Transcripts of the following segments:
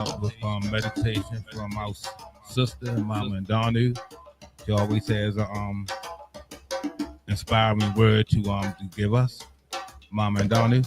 With meditation from our sister, Mama and Donnie. She always has a inspiring word to give us, Mama and Donnie.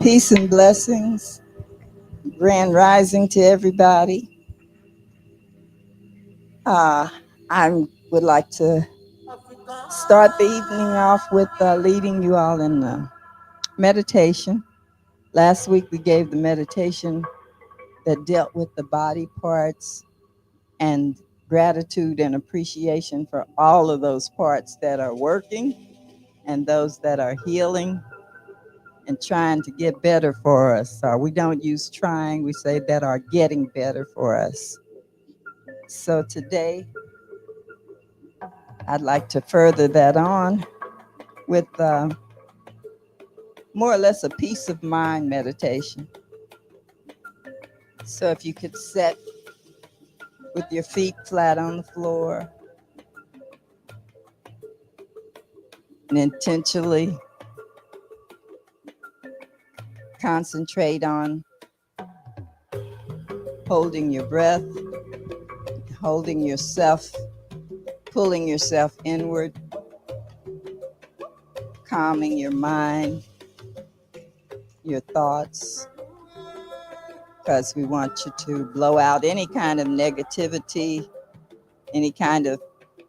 Peace and blessings. Grand rising to everybody. Uh, I would like to start the evening off with leading you all in meditation. Last week we gave the meditation that dealt with the body parts and gratitude and appreciation for all of those parts that are working and those that are healing and trying to get better for us. We don't use trying, we say that are getting better for us. So today, I'd like to further that on with more or less a peace of mind meditation. So if you could sit with your feet flat on the floor and intentionally concentrate on holding your breath, holding yourself, pulling yourself inward, calming your mind, your thoughts, because we want you to blow out any kind of negativity, any kind of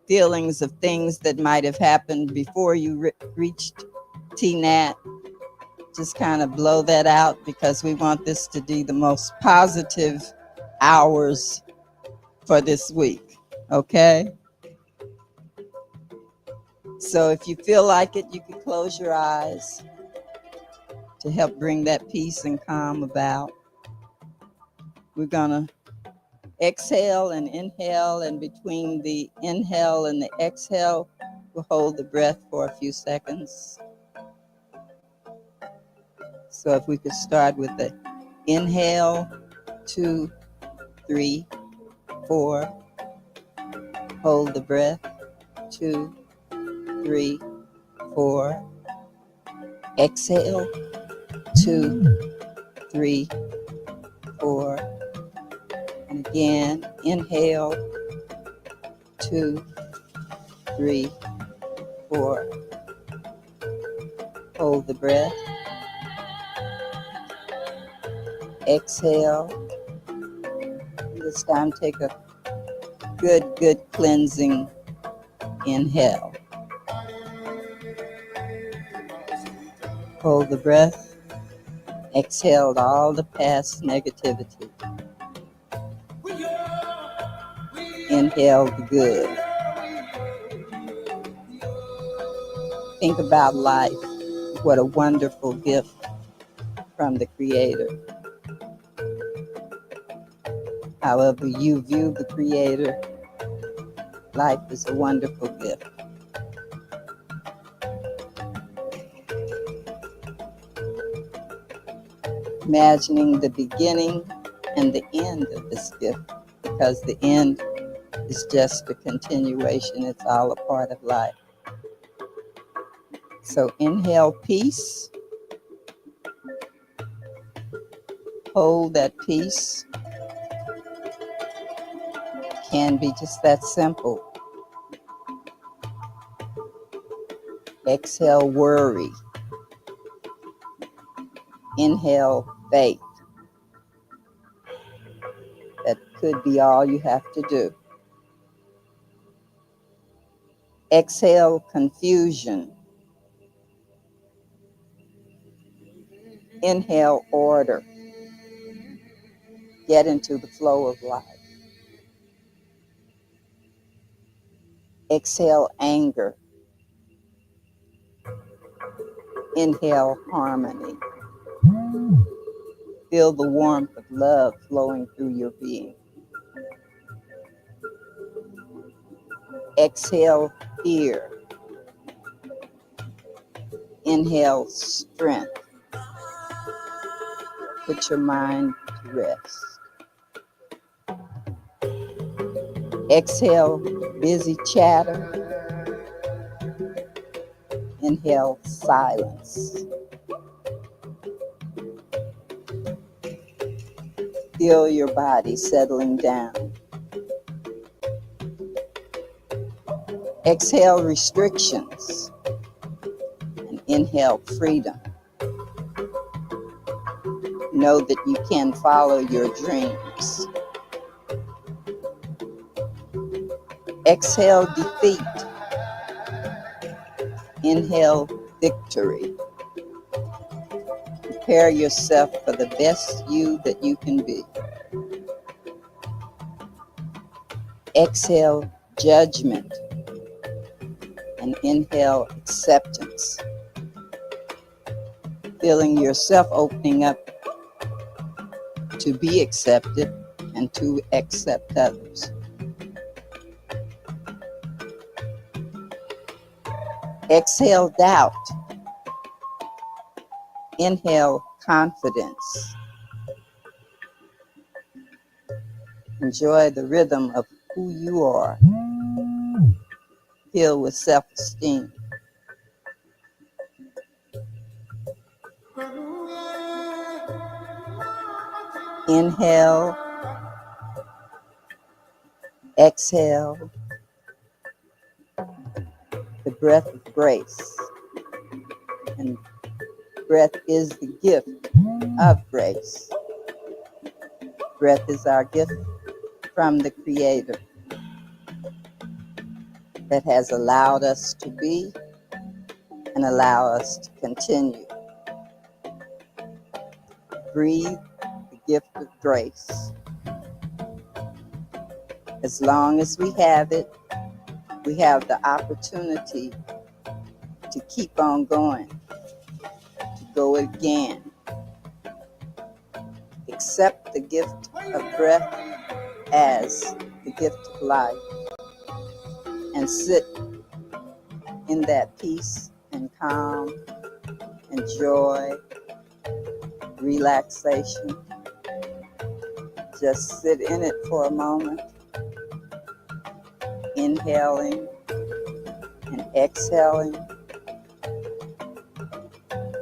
feelings of things that might have happened before you reached TNAT. Just kind of blow that out because we want this to be the most positive hours for this week, okay? So if you feel like it, you can close your eyes to help bring that peace and calm about. We're gonna exhale and inhale, and between the inhale and the exhale, we'll hold the breath for a few seconds. So if we could start with the inhale, 2, 3, 4. Hold the breath, 2, 3, 4. Exhale, 2, 3, 4. And again, inhale, 2, 3, 4. Hold the breath. Exhale. This time take a good cleansing inhale. Hold the breath. Exhale all the past negativity. Inhale the good. Think about life. What a wonderful gift from the Creator. However you view the Creator, life is a wonderful gift. Imagining the beginning and the end of this gift, because the end is just a continuation. It's all a part of life. So inhale peace. Hold that peace. Can be just that simple. Exhale worry. Inhale faith. That could be all you have to do. Exhale confusion. Inhale order. Get into the flow of life. Exhale anger. Inhale harmony. Feel the warmth of love flowing through your being. Exhale fear. Inhale strength. Put your mind to rest. Exhale busy chatter. Inhale silence. Feel your body settling down. Exhale restrictions and inhale freedom. Know that you can follow your dreams. Exhale defeat. Inhale victory. Prepare yourself for the best you that you can be. Exhale judgment and inhale acceptance. Feeling yourself opening up to be accepted and to accept others. Exhale doubt. Inhale confidence. Enjoy the rhythm of who you are, filled with self-esteem. Inhale, exhale, the breath of grace. And breath is the gift of grace. Breath is our gift from the Creator that has allowed us to be and allow us to continue. Breathe the gift of grace. As long as we have it, we have the opportunity to keep on going, to go again. Accept the gift of breath as the gift of life and sit in that peace and calm and joy, relaxation. Just sit in it for a moment, inhaling and exhaling,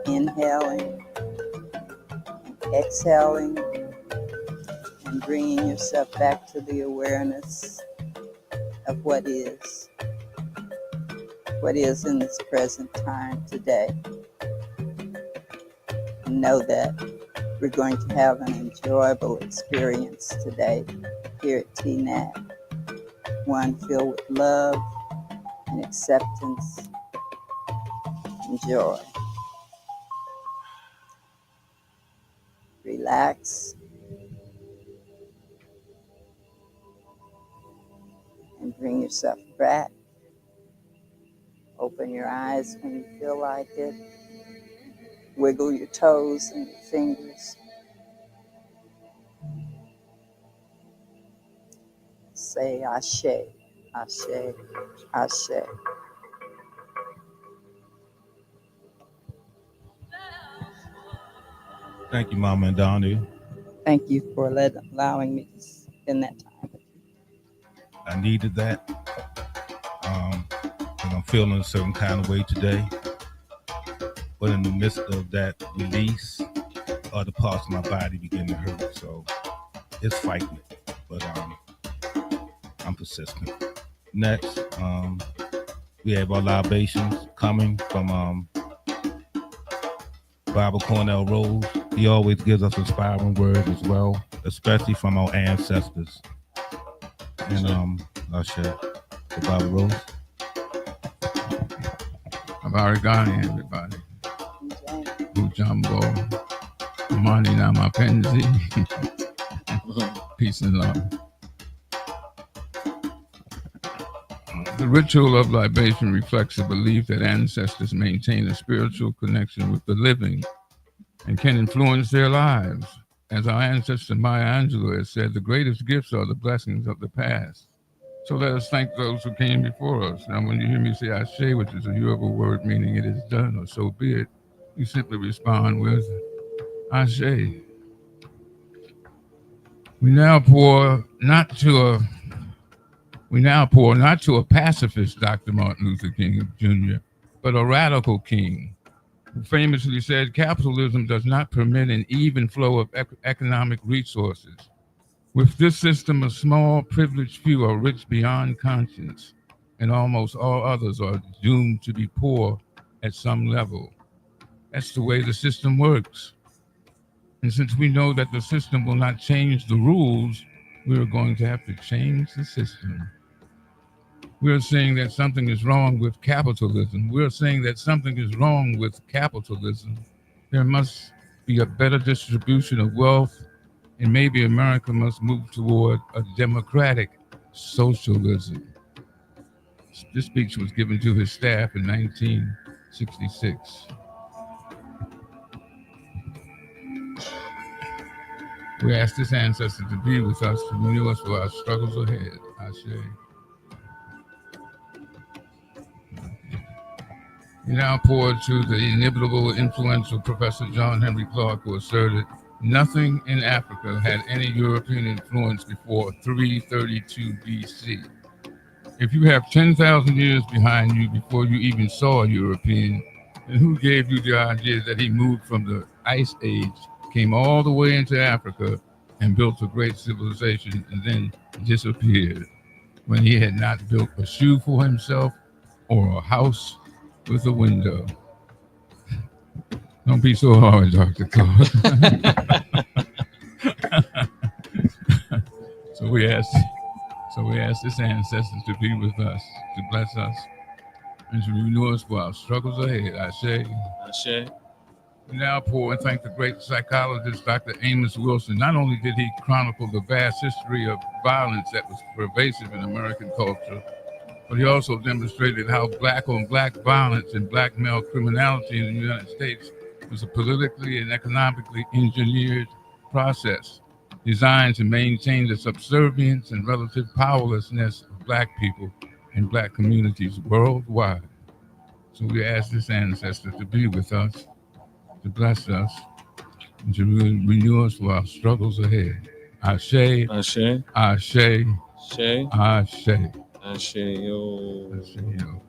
inhaling and exhaling, and bringing yourself back to the awareness of what is in this present time today. And know that we're going to have an enjoyable experience today here at TNAD, one filled with love and acceptance and joy. Relax and bring yourself back. Open your eyes when you feel like it. Wiggle your toes and your fingers. Say Ashe, Ashe, Ashe. Thank you, Mama and Donnie. Thank you for allowing me to spend that time with you. I needed that. And I'm feeling a certain kind of way today. But in the midst of that release, other parts of my body begin to hurt. So it's fighting it. But I'm persistent. Next, we have our libations coming from Bible Cornell Rose. He always gives us inspiring words as well, especially from our ancestors. And I'll share the Bible Rose. Abarigani, everybody. Ujambo. Amani na mapenzi. Peace and love. The ritual of libation reflects the belief that ancestors maintain a spiritual connection with the living and can influence their lives. As our ancestor Maya Angelou has said, the greatest gifts are the blessings of the past. So let us thank those who came before us. Now, when you hear me say Ashe, which is a Yoruba word meaning it is done or so be it, you simply respond with Ashe. We now pour not to a we now pour not to a pacifist Dr. Martin Luther King Jr., but a radical king who famously said capitalism does not permit an even flow of economic resources. With this system, a small, privileged few are rich beyond conscience, and almost all others are doomed to be poor at some level. That's the way the system works. And since we know that the system will not change the rules, we are going to have to change the system. We're saying that something is wrong with capitalism. We're saying that something is wrong with capitalism. There must be a better distribution of wealth, and maybe America must move toward a democratic socialism. This speech was given to his staff in 1966. We ask this ancestor to be with us, to renew us for our struggles ahead. Ashe. We now pour to the inimitable, influential Professor John Henry Clarke, who asserted nothing in Africa had any European influence before 332 BC. If you have 10,000 years behind you before you even saw a European, then who gave you the idea that he moved from the Ice Age, came all the way into Africa, and built a great civilization and then disappeared when he had not built a shoe for himself or a house with a window? Don't be so hard, Dr. Clarke. so we ask this ancestor to be with us, to bless us, and to renew us for our struggles ahead. Ashe. We now pour and thank the great psychologist, Dr. Amos Wilson. Not only did he chronicle the vast history of violence that was pervasive in American culture, but he also demonstrated how black on black violence and black male criminality in the United States was a politically and economically engineered process designed to maintain the subservience and relative powerlessness of black people and black communities worldwide. So we ask this ancestor to be with us, to bless us, and to renew us for our struggles ahead. Ashe, Ashe. Ashe, Ashe. Ashe. Ashe-yo. Ashe-yo.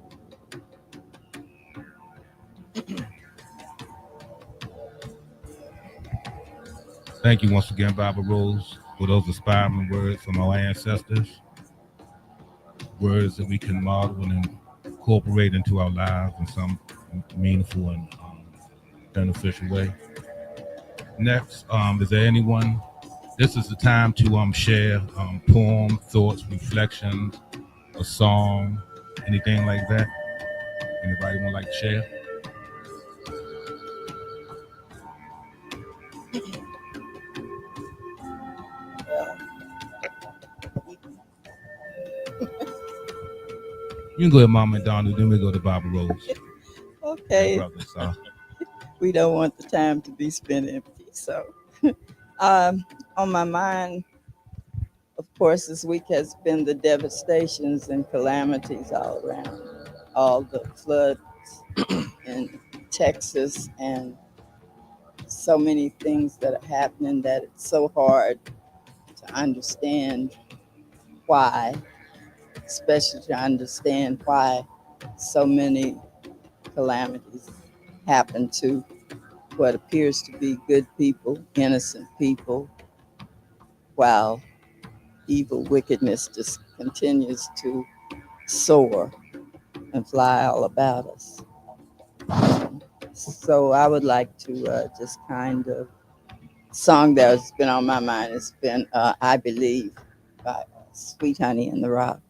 Thank you once again, Baba Rose, for those inspiring words from our ancestors. Words that we can model and incorporate into our lives in some meaningful and beneficial way. Next, is there anyone? This is the time to share poem, thoughts, reflections, a song, anything like that. Anybody would like to share? You can go ahead, Mama and Donald, then we go to Baba Rose. Okay. Brother, so. We don't want the time to be spent empty. So, on my mind, of course, this week has been the devastations and calamities all around. All the floods in Texas and so many things that are happening that it's so hard to understand why, especially to understand why so many calamities happen to what appears to be good people, innocent people, while evil wickedness just continues to soar and fly all about us. So I would like to just kind of, song that has been on my mind has been I Believe by Sweet Honey in the Rock.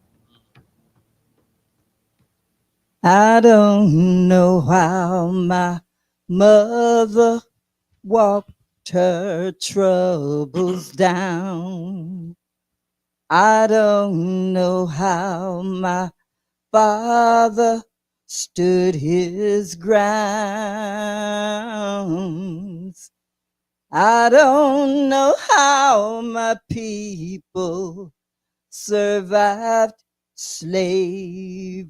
I don't know how my mother walked her troubles down. I don't know how my father stood his grounds. I don't know how my people survived slavery.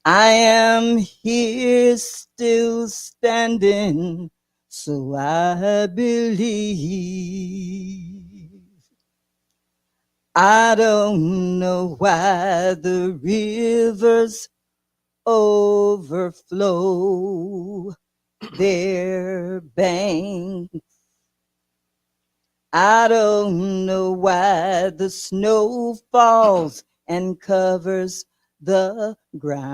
I am here still standing, so I believe. I don't know why the rivers overflow their banks. I don't know why the snow falls and covers the ground.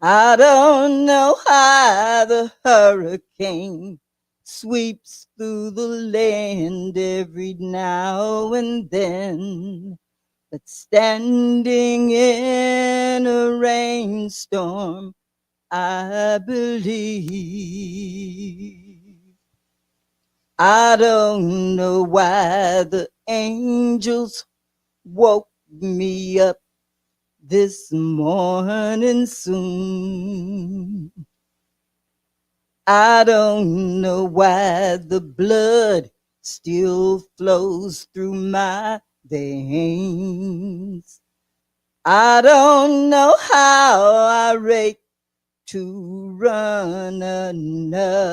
I don't know how the hurricane sweeps through the land every now and then. But standing in a rainstorm, I believe. I don't know why the angels woke me up this morning soon. I don't know why the blood still flows through my veins. I don't know how I rate to run another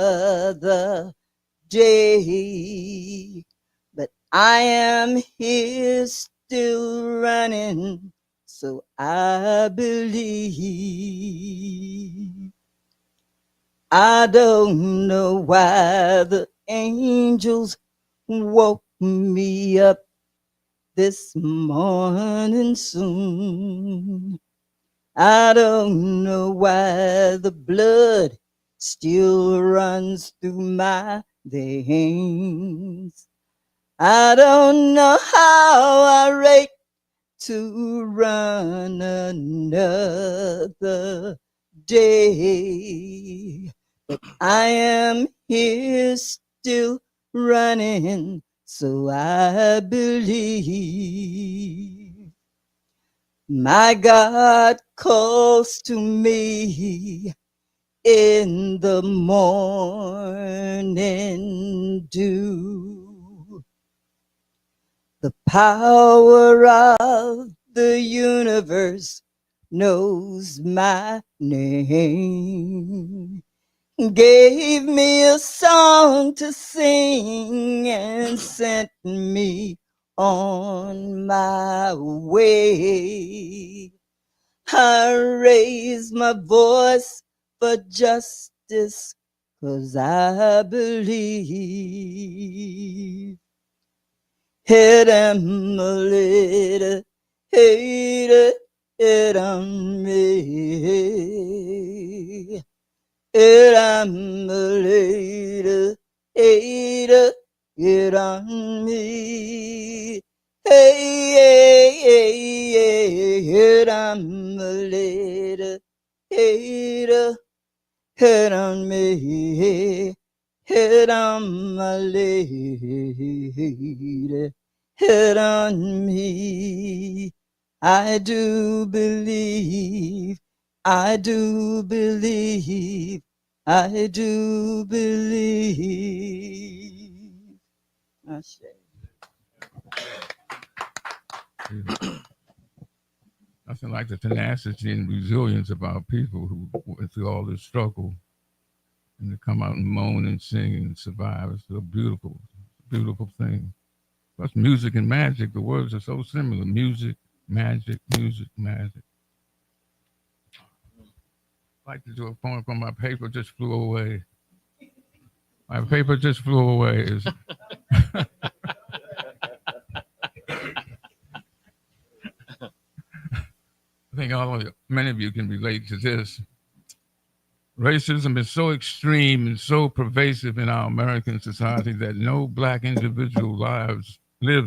day, but I am here still running, so I believe. I don't know why the angels woke me up this morning soon. I don't know why the blood still runs through my veins. I don't know how I rate to run another day, but I am here still running, so I believe. My God calls to me in the morning dew. The power of the universe knows my name. Gave me a song to sing and sent me on my way. I raise my voice for justice, 'cause I believe. Hit 'em a little, hate it on me. Hit 'em a little, hate it on me. Hey, hey, hey, hey, hit 'em a little, hate it on me. Hit 'em a little, hit on me. I do believe, I do believe, I do believe. Nothing like the tenacity and resilience of our people who went through all this struggle and to come out and moan and sing and survive. It's a beautiful, beautiful thing. Plus, music and magic, the words are so similar. Music, magic, music, magic. I'd like to do a poem from my paper just flew away. My paper just flew away. I think many of you can relate to this. Racism is so extreme and so pervasive in our American society that no black individual lives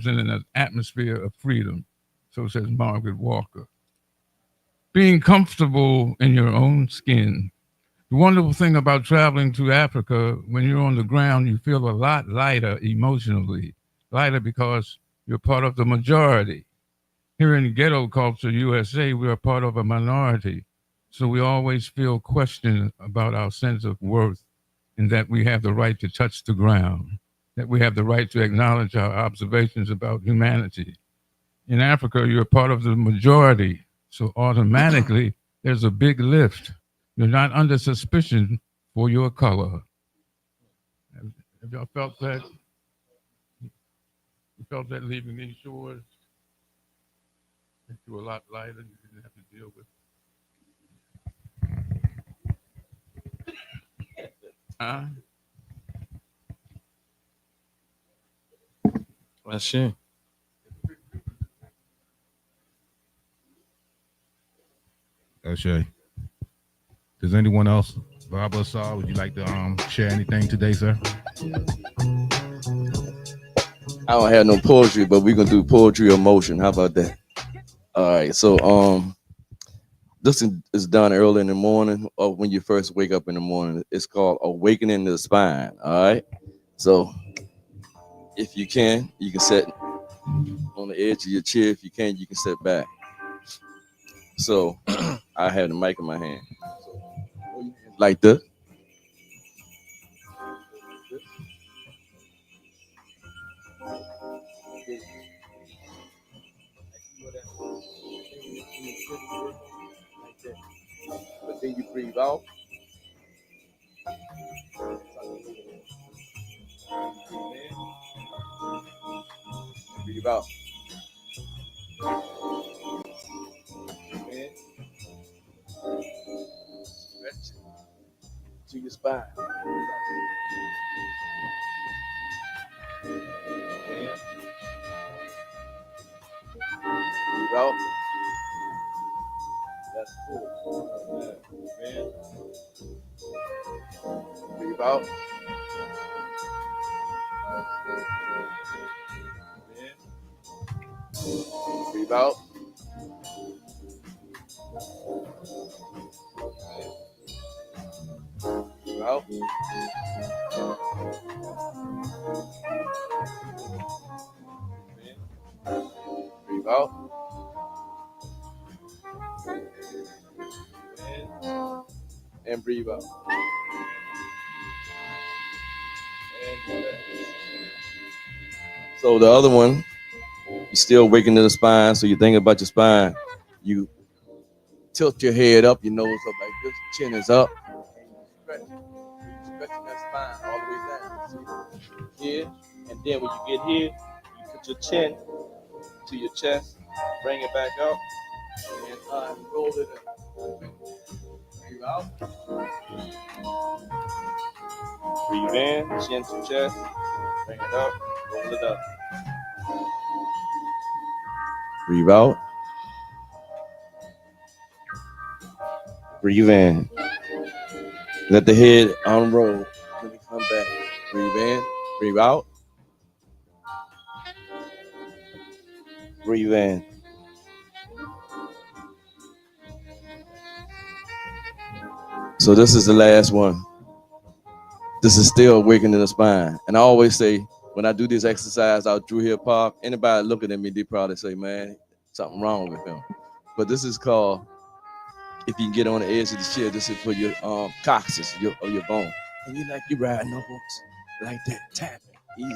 in an atmosphere of freedom, so says Margaret Walker. Being comfortable in your own skin. The wonderful thing about traveling to Africa, when you're on the ground, you feel a lot lighter emotionally. Lighter because you're part of the majority. Here in ghetto culture, USA, we are part of a minority. So we always feel questioned about our sense of worth and that we have the right to touch the ground, that we have the right to acknowledge our observations about humanity. In Africa, you're part of the majority, so automatically there's a big lift. You're not under suspicion for your color. Have y'all felt that? You felt that leaving these shores? You were a lot lighter. You didn't have to deal with. Huh? Ashe. Shay. Does anyone else, Barbara Saw, would you like to share anything today, sir? I don't have no poetry, but we're gonna do poetry of motion. How about that? All right. So this is done early in the morning or when you first wake up in the morning. It's called awakening the spine. All right. So if you can sit on the edge of your chair. If you can, you can sit back. So I have the mic in my hand. So, like this. But then you breathe out. Breathe out. In. Stretch to your spine. In. Breathe out. That's cool. In. Breathe out. In. Breathe out. Breathe out. Breathe out. In. And breathe out. And relax. So the other one, you're still waking to the spine. So you think about your spine. You tilt your head up, your nose up like this, chin is up. And you stretching that spine all the way down. See? Here. And then when you get here, you put your chin to your chest, bring it back up, and roll it in. Breathe out. Breathe in, chin to chest, bring it up, roll it up. Breathe out. Breathe in. Let the head unroll. Let it come back. Breathe in. Breathe out. Breathe in. So this is the last one. This is still awakening the spine. And I always say, when I do this exercise out Drew Hill Park, anybody looking at me, they probably say, man, something wrong with him. But this is called, if you can get on the edge of the chair, this is for your coccyx, your bone. And you like you riding a horse. Like that, tap it, easy.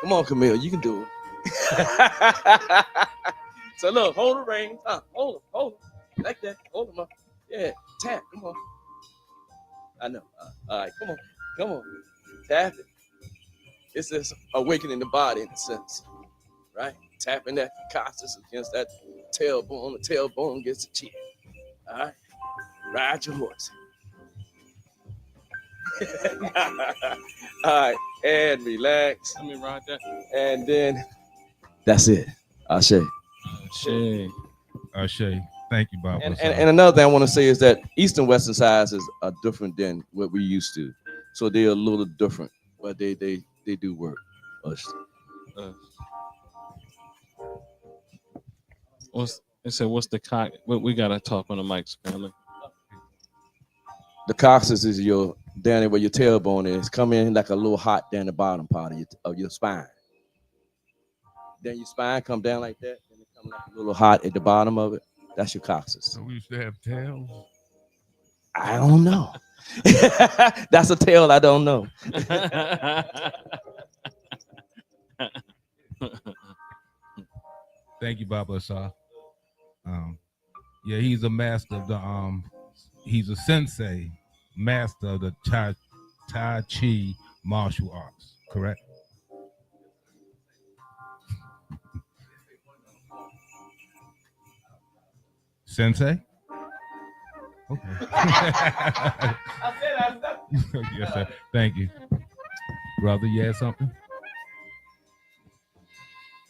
Come on, Camille, you can do it. So look, hold the reins, hold them, like that, hold them up. Yeah, tap, come on. I know. All right, come on, tap it. It's just awakening the body in a sense, right? Tapping that coccyx against that tailbone. The tailbone gets the chin. All right, ride your horse. All right, and relax. Let me ride that. And then that's it. Ashe. Ashe. Shay, thank you, Barbara. And another thing I want to say is that East and Western sizes are different than what we used to. So they're a little different, but they do work. What's the cock? We gotta talk on the mics, family. The coccyx is your down there where your tailbone is. Come in like a little hot down the bottom part of your spine. Then your spine come down like that, and it come like a little hot at the bottom of it. That's your coccyx. So we used to have tails. I don't know. That's a tale I don't know. Thank you, Baba Asar. Yeah, he's a master of the he's a sensei, master of the Tai Chi martial arts, correct? Sensei? Okay. Yes, sir. Thank you. Brother, you had something?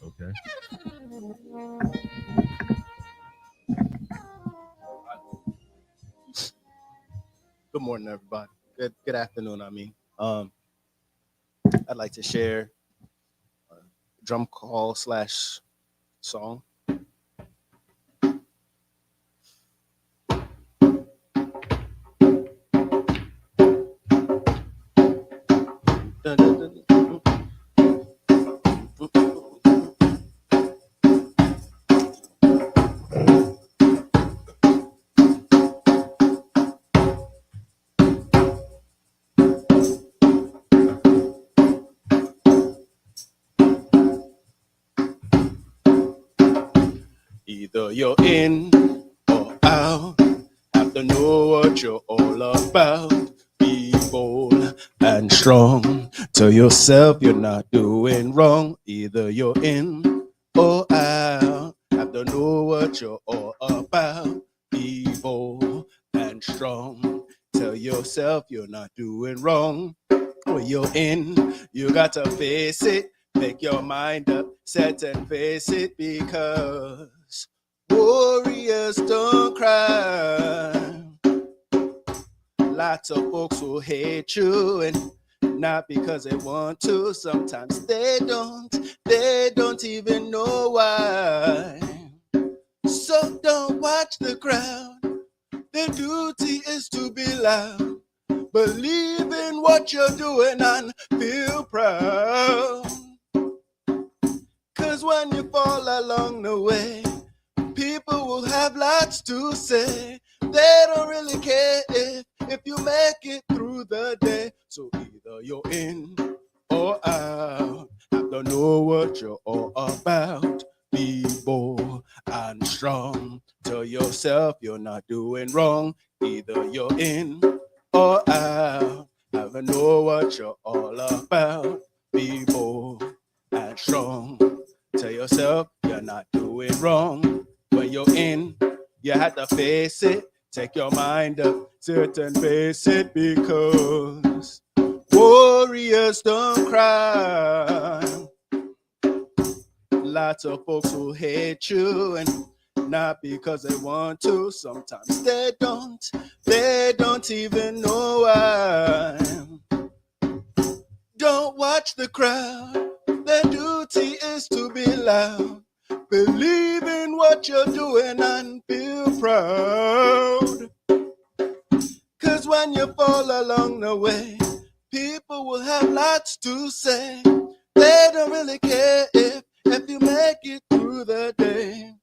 Okay. Good morning, everybody. Good afternoon, I mean. I'd like to share a drum call / song. Dun, dun, dun, dun. Either you're in or out, have to know what you're all about. Be bold and strong. Tell yourself you're not doing wrong. Either you're in or out, have to know what you're all about. Be bold and strong. Tell yourself you're not doing wrong. When you're in, you got to face it. Make your mind up, set and face it, because warriors don't cry. Lots of folks will hate you, and not because they want to. Sometimes they don't even know why. So don't watch the crowd. Their duty is to be loud. Believe in what you're doing and feel proud. 'Cause when you fall along the way, people will have lots to say. They don't really care if you make it through the day. So either you're in or out. Have to know what you're all about. Be bold and strong. Tell yourself you're not doing wrong. Either you're in or out. Have to know what you're all about. Be bold and strong. Tell yourself you're not doing wrong. When you're in, you have to face it. Take your mind up, sit and face it, because warriors don't cry. Lots of folks will hate you, and not because they want to. Sometimes they don't even know why. Don't watch the crowd. Their duty is to be loud. Believe in what you're doing and feel proud. 'Cause when you fall along the way, people will have lots to say. They don't really care if you make it through the day.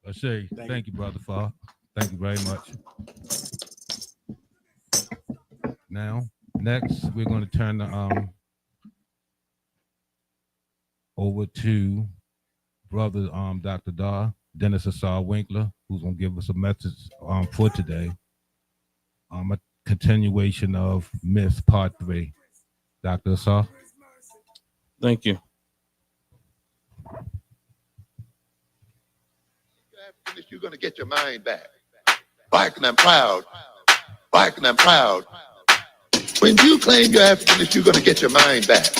Ashay, thank you, Brother Fall. Thank you very much. Now, next, we're going to turn the over to Brother Dr. Dennis Asar Winkler, who's going to give us a message for today. A continuation of Myth Part 3. Dr. Asar. Thank you. You're going to get your mind back. Black and I'm proud. Black and I'm proud. When you claim you're Africanist, you're going to get your mind back.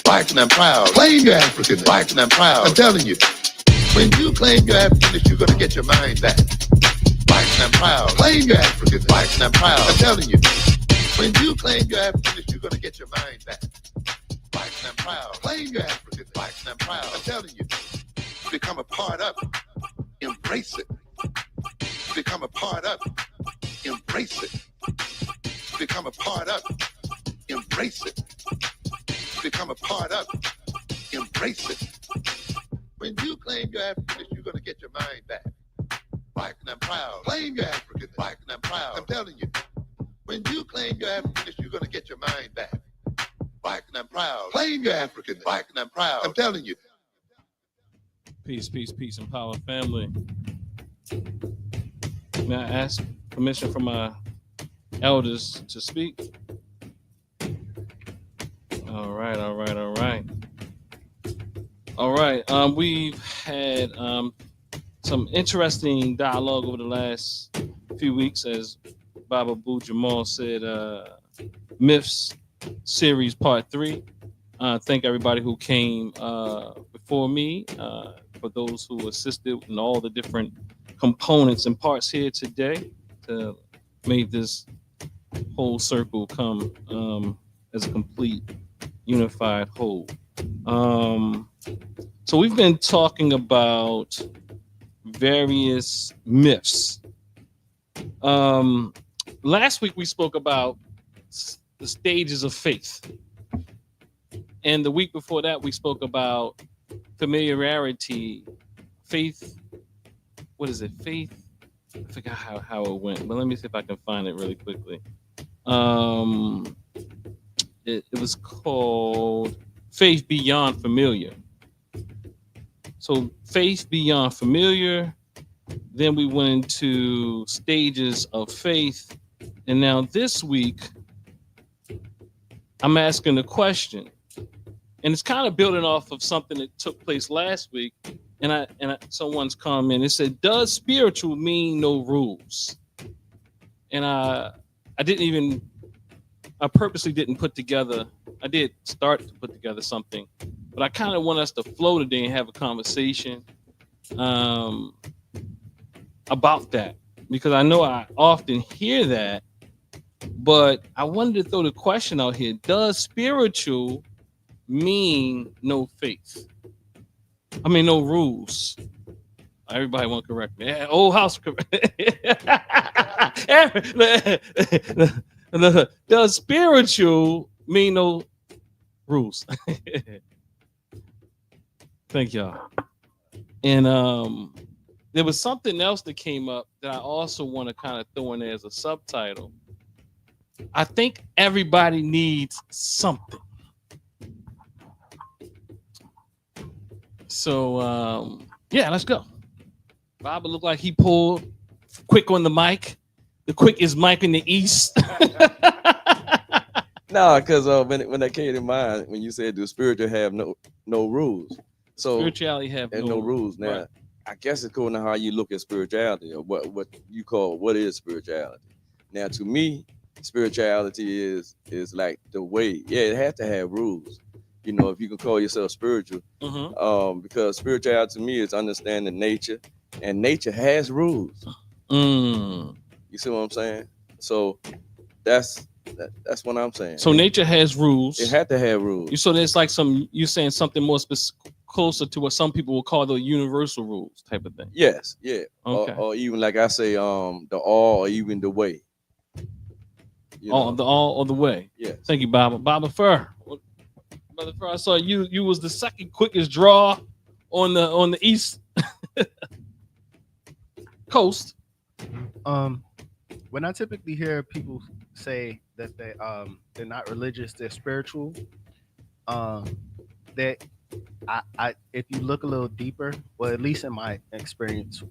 Black and I'm proud. Claim you're African. Black and I'm proud. I'm telling you. When you claim you're Africanist, you're going to get your mind back. Black and I'm proud. Claim you're African. Black and I'm proud. I'm telling you. When you claim you're Africanist, you're going to get your mind back. Black and I'm proud. Claim you're African. Black and I'm proud. I'm telling you, become a part of it. Embrace it. Become a part of it. Embrace it. Become a part of it. Embrace it. Become a part of it. Embrace it. When you claim your Africanness, you're going to get your mind back. Black and I'm proud. Claim your Africanness. Black and I'm proud. I'm telling you. When you claim your Africanness, you're going to get your mind back. Black and I'm proud. Claim your Africanness. Black and I'm proud. I'm telling you. Peace, peace, peace, and power, family. May I ask permission from my elders to speak? All right. We've had some interesting dialogue over the last few weeks, as Baba Boo Jamal said, Myths Series Part 3. Thank everybody who came before me, for those who assisted in all the different components and parts here today to make this whole circle come as a complete, unified whole. So we've been talking about various myths. Last week we spoke about the stages of faith. And the week before that, we spoke about familiarity, faith. What is it? Faith? I forgot how it went, but let me see if I can find it really quickly. It was called Faith Beyond Familiar. So faith beyond familiar. Then we went into stages of faith. And now this week, I'm asking a question. And it's kind of building off of something that took place last week. And someone's comment, it said, does spiritual mean no rules? And I purposely didn't put together, I did start to put together something, but I kind of want us to flow today and have a conversation about that, because I know I often hear that, but I wanted to throw the question out here. Does spiritual mean no faith? I mean, no rules. Everybody want to correct me. Old house correct. Does spiritual mean no rules? Thank y'all. And there was something else that came up that I also want to kind of throw in there as a subtitle. I think everybody needs something. So yeah, let's go. Baba looked like he pulled quick on the mic, the quickest mic in the East. No, because when that came to mind, when you said, do spiritual have no rules? So Spirituality have no rules. Now, right. I guess it's cool now how you look at spirituality, or what you call, what is spirituality. Now, to me, spirituality is like the way. Yeah, it has to have rules. You know, if you can call yourself spiritual, because spirituality to me is understanding nature, and nature has rules. You see what I'm saying? So that's what I'm saying. So nature has rules. It had to have rules. So there's like you're saying something more closer to what some people will call the universal rules type of thing. Yes, yeah. Okay. Or even like I say, the all, or even the way. The all or the way. Yes. Thank you, Baba. Baba Fur. Brother Fur, I saw you was the second quickest draw on the East Coast. When I typically hear people say that they're not religious, they're spiritual, that I if you look a little deeper, well, at least in my experience,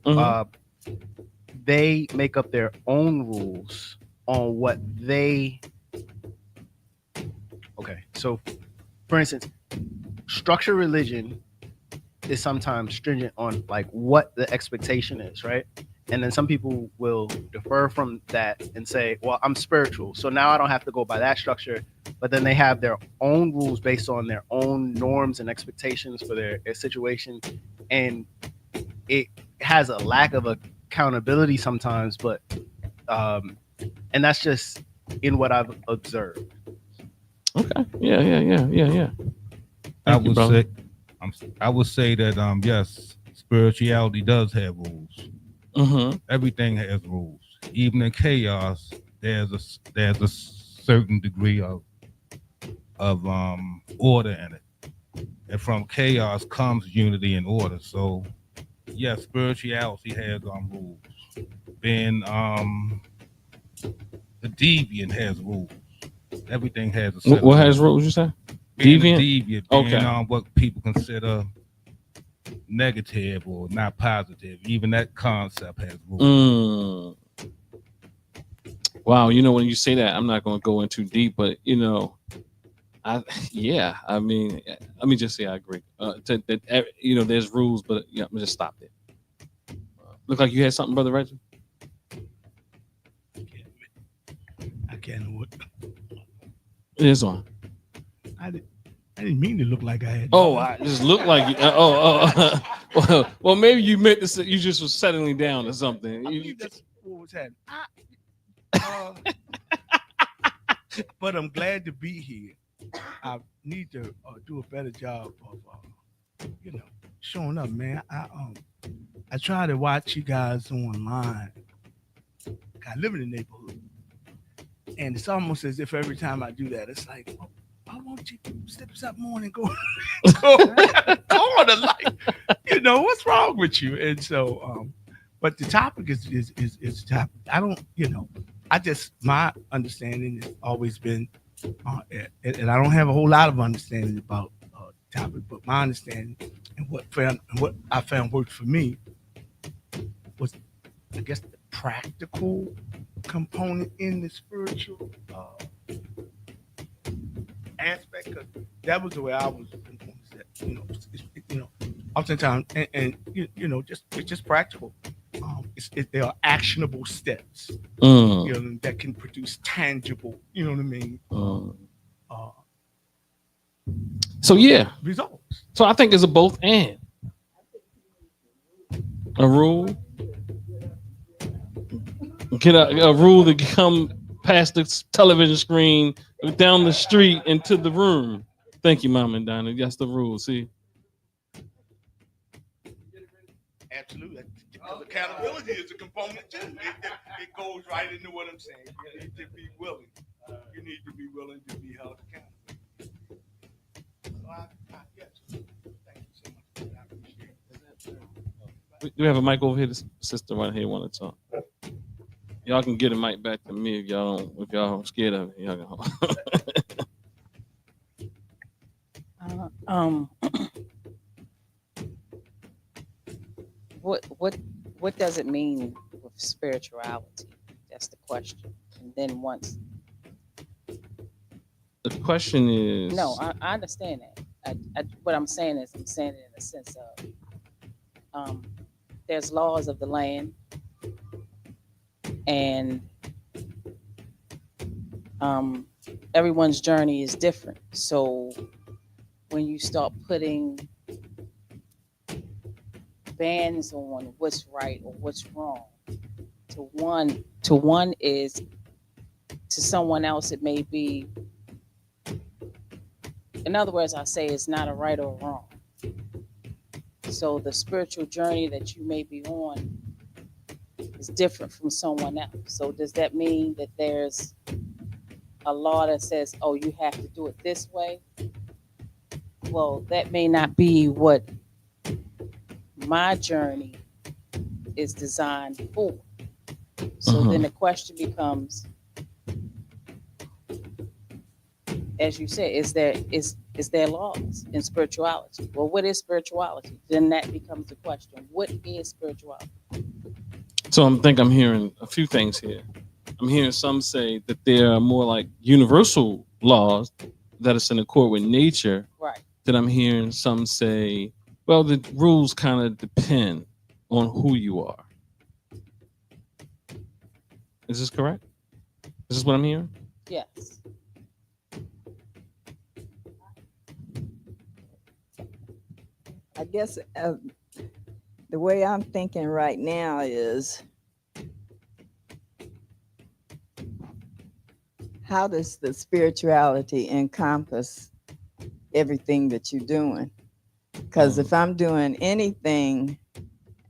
they make up their own rules on what they. Okay, so for instance, structured religion is sometimes stringent on like what the expectation is, right? And then some people will defer from that and say, well, I'm spiritual, so now I don't have to go by that structure. But then they have their own rules based on their own norms and expectations for their situation. And it has a lack of accountability sometimes, but and that's just in what I've observed. Okay. Yeah. I would say I would say that yes, spirituality does have rules. Mm-hmm. Everything has rules. Even in chaos, there's a certain degree of order in it, and from chaos comes unity and order. So yes, spirituality has rules. Being a deviant has rules. Everything has a set of What has rules. rules? You say Being a deviant? deviant, being Okay. what people consider negative or not positive, even that concept has rules. Mm. Wow. You know, when you say that, I'm not going to go in too deep, but yeah. I mean, let me just say I agree. There's rules, but yeah, I'm just stop it. Look like you had something, brother Reggie. I can't. What? This one. I didn't mean to look like I had. Oh, I just look like you. Well, maybe you meant to say you just was settling down or something. I believe that's what was happening. But I'm glad to be here. I need to do a better job of, showing up, man. I try to watch you guys online. I live in the neighborhood, and it's almost as if every time I do that, it's like, oh, why won't you step up more and go on a light? What's wrong with you? And so, but the topic is the topic. I don't, my understanding has always been, and I don't have a whole lot of understanding about the topic, but my understanding and what I found worked for me was, I guess, the practical component in the spiritual aspect. Cause that was the way I was influenced. That oftentimes, and it's just practical. There are actionable steps, that can produce tangible. You know what I mean? So yeah, results. So I think it's a both and a rule. Get a rule to come past the television screen, down the street, into the room. Thank you, Mom and Donna. That's the rule. See. Absolutely. Because accountability is a component too. It goes right into what I'm saying. You need to be willing. You need to be willing to be held accountable. So yes. Thank you so much. I appreciate it. We have a mic over here. The sister right here want to talk. Y'all can get a mic back to me if y'all scared of it. Y'all Um, what does it mean with spirituality? That's the question. And then once the question is no, I understand that. What I'm saying is, I'm saying it in the sense of there's laws of the land, and everyone's journey is different. So when you start putting bans on what's right or what's wrong, to one is, to someone else it may be. In other words, I say it's not a right or wrong. So the spiritual journey that you may be on is different from someone else. So does that mean that there's a law that says, oh, you have to do it this way? Well, that may not be what my journey is designed for. So then the question becomes, as you said, is there laws in spirituality? Well, what is spirituality? Then that becomes the question. What is spirituality? So I'm hearing a few things here. I'm hearing some say that there are more like universal laws that is in accord with nature. Right. Then I'm hearing some say, well, the rules kind of depend on who you are. Is this correct? Is this what I'm hearing? Yes. I guess the way I'm thinking right now is, how does the spirituality encompass everything that you're doing? Because if I'm doing anything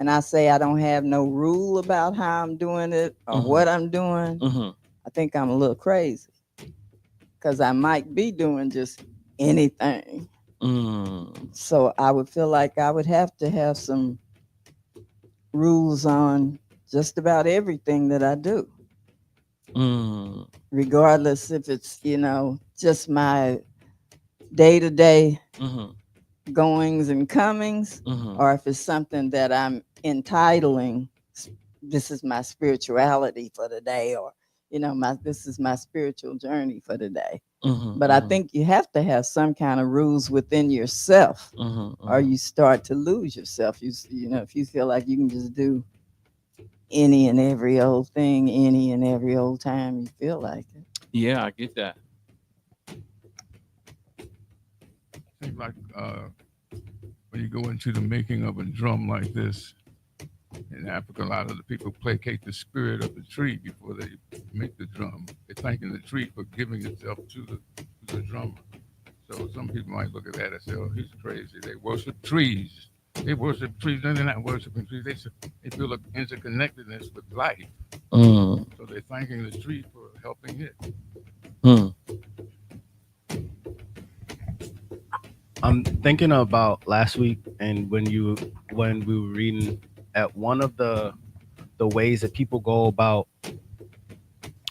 and I say I don't have no rule about how I'm doing it or what I'm doing, I think I'm a little crazy. Because I might be doing just anything. So I would feel like I would have to have some rules on just about everything that I do. Regardless if it's, just my day-to-day goings and comings, or if it's something that I'm entitling, this is my spirituality for the day, or this is my spiritual journey for the day. But I think you have to have some kind of rules within yourself, or you start to lose yourself. If you feel like you can just do any and every old thing, any and every old time you feel like it. Yeah, I get that. Seems like when you go into the making of a drum like this, in Africa, a lot of the people placate the spirit of the tree before they make the drum. They're thanking the tree for giving itself to the drummer. So some people might look at that and say, "Oh, he's crazy." They worship trees. They worship trees, and they're not worshiping trees. They feel an interconnectedness with life. So they're thanking the tree for helping it. I'm thinking about last week, and when we were reading at one of the ways that people go about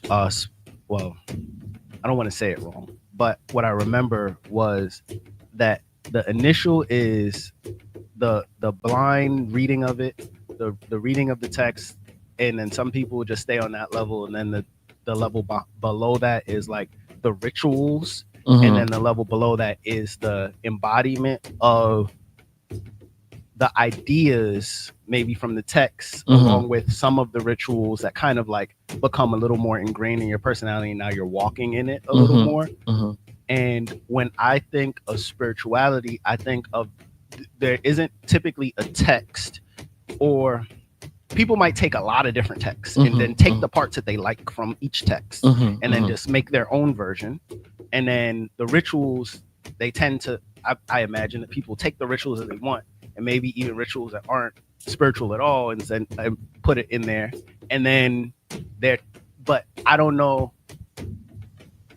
us. Well, I don't want to say it wrong, but what I remember was that the initial is the blind reading of it, the reading of the text, and then some people just stay on that level, and then the level below that is like the rituals, and then the level below that is the embodiment of the ideas, maybe from the text, along with some of the rituals that kind of like become a little more ingrained in your personality, and now you're walking in it a little more. And when I think of spirituality, I think of there isn't typically a text, or people might take a lot of different texts and then take the parts that they like from each text and then just make their own version. And then the rituals, they tend to, I imagine that people take the rituals that they want, and maybe even rituals that aren't spiritual at all, and then put it in there. And then but I don't know.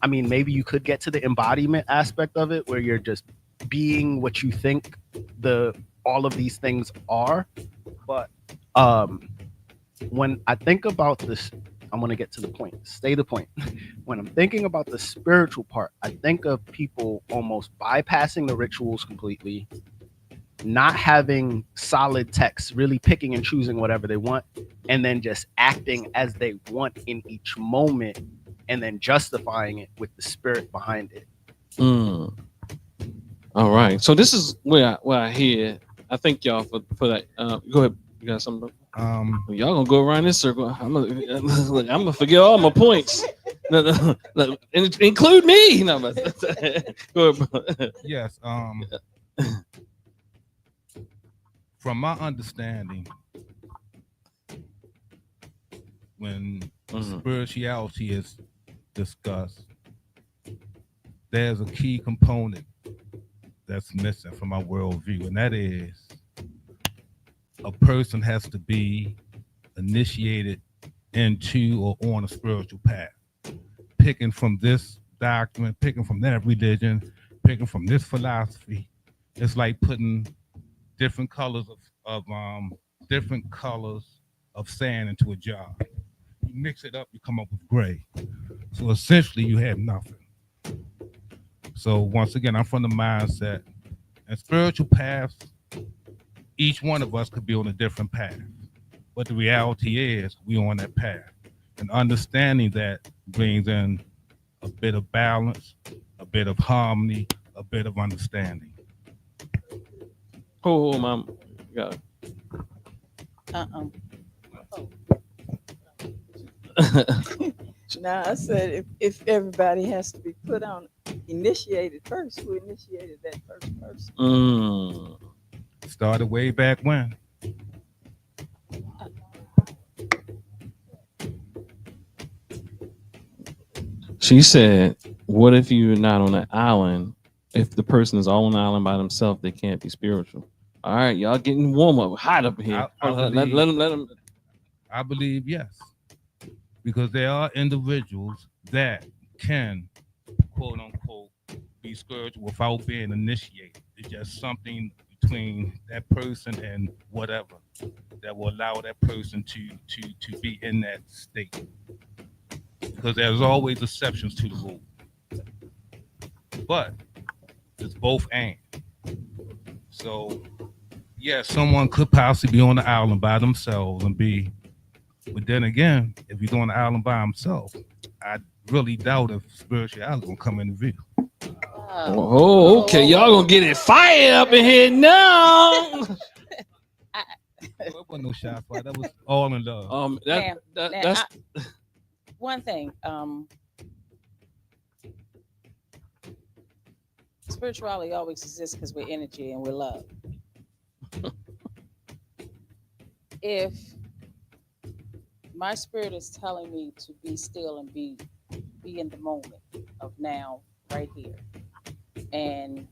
I mean, maybe you could get to the embodiment aspect of it, where you're just being what you think all of these things are. But when I think about this, I'm going to get to the point. Stay the point. When I'm thinking about the spiritual part, I think of people almost bypassing the rituals completely, not having solid text, really picking and choosing whatever they want, and then just acting as they want in each moment, and then justifying it with the spirit behind it. All right. So this is where I hear. I thank y'all for that. Go ahead. You got something? Y'all gonna go around this circle. I'm gonna forget all my points. Include me. No, go ahead. Yes. From my understanding, when spirituality is discussed, there's a key component that's missing from my worldview, and that is a person has to be initiated into or on a spiritual path, picking from this doctrine, picking from that religion, picking from this philosophy. It's like putting different colors of sand into a jar. You mix it up, you come up with gray. So essentially, you have nothing. So once again, I'm from the mindset, and spiritual paths, each one of us could be on a different path. But the reality is we're on that path. And understanding that brings in a bit of balance, a bit of harmony, a bit of understanding. Oh, mom. Got it. Now I said if everybody has to be put on initiated first, who initiated that first person? Started way back when. She said, "What if you're not on an island if the person is all on the island by themselves, they can't be spiritual. All right, y'all getting warm up, hot up here. Let them. I believe yes, because there are individuals that can, quote unquote, be spiritual without being initiated. It's just something between that person and whatever that will allow that person to be in that state. Because there's always exceptions to the rule, but it's both and. So, yeah, someone could possibly be on the island by themselves and be, but then again, if you're on the island by himself, I really doubt if spirituality gonna come into view. Oh, okay, y'all gonna get it fired up in here now. There wasn't no shot fight. That was all in love. That's one thing. Spirituality always exists because we're energy and we're love. If my spirit is telling me to be still and be in the moment of now, right here, and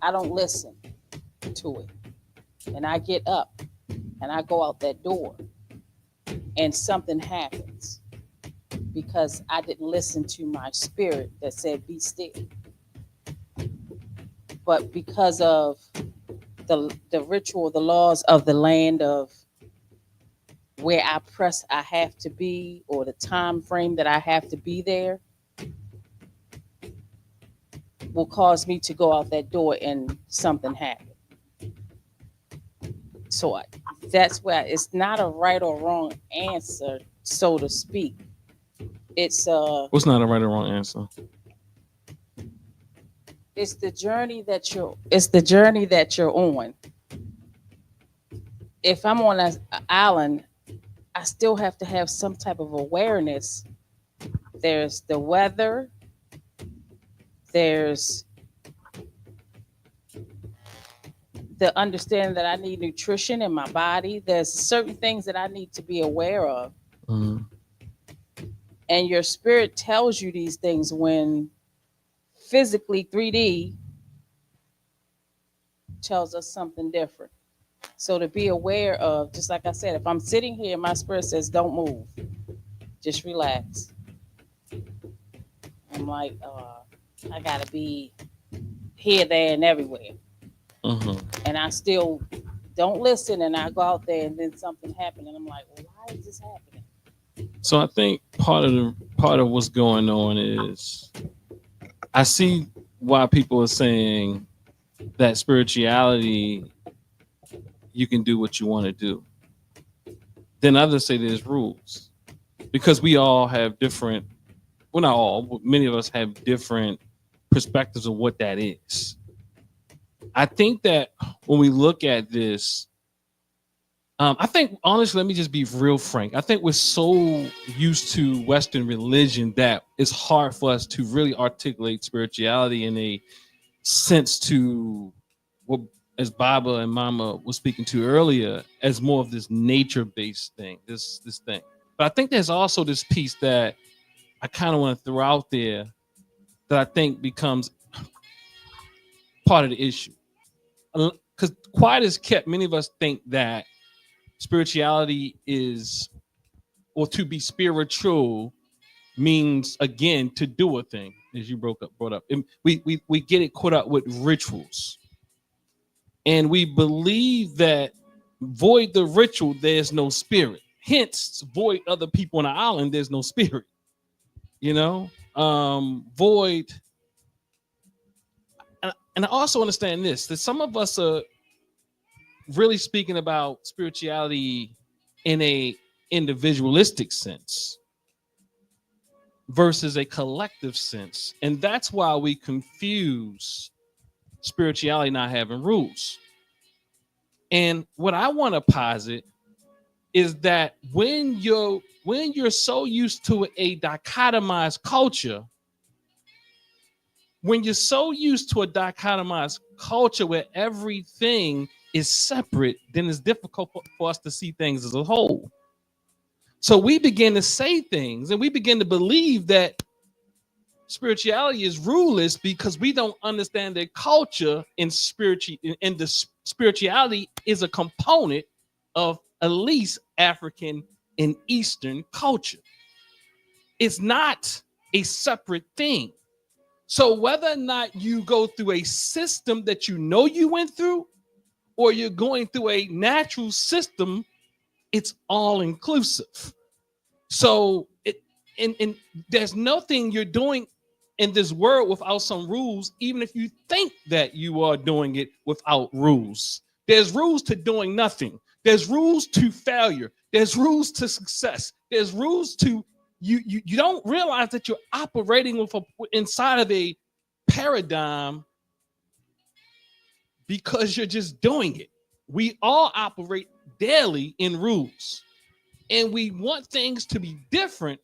I don't listen to it, and I get up and I go out that door, and something happens because I didn't listen to my spirit that said be still. But because of the ritual, the laws of the land of where I have to be, or the time frame that I have to be there, will cause me to go out that door and something happen. So that's why it's not a right or wrong answer, so to speak. It's what's not a right or wrong answer? It's the journey that you're on. If I'm on an island, I still have to have some type of awareness. There's the weather. There's the understanding that I need nutrition in my body. There's certain things that I need to be aware of. Mm-hmm. And your spirit tells you these things when physically 3D tells us something different. So to be aware of, just like I said, if I'm sitting here, my spirit says, don't move, just relax. I'm like, I gotta be here, there, and everywhere. Mm-hmm. And I still don't listen, and I go out there, and then something happened, and I'm like, well, why is this happening? So I think part of what's going on is I see why people are saying that spirituality, you can do what you want to do. Then others say there's rules, because we all have different, well, not all, but many of us have different perspectives of what that is. I think that when we look at this, I think, honestly, let me just be real frank. I think we're so used to Western religion that it's hard for us to really articulate spirituality in a sense to what, as Baba and Mama was speaking to earlier, as more of this nature-based thing, this thing. But I think there's also this piece that I kind of want to throw out there that I think becomes part of the issue. Because quiet is kept, many of us think that spirituality is, or to be spiritual means, again, to do a thing, as you brought up. And we get it caught up with rituals. And we believe that void the ritual, there's no spirit. Hence, void other people on the island, there's no spirit. You know? Void. And I also understand this, that some of us are really speaking about spirituality in a individualistic sense versus a collective sense. And that's why we confuse spirituality not having rules. And what I want to posit is that when you're so used to a dichotomized culture, when you're so used to a dichotomized culture where everything is separate, then it's difficult for us to see things as a whole. So we begin to say things and we begin to believe that spirituality is ruleless because we don't understand that culture and spirituality is a component of at least African and Eastern culture. It's not a separate thing. So whether or not you go through a system that you know you went through, or you're going through a natural system, it's all inclusive. So and there's nothing you're doing in this world without some rules, even if you think that you are doing it without rules. There's rules to doing nothing. There's rules to failure. There's rules to success. There's rules to you don't realize that you're operating with inside of a paradigm because you're just doing it. We all operate daily in rules, and we want things to be different,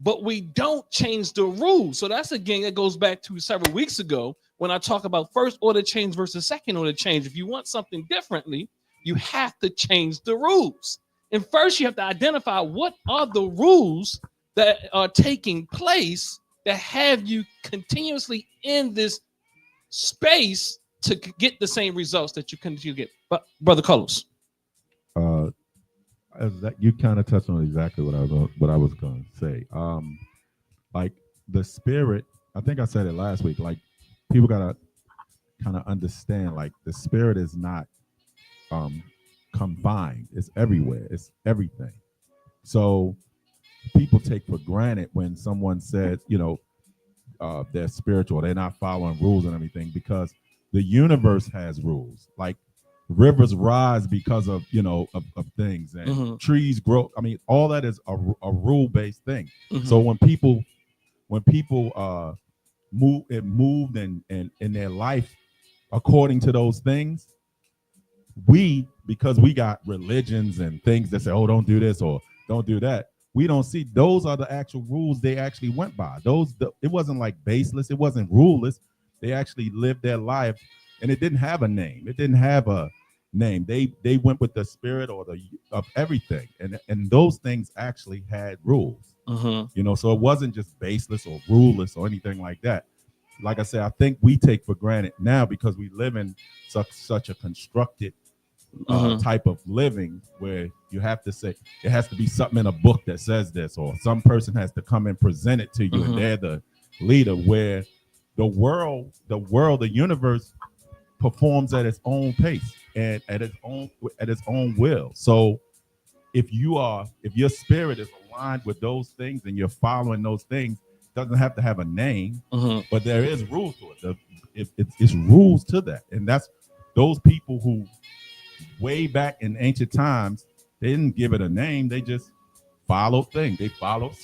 but we don't change the rules. So that's again, that goes back to several weeks ago when I talk about first order change versus second order change. If you want something differently, you have to change the rules. And first you have to identify what are the rules that are taking place that have you continuously in this space to get the same results that you continue to get. But Brother Carlos. You kind of touched on exactly what I was going to say. Like the spirit, I think I said it last week. Like people gotta kind of understand, like the spirit is not confined; it's everywhere. It's everything. So people take for granted when someone says, they're spiritual, they're not following rules and everything, because the universe has rules. Like rivers rise because of of things, and trees grow. I mean, all that is a rule-based thing. So when people moved and in their life according to those things, because we got religions and things that say, oh, don't do this or don't do that, we don't see those are the actual rules they actually went by. It wasn't like baseless, it wasn't ruleless. They actually lived their life, and it didn't have a name. It didn't have a name. They went with the spirit of everything, and those things actually had rules. So it wasn't just baseless or ruleless or anything like that. Like I said, I think we take for granted now because we live in such a constructed type of living where you have to say it has to be something in a book that says this, or some person has to come and present it to you, and they're the leader. Where the universe performs at its own pace and at its own will. So if your spirit is aligned with those things and you're following those things, it doesn't have to have a name, but there is rules to it. It's rules to that, and that's those people who way back in ancient times, they didn't give it a name. They just followed things. They followed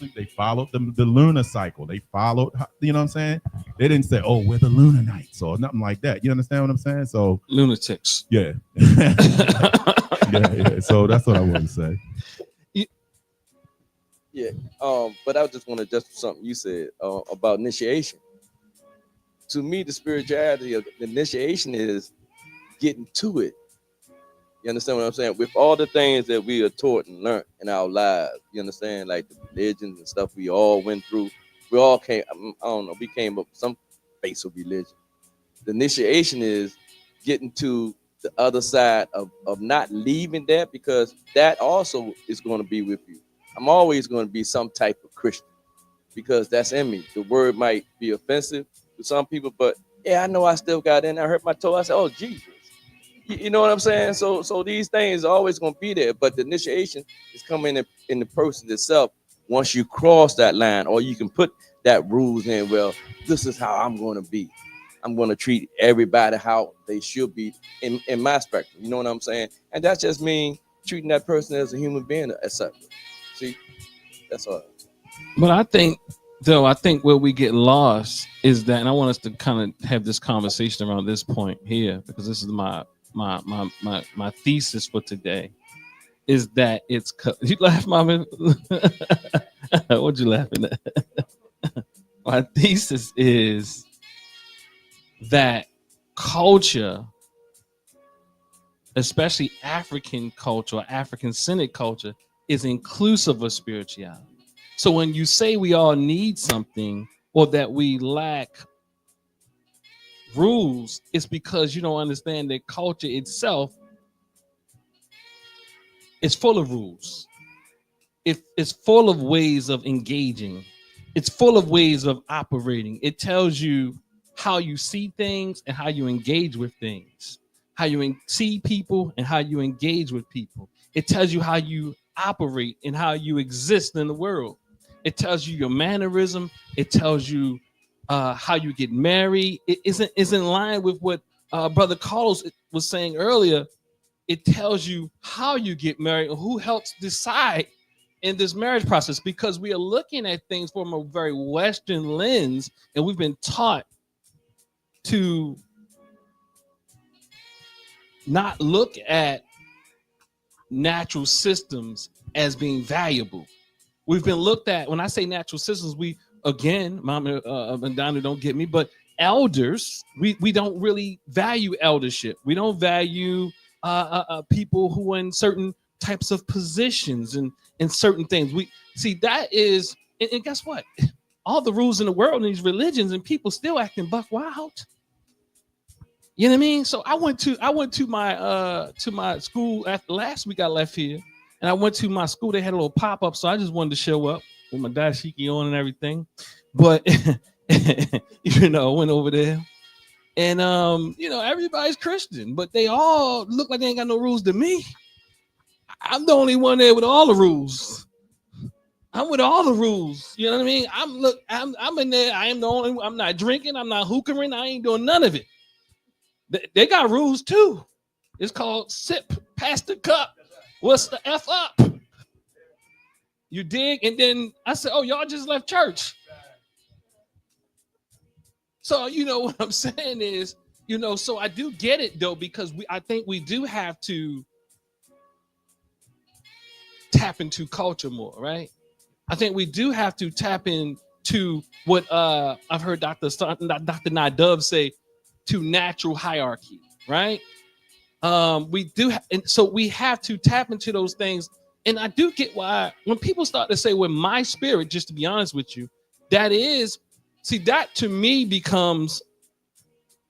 the lunar cycle. They followed, what I'm saying? They didn't say, oh, we're the lunar nights or nothing like that. You understand what I'm saying? So lunatics. Yeah. yeah. So that's what I want to say. Yeah. But I just want to adjust something you said about initiation. To me, the spirituality of the initiation is getting to it. You understand what I'm saying? With all the things that we are taught and learned in our lives, you understand, like the religions and stuff we all went through. We all came, we came up with some base of religion. The initiation is getting to the other side of not leaving that, because that also is going to be with you. I'm always going to be some type of Christian because that's in me. The word might be offensive to some people, but yeah, I know I still got in. I hurt my toe. I said, oh, Jesus. You know what I'm saying? So these things are always going to be there, but the initiation is coming in the person itself. Once you cross that line, or you can put that rules in, well, this is how I'm going to be. I'm going to treat everybody how they should be in my spectrum. You know what I'm saying? And that's just me treating that person as a human being, etc. See, that's all. But I think where we get lost is that, and I want us to kind of have this conversation around this point here, because this is my thesis for today, is that it's you laugh, Mama. What you laughing at? My thesis is that culture, especially African culture or African-centered culture, is inclusive of spirituality. So when you say we all need something, or that we lack rules, it's because you don't understand that culture itself is full of rules. It's full of ways of engaging. It's full of ways of operating. It tells you how you see things and how you engage with things, how you see people and how you engage with people. It tells you how you operate and how you exist in the world. It tells you your mannerism. It tells you how you get married. It is in line with what Brother Carlos was saying earlier. It tells you how you get married and who helps decide in this marriage process, because we are looking at things from a very Western lens, and we've been taught to not look at natural systems as being valuable. We've been looked at, when I say natural systems, we, again, Mama and Donna don't get me, but elders, we don't really value eldership. We don't value people who are in certain types of positions and certain things. We see that is, and guess what? All the rules in the world and these religions and people still acting buck wild. You know what I mean? So I went to my school after last week I left here, and I went to my school. They had a little pop-up, so I just wanted to show up with my dashiki on and everything. But you know, I went over there, and you know, everybody's Christian, but they all look like they ain't got no rules to me. I'm the only one there with all the rules. I'm with all the rules. You know what I mean? I'm in there. I am the only. I'm not drinking. I'm not hookering. I ain't doing none of it. They got rules too. It's called sip, pass the cup. What's the F up? You dig? And then I said, oh, y'all just left church. So, you know, what I'm saying is, you know, so I do get it though, because I think we do have to tap into culture more, right? I think we do have to tap into what I've heard Dr. Nadov say, to natural hierarchy, right? We do, and so we have to tap into those things. And I do get why when people start to say, "Well, my spirit," just to be honest with you, that is, see, that to me becomes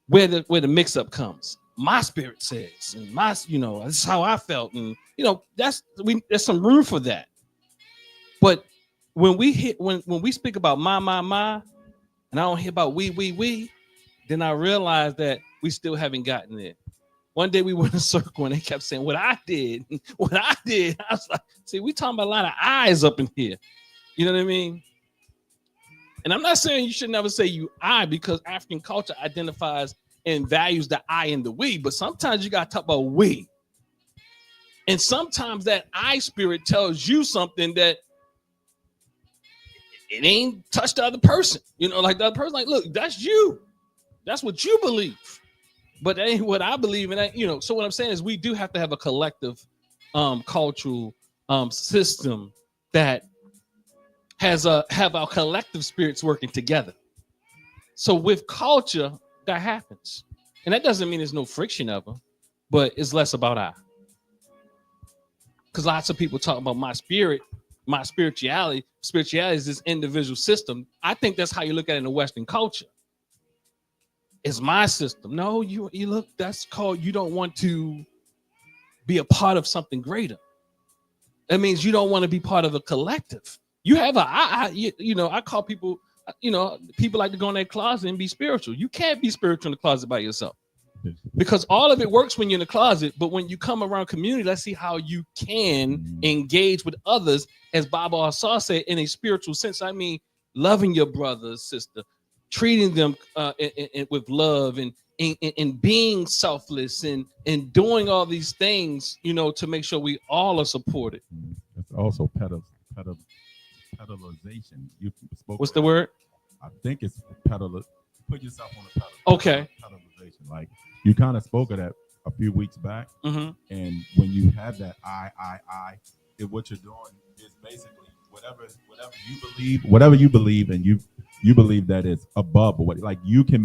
where the mix-up comes. My spirit says, and my, you know, that's how I felt, and you know, there's some room for that. But when we speak about my, and I don't hear about we. Then I realized that we still haven't gotten there. One day we were in a circle and they kept saying, what I did. I was like, see, we talking about a lot of I's up in here. You know what I mean? And I'm not saying you should never say you I, because African culture identifies and values the I and the we, but sometimes you got to talk about we. And sometimes that I spirit tells you something that it ain't touched the other person. You know, like the other person, like, look, that's you. That's what you believe, but that ain't what I believe. And you know, so what I'm saying is we do have to have a collective cultural system that have our collective spirits working together. So with culture, that happens. And that doesn't mean there's no friction ever, but it's less about I. Because lots of people talk about my spirit, my spirituality. Spirituality is this individual system. I think that's how you look at it in the Western culture. It's my system. No, you look, that's called, you don't want to be a part of something greater. That means you don't want to be part of a collective. You have you know, I call people, you know, people like to go in their closet and be spiritual. You can't be spiritual in the closet by yourself, because all of it works when you're in the closet. But when you come around community, let's see how you can engage with others, as Baba Assar said, in a spiritual sense. I mean, loving your brother, sister, treating them with love, and being selfless, and doing all these things, you know, to make sure we all are supported. It's also pedalization. You spoke. What's the word? I think it's pedal. Put yourself on the pedal. Okay. Pedalization. Like you kind of spoke of that a few weeks back, and when you have that I, what you're doing is basically whatever you believe, and you believe that it's above, or what, like you can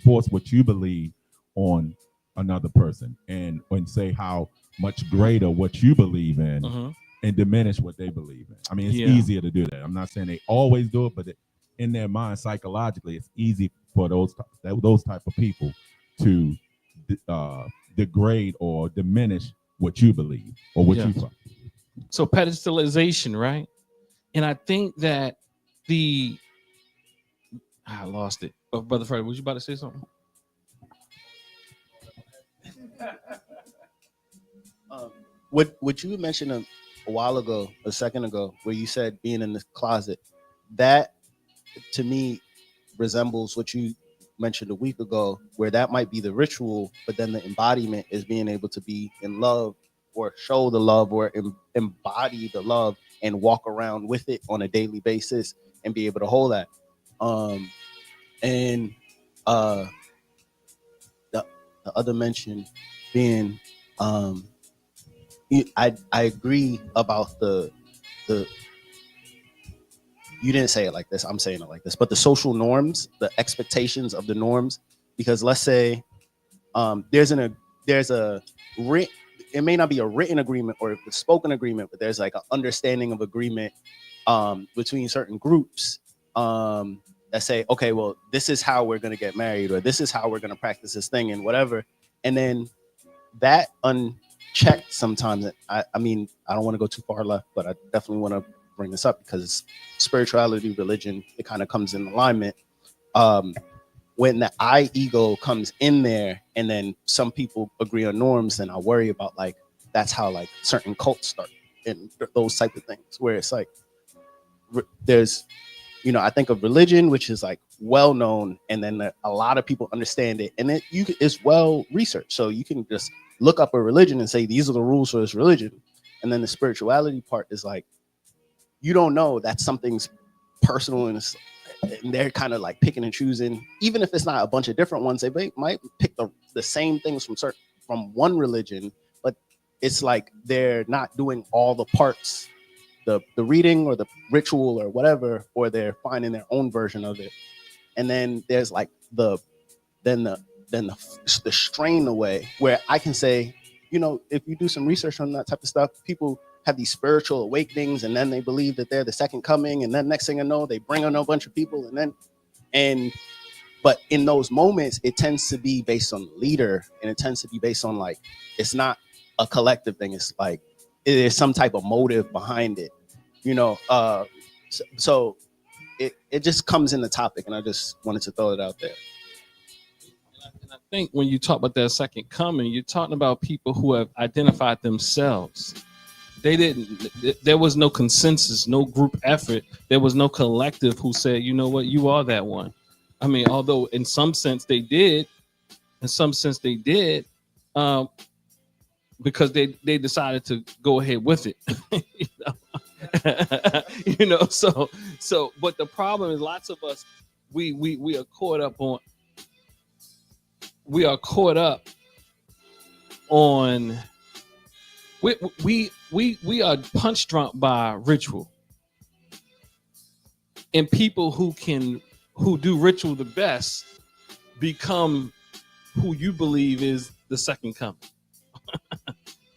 force what you believe on another person, and say how much greater what you believe in, and diminish what they believe in. I mean, it's easier to do that. I'm not saying they always do it, but in their mind psychologically, it's easy for those type of people to degrade or diminish what you believe or what you find. So pedestalization, right? And I think that I lost it. Oh, Brother Freddie, was you about to say something? What you mentioned a while ago, a second ago, where you said being in the closet, that to me resembles what you mentioned a week ago, where that might be the ritual, but then the embodiment is being able to be in love or show the love or embody the love and walk around with it on a daily basis and be able to hold that. And the other mention being, I agree about the you didn't say it like this, I'm saying it like this, but the social norms, the expectations of the norms, because let's say there's a it may not be a written agreement or a spoken agreement, but there's like an understanding of agreement between certain groups that say, okay, well, this is how we're going to get married, or this is how we're going to practice this thing and whatever. And then that unchecked sometimes, I mean, I don't want to go too far left, but I definitely want to bring this up because spirituality, religion, it kind of comes in alignment. When the I ego comes in there and then some people agree on norms, then I worry about like, that's how like certain cults start and those type of things where it's like, there's, you know, I think of religion, which is like well known, and then a lot of people understand it, and it's well researched. So you can just look up a religion and say these are the rules for this religion, and then the spirituality part is like you don't know that something's personal and they're kind of like picking and choosing. Even if it's not a bunch of different ones, they might pick the same things from one religion, but it's like they're not doing all the parts. The reading or the ritual or whatever, or they're finding their own version of it. And then there's like the strain away where I can say, you know, if you do some research on that type of stuff, people have these spiritual awakenings and then they believe that they're the second coming, and then next thing I know, they bring on a bunch of people, but in those moments, it tends to be based on the leader, and it tends to be based on like, it's not a collective thing. It's like, there's some type of motive behind it, you know? So it just comes in the topic, and I just wanted to throw it out there. And I think when you talk about that second coming, you're talking about people who have identified themselves. There was no consensus, no group effort. There was no collective who said, you know what, you are that one. I mean, although in some sense they did, because they decided to go ahead with it. You know, so but the problem is lots of us, we are caught up on we are punch drunk by ritual, and people who do ritual the best become who you believe is the second coming.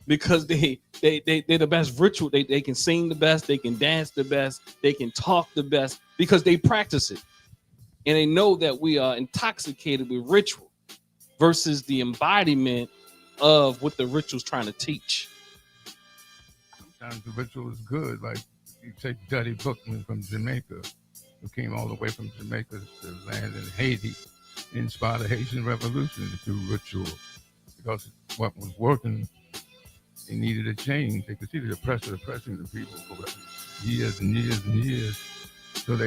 Because they're the best ritual. They can sing the best, they can dance the best, they can talk the best, because they practice it. And they know that we are intoxicated with ritual versus the embodiment of what the ritual's trying to teach. Sometimes the ritual is good. Like you take Duddy Bookman from Jamaica, who came all the way from Jamaica to land in Haiti, inspired the Haitian Revolution through ritual. Because what was working, they needed a change. They could see the oppressing the people for years and years and years. So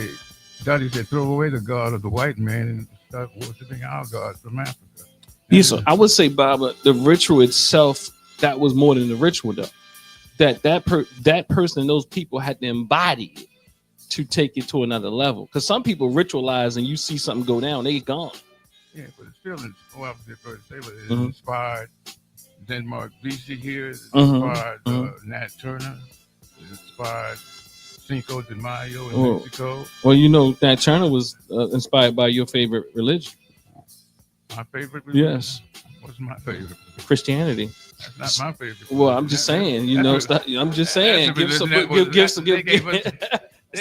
Duddy said, throw away the God of the white man and start worshiping our God from Africa. Yes, so I would say, Baba, the ritual itself, that was more than the ritual, though. That person and those people had to embody it to take it to another level. Because some people ritualize and you see something go down, they gone. Yeah, but it's still inspired Denmark BC here, it inspired Nat Turner, it inspired Cinco de Mayo in Mexico. Well, you know, Nat Turner was inspired by your favorite religion. My favorite religion? Yes. What's my favorite? Christianity. That's not my favorite. Well, I'm just saying, you know, I'm just saying,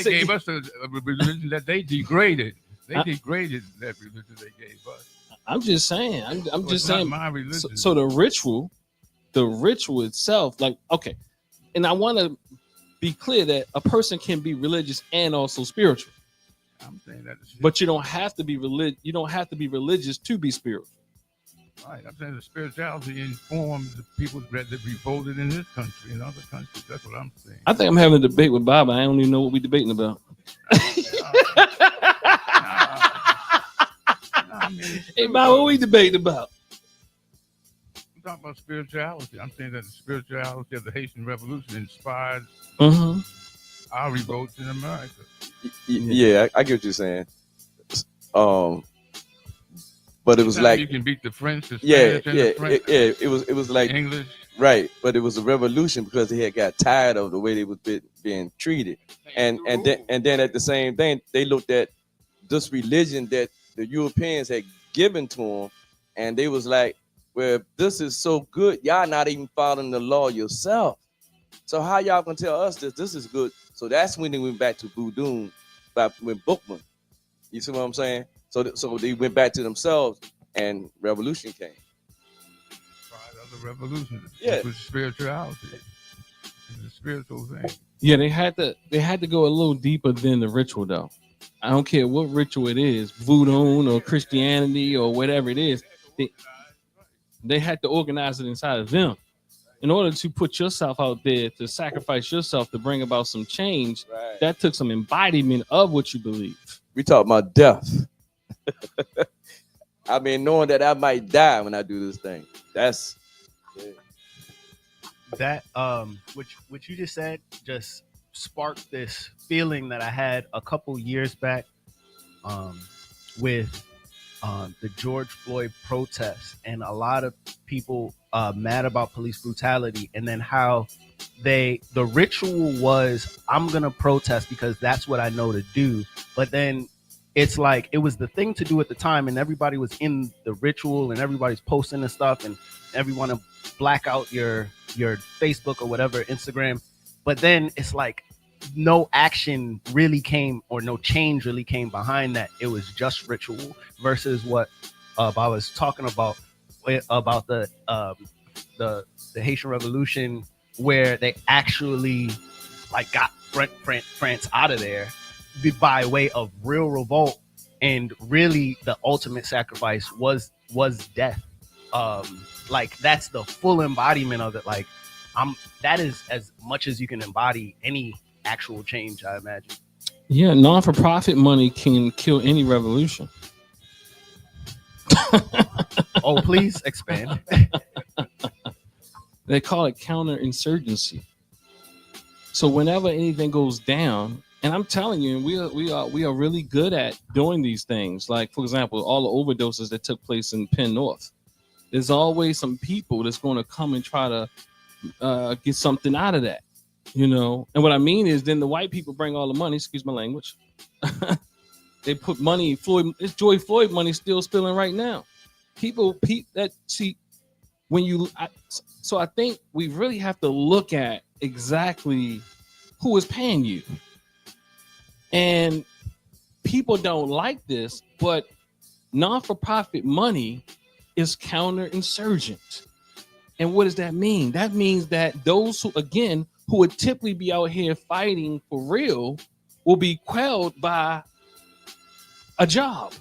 They gave us a religion that they degraded. They degraded that religion they gave us. I'm just saying. I'm just saying. My religion. So the ritual itself, like, okay, and I want to be clear that a person can be religious and also spiritual. I'm saying that, but you don't have to be religious. You don't have to be religious to be spiritual. Right. I'm saying the spirituality informs the people that revolted in this country and other countries. That's what I'm saying. I think I'm having a debate with Bob. I don't even know what we're debating about. Hey, Bob, what we debating about? I'm talking about spirituality. I'm saying that the spirituality of the Haitian Revolution inspired our revolts in America. Yeah, I get what you're saying. But it was like you can beat the French, the yeah, Spanish, and the French. It was like English, right? But it was a revolution because they had got tired of the way they was being treated, and then at the same thing they looked at this religion that the Europeans had given to them, and they was like, well, this is so good, y'all not even following the law yourself. So how y'all gonna tell us this is good? So that's when they went back to voodoo, with Bookman. You see what I'm saying? So they went back to themselves, and revolution came. The revolution. Yeah, it was spirituality. It's a spiritual thing. Yeah, they had to go a little deeper than the ritual, though. I don't care what ritual it is, voodoo or Christianity or whatever it is. They had to organize it inside of them. In order to put yourself out there, to sacrifice yourself, to bring about some change, that took some embodiment of what you believe. We talk about death. I mean, knowing that I might die when I do this thing. That's that what you just said just sparked this feeling that I had a couple years back with the George Floyd protests, and a lot of people mad about police brutality, and then how the ritual was, I'm gonna protest because that's what I know to do. But then it's like it was the thing to do at the time, and everybody was in the ritual, and everybody's posting and stuff, and everyone to black out your Facebook or whatever, Instagram. But then it's like no action really came, or no change really came behind that. It was just ritual versus what I was talking about the Haitian Revolution, where they actually like got France out of there by way of real revolt, and really the ultimate sacrifice was death. Like that's the full embodiment of it. Like that is as much as you can embody any actual change, I imagine. Yeah, non-for-profit money can kill any revolution. Oh, please expand. They call it counterinsurgency. So whenever anything goes down, and I'm telling you, we are really good at doing these things. Like, for example, all the overdoses that took place in Penn North. There's always some people that's going to come and try to get something out of that, you know. And what I mean is, then the white people bring all the money. Excuse my language. They put money. It's George Floyd money still spilling right now. People that see when you. So I think we really have to look at exactly who is paying you. And people don't like this, but non-for-profit money is counterinsurgent. And what does that mean? That means that those who would typically be out here fighting for real will be quelled by a job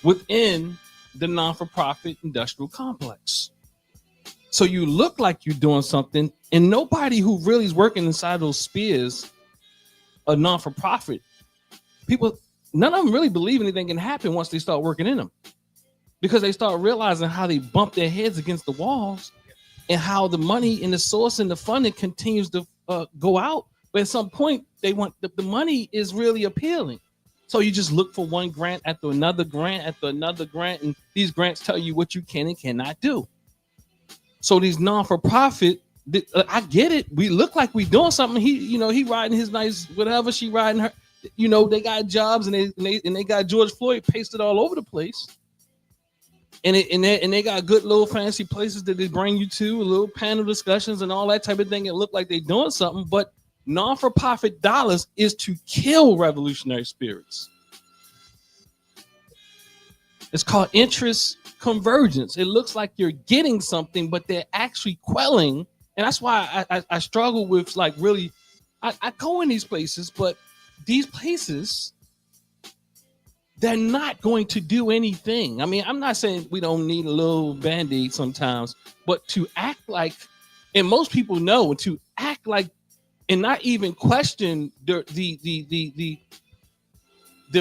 within the non-for-profit industrial complex. So you look like you're doing something, and nobody who really is working inside those spheres of non-for-profit, people, none of them really believe anything can happen once they start working in them, because they start realizing how they bump their heads against the walls and how the money and the source and the funding continues to go out. But at some point, they want the money is really appealing. So you just look for one grant after another grant after another grant, and these grants tell you what you can and cannot do. So these non-for-profit, I get it. We look like we doing something. He riding his nice whatever, she riding her. They got jobs, and they got George Floyd pasted all over the place. And they got good little fancy places that they bring you to, little panel discussions and all that type of thing. It look like they doing something, but non-for-profit dollars is to kill revolutionary spirits. It's called interest convergence. It looks like you're getting something, but they're actually quelling. And that's why I struggle with, like, really, I go in these places, but these places, they're not going to do anything. I mean, I'm not saying we don't need a little Band-Aid sometimes, but to act like, and most people know, to act like and not even question the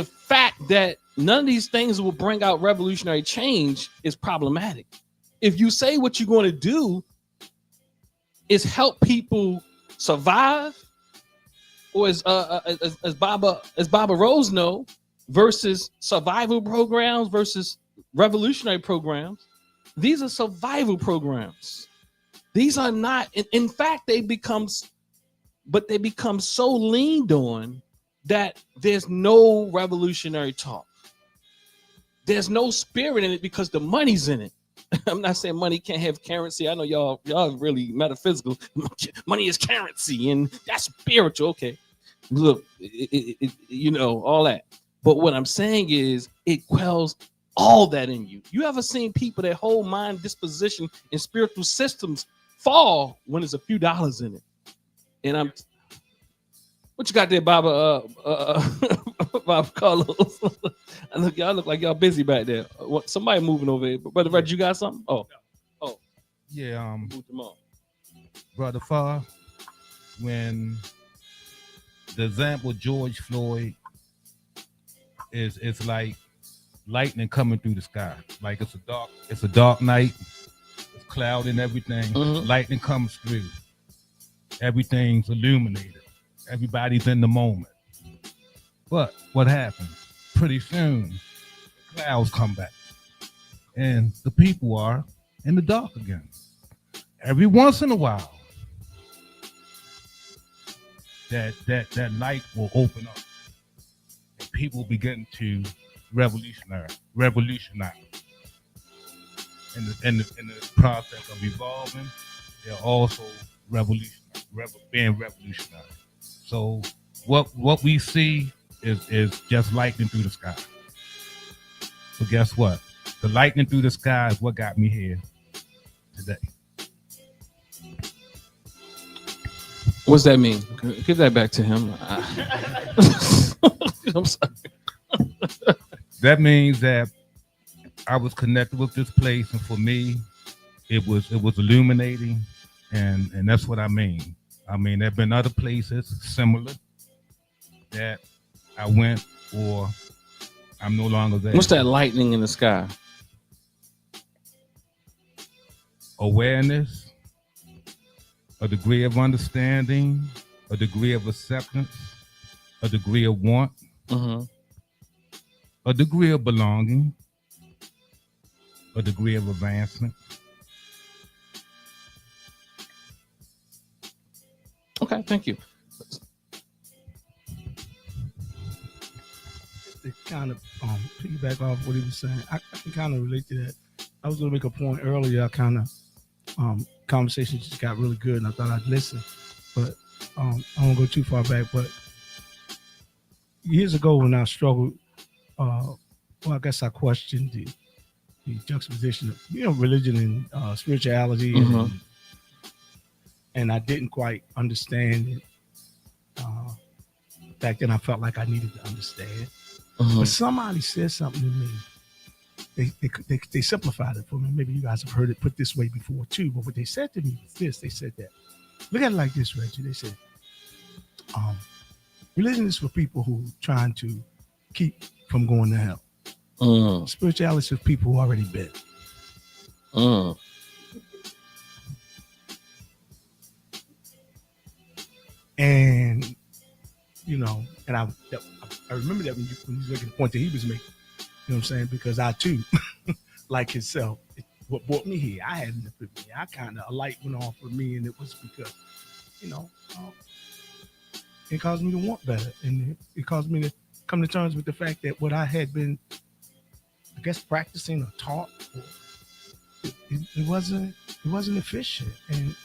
fact that none of these things will bring out revolutionary change is problematic. If you say what you're going to do is help people survive, or as Baba Rose know, versus survival programs versus revolutionary programs, these are survival programs. These are not. In fact, they become so leaned on that there's no revolutionary talk. There's no spirit in it because the money's in it. I'm not saying money can't have currency. I know y'all really metaphysical. Money is currency, and that's spiritual. Okay, look, you know, all that. But what I'm saying is, it quells all that in you. You ever seen people, their whole mind disposition and spiritual systems fall when there's a few dollars in it? And what you got there, Baba? Baba Carlos. Y'all look like y'all busy back there. Somebody moving over here. Brother Red, you got something? Oh. Yeah, Brother Farr, when the example George Floyd is like lightning coming through the sky. Like it's a dark night, it's cloud and everything. Mm-hmm. Lightning comes through. Everything's illuminated. Everybody's in the moment. But what happens? Pretty soon, the clouds come back. And the people are in the dark again. Every once in a while, that light will open up. And people begin to revolutionize. In the process of evolving, they're also being revolutionized. So what we see is just lightning through the sky. So guess what? The lightning through the sky is what got me here today. What's that mean? Give that back to him. I'm sorry. That means that I was connected with this place, and for me, it was illuminating, and that's what I mean. I mean, there have been other places similar that I went, or I'm no longer there. What's that lightning in the sky? Awareness, a degree of understanding, a degree of acceptance, a degree of want, a degree of belonging, a degree of advancement. Okay, thank you. To kind of piggyback off what he was saying, I can kind of relate to that. I was going to make a point earlier. I kind of conversation just got really good, and I thought I'd listen, but I won't go too far back. But years ago, when I struggled, well, I guess I questioned the juxtaposition of religion and spirituality, and I didn't quite understand it. Back then, I felt like I needed to understand. But somebody said something to me. They simplified it for me. Maybe you guys have heard it put this way before too. But what they said to me was this. They said that, look at it like this, Reggie. They said, religion is for people who are trying to keep from going to hell. Spirituality is for people who already been. And and I remember that when he was making the point that he was making. You know what I'm saying? Because I too, like himself, what brought me here, I had an epiphany. I kind of, a light went off for me, and it was because, it caused me to want better, and it caused me to come to terms with the fact that what I had been, I guess, practicing or taught, it wasn't efficient, and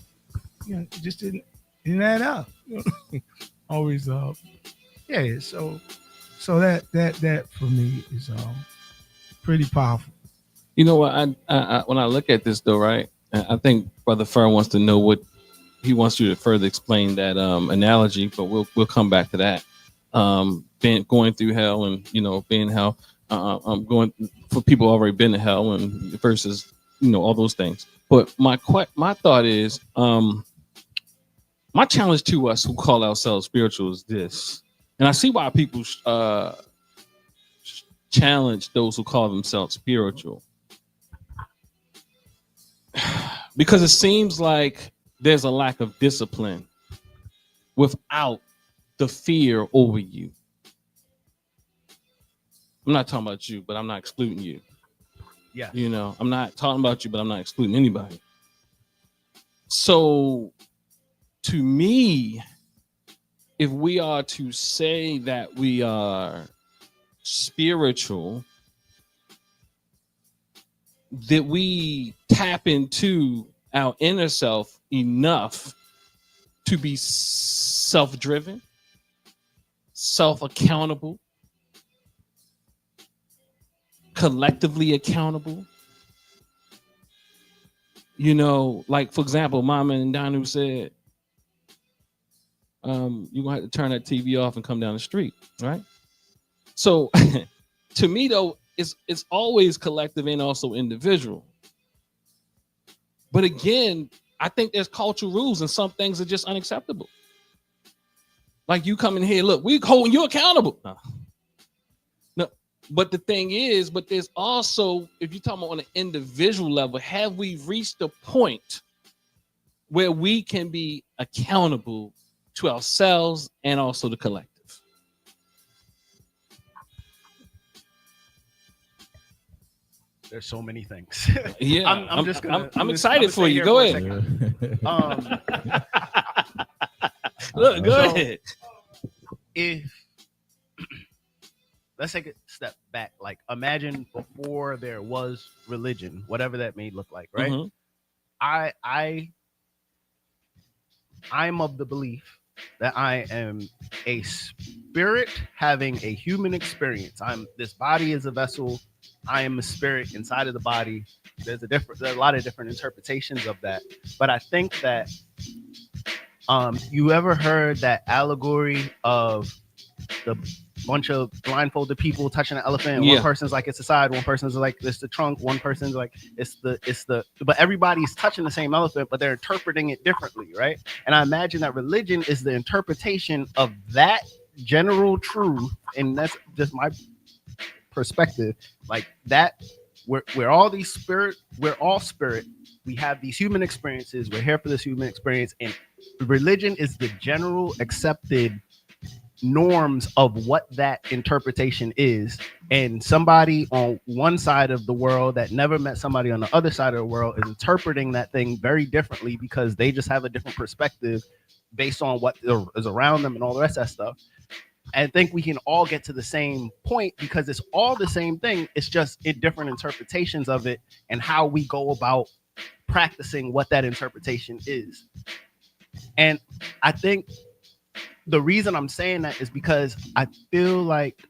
it just didn't didn't add up. Always, yeah. So that for me is pretty powerful. You know what? I when I look at this though, right? I think Brother Fur wants to know what he wants you to further explain that analogy, but we'll come back to that. Going through hell and being hell. I'm going for people already been to hell and versus all those things. But my thought is my challenge to us who call ourselves spiritual is this, and I see why people challenge those who call themselves spiritual, because it seems like there's a lack of discipline without the fear over you. I'm not talking about you, but I'm not excluding you. Yeah. I'm not talking about you, but I'm not excluding anybody. So to me, if we are to say that we are spiritual, that we tap into our inner self enough to be self-driven, self-accountable, collectively accountable. Like for example, Mama and Danu said, you're gonna have to turn that TV off and come down the street, right? So to me though, it's always collective and also individual. But again, I think there's cultural rules and some things are just unacceptable. Like you come in here, look, we holding you accountable. No. But the thing is, there's also, if you're talking about on an individual level, have we reached a point where we can be accountable to ourselves and also the collective? There's so many things. Yeah, I'm excited for you. Go ahead. Look, go ahead. If let's take a step back, like imagine before there was religion, whatever that may look like, right? Mm-hmm. I'm of the belief that I am a spirit having a human experience. This body is a vessel. I am a spirit inside of the body. There's a lot of different interpretations of that, but I think that you ever heard that allegory of the bunch of blindfolded people touching an elephant, and one person's like it's the side, one person's like it's the trunk, one person's like it's the but everybody's touching the same elephant, but they're interpreting it differently, right? And I imagine that religion is the interpretation of that general truth, and that's just my perspective, like that we're all these spirit, we're all spirit, we have these human experiences, we're here for this human experience, and religion is the general accepted norms of what that interpretation is, and somebody on one side of the world that never met somebody on the other side of the world is interpreting that thing very differently because they just have a different perspective based on what is around them and all the rest of that stuff. I think we can all get to the same point because it's all the same thing. It's just in different interpretations of it and how we go about practicing what that interpretation is. And I think the reason I'm saying that is because I feel like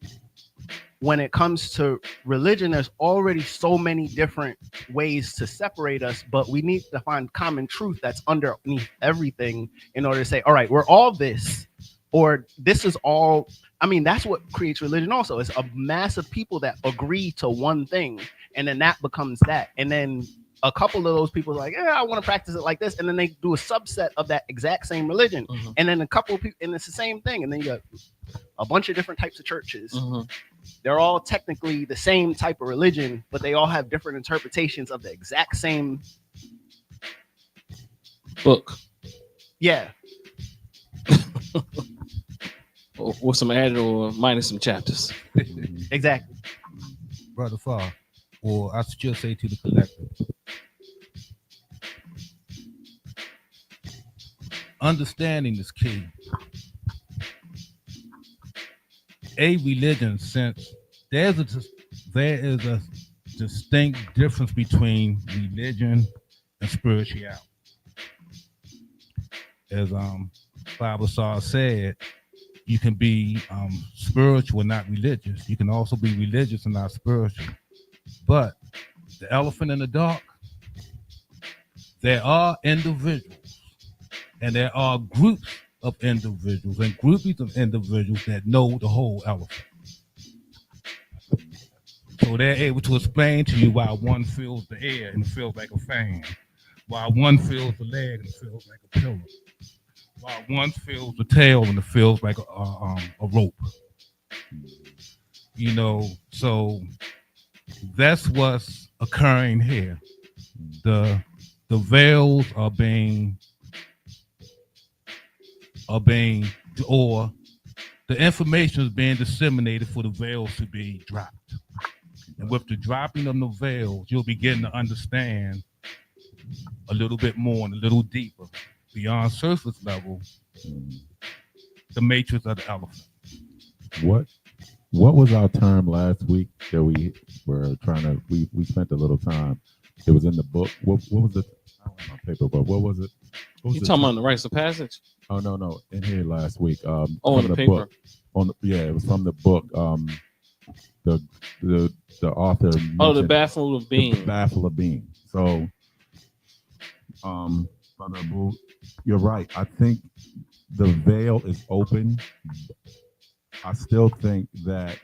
when it comes to religion, there's already so many different ways to separate us, but we need to find common truth that's underneath everything in order to say, all right, we're all this, or this is all. I mean, that's what creates religion also. It's a mass of people that agree to one thing, and then that becomes that. And then a couple of those people are like, I want to practice it like this. And then they do a subset of that exact same religion. Mm-hmm. And then a couple of people, and it's the same thing. And then you got a bunch of different types of churches. Mm-hmm. They're all technically the same type of religion, but they all have different interpretations of the exact same book. Yeah. Or some added or minus some chapters. Exactly. Brother Farr, or I should say to the collective, understanding is key. A religion, since there is a distinct difference between religion and spirituality. As Bible Saw said, you can be spiritual and not religious. You can also be religious and not spiritual. But the elephant in the dark, there are individuals and there are groups of individuals and groupings of individuals that know the whole elephant. So they're able to explain to you why one feels the air and it feels like a fan, while one feels the leg and it feels like a pillow, while one feels the tail and it feels like a rope. You know, so that's what's occurring here. The veils are being or the information is being disseminated for the veils to be dropped. And with the dropping of the veils, you'll begin to understand a little bit more and a little deeper, beyond surface level, the matrix of the elephant. What was our term last week that we were trying to we spent a little time? It was in the book. What was it? I don't have my paper, but what was it? You talking about the rites of passage? Oh no, in here last week. On from the paper. Book. It was from the book. The author. The Baffle of Being. The Baffle of Being. So, Brother Abu, you're right. I think the veil is open. I still think that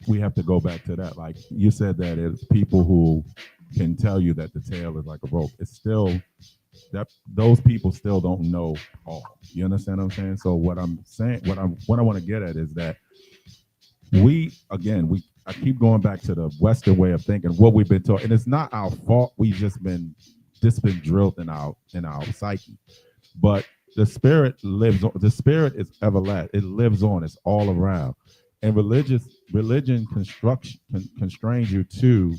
we have to go back to that. Like you said, that it's people who can tell you that the tail is like a rope. It's still that those people still don't know all. You understand what I'm saying? So what I'm saying, what I want to get at is that I keep going back to the Western way of thinking, what we've been taught, and it's not our fault. We've just been drilled in our psyche. But the spirit lives on. The spirit is everlasting. It lives on. It's all around. And religion constrains you to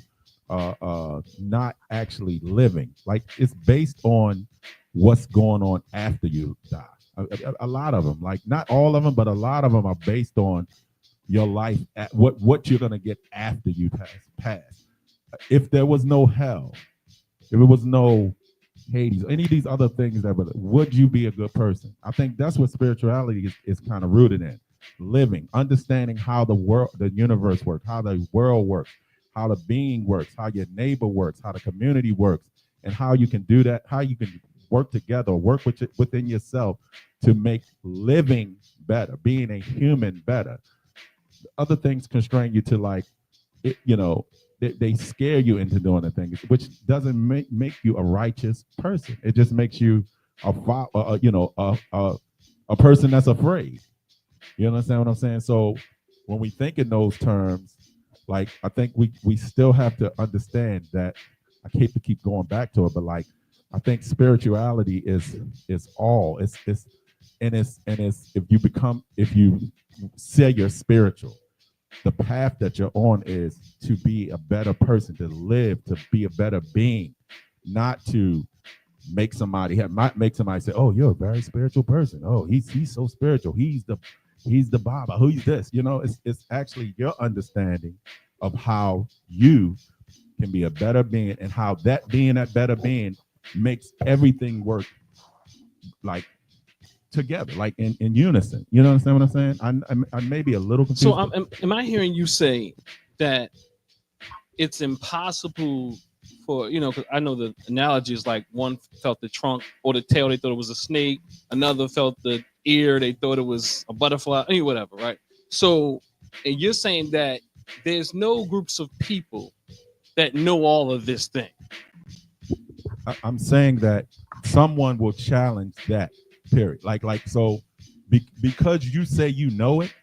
not actually living. Like it's based on what's going on after you die. A lot of them, like not all of them, but a lot of them are based on your life, at what you're gonna get after you pass. If there was no hell, if it was no Hades, any of these other things, would you be a good person? I think that's what spirituality is kind of rooted in. Living, understanding how the universe works, how the world works, how the being works, how your neighbor works, how the community works, and how you can do that, how you can work together, work within yourself to make living better, being a human better. Other things constrain you to they scare you into doing the things, which doesn't make you a righteous person. It just makes you a person that's afraid. You understand what I'm saying? So when we think in those terms, like I think we still have to understand that. I hate to keep going back to it, but like I think spirituality is all. It's if you say you're spiritual, the path that you're on is to be a better person, to live, to be a better being, not to make somebody say, "Oh, you're a very spiritual person. Oh, he's so spiritual. He's the Baba. Who's this?" You know, it's actually your understanding of how you can be a better being and how that better being makes everything work like together, like in unison. You know what I'm saying? I may be a little confused. So am I hearing you say that it's impossible for, because I know the analogy is like one felt the trunk or the tail, they thought it was a snake. Another felt the ear, they thought it was a butterfly, whatever, right? So, and you're saying that there's no groups of people that know all of this thing. I'm saying that someone will challenge that, period. So because you say you know it,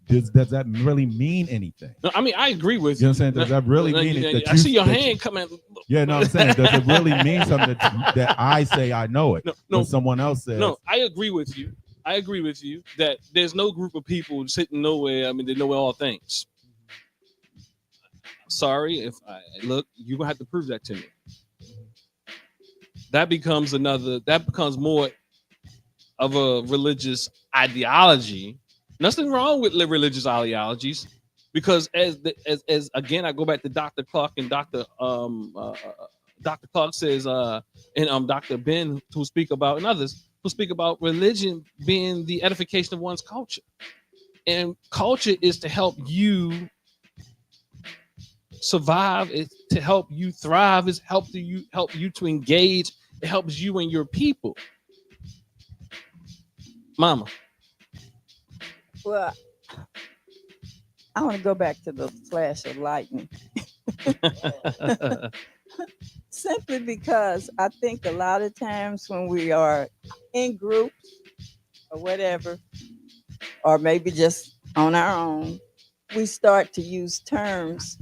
does that really mean anything? No, I mean, I agree with you. You know what I'm saying? Does that really mean it? I see your hand coming. Yeah, no, I'm saying, does it really mean something that I say I know it? No, when someone else says. No, I agree with you. I agree with you that there's no group of people sitting nowhere. I mean, they know all things. Sorry, if I look, you're gonna have to prove that to me. That becomes more of a religious ideology. Nothing wrong with religious ideologies, because as again, I go back to Dr. Clark and Dr. Clark says, and Dr. Ben who speak about, and others, who speak about religion being the edification of one's culture. And culture is to help you survive, it's to help you thrive, it's help you to engage, it helps you and your people. Mama. Well, I want to go back to the flash of lightning. Simply because I think a lot of times when we are in groups or whatever, or maybe just on our own, we start to use terms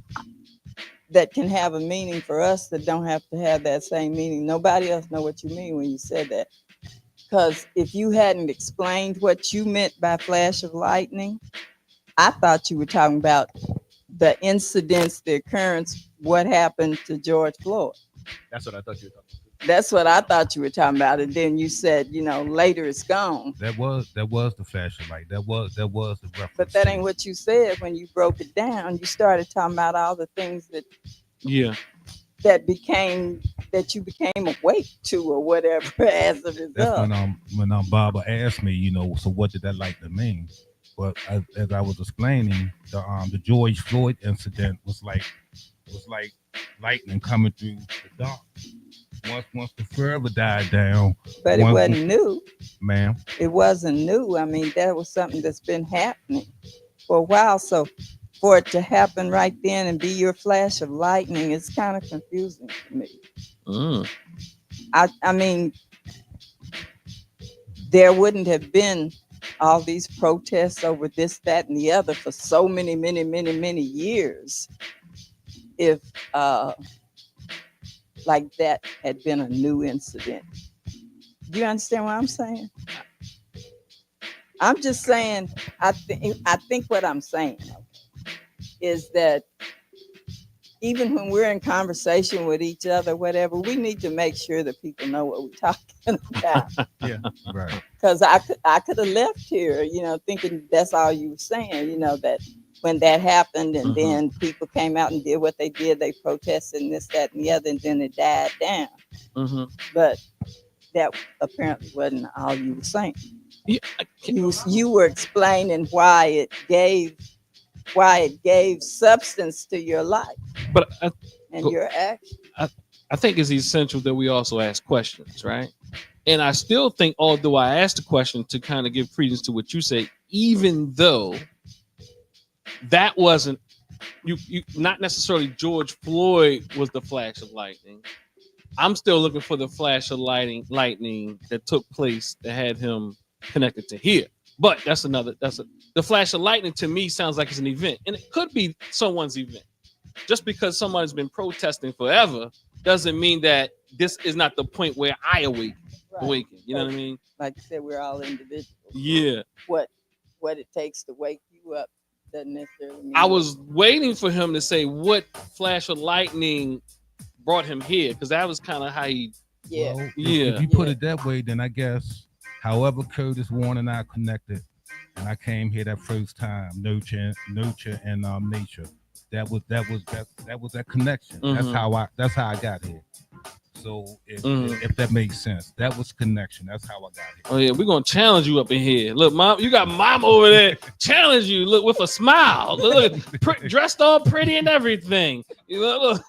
that can have a meaning for us that don't have to have that same meaning. Nobody else know what you mean when you said that. Because if you hadn't explained what you meant by flash of lightning, I thought you were talking about the incidents, the occurrence, what happened to George Floyd. That's what I thought you were talking about. That's what I thought you were talking about. And then you said, later it's gone. That was the flashing light. That was the reference. But that to ain't it. what you said when you broke it down. You started talking about all the things that you became awake to or whatever as a result. That's when Baba asked me, so what did that lightning mean? But as I was explaining, the George Floyd incident was like lightning coming through the dark. Once the fervor died down, but it wasn't new, ma'am. It wasn't new. I mean, that was something that's been happening for a while. So for it to happen right then and be your flash of lightning, it's kind of confusing to me. I mean, there wouldn't have been all these protests over this, that, and the other for so many years if like that had been a new incident. Do you understand what I'm saying? I'm just saying, I think what I'm saying is that even when we're in conversation with each other, whatever, we need to make sure that people know what we're talking about. Yeah, right. Because I could have left here, thinking that's all you were saying, that when that happened and then people came out and did what they did, they protested and this, that, and the other, and then it died down. But that apparently wasn't all you were saying. Yeah, you were explaining why it gave substance to your life, but your action. I think it's essential that we also ask questions, right? And I still think, although I asked the question to kind of give credence to what you say, even though that wasn't you not necessarily George Floyd was the flash of lightning, I'm still looking for the flash of lightning that took place that had him connected to here. But the flash of lightning to me sounds like it's an event, and it could be someone's event. Just because someone's been protesting forever doesn't mean that this is not the point where I awaken. You know what I mean? Like you said, we're all individuals. Yeah. What it takes to wake you up doesn't necessarily mean. I was waiting for him to say what flash of lightning brought him here, because that was kind of how he. Yeah. Well, if you put it that way, then I guess however Curtis Warren and I connected, and I came here that first time, nurture and nature. That was that connection. That's how I got here. So if that makes sense, that was connection. That's how I got here. Oh yeah, we're gonna challenge you up in here. Look, mom, you got mom over there challenge you. Look, with a smile. Look, dressed all pretty and everything. Look.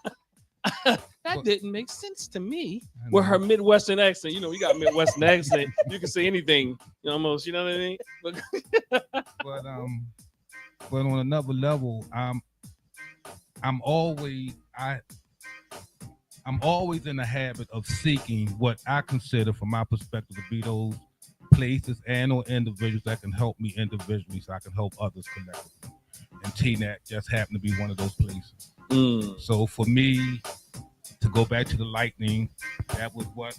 That didn't make sense to me with her Midwestern accent. You got a Midwestern accent. You can say anything, almost. You know what I mean? But on another level, I'm always in the habit of seeking what I consider, from my perspective, to be those places and or individuals that can help me individually, so I can help others collectively. And TNAT just happened to be one of those places. So for me to go back to the lightning, that was what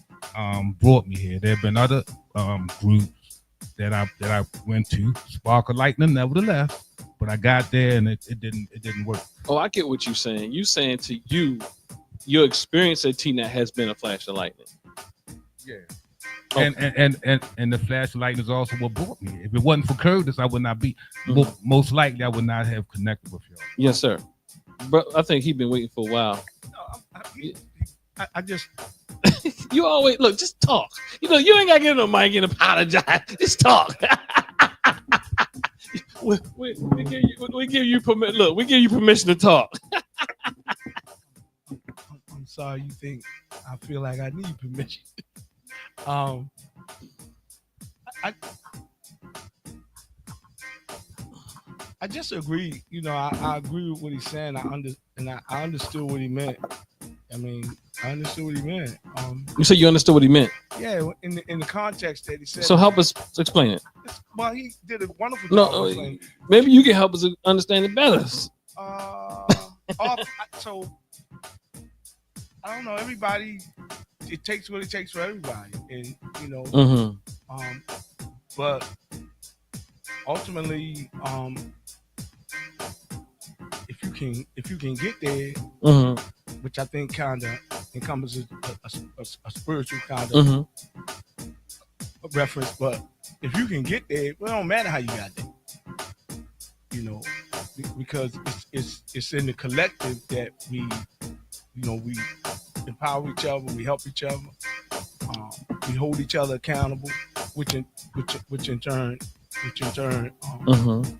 brought me here. There have been other groups that I went to, Spark of Lightning, nevertheless, but I got there and it didn't work. Oh, I get what you're saying. You saying to you, your experience at TNAT has been a flash of lightning. Yeah. Okay. And the flash of lightning is also what brought me here. If it wasn't for Curtis, I would not be. Most likely, I would not have connected with y'all. Yes, sir. But I think he's been waiting for a while. I just You always look. Just talk. You know, you ain't gotta get on the mic and apologize. Just talk. we give you permission. Look, we give you permission to talk. I'm sorry you think I feel like I need permission. I just agree. You know, I agree with what he's saying. I understood what he meant. I mean, I understood what he meant. You said you understood what he meant. Yeah, in the context that he said. So help us explain it. Well, he did a wonderful job. No, maybe you can help us understand it better. So I don't know. Everybody, it takes what it takes for everybody, and you know. But ultimately, if you can get there, which I think kind of encompasses a spiritual kind of reference, but if you can get there, well, it don't matter how you got there, you know, because it's in the collective that we empower each other, we help each other, we hold each other accountable, which in turn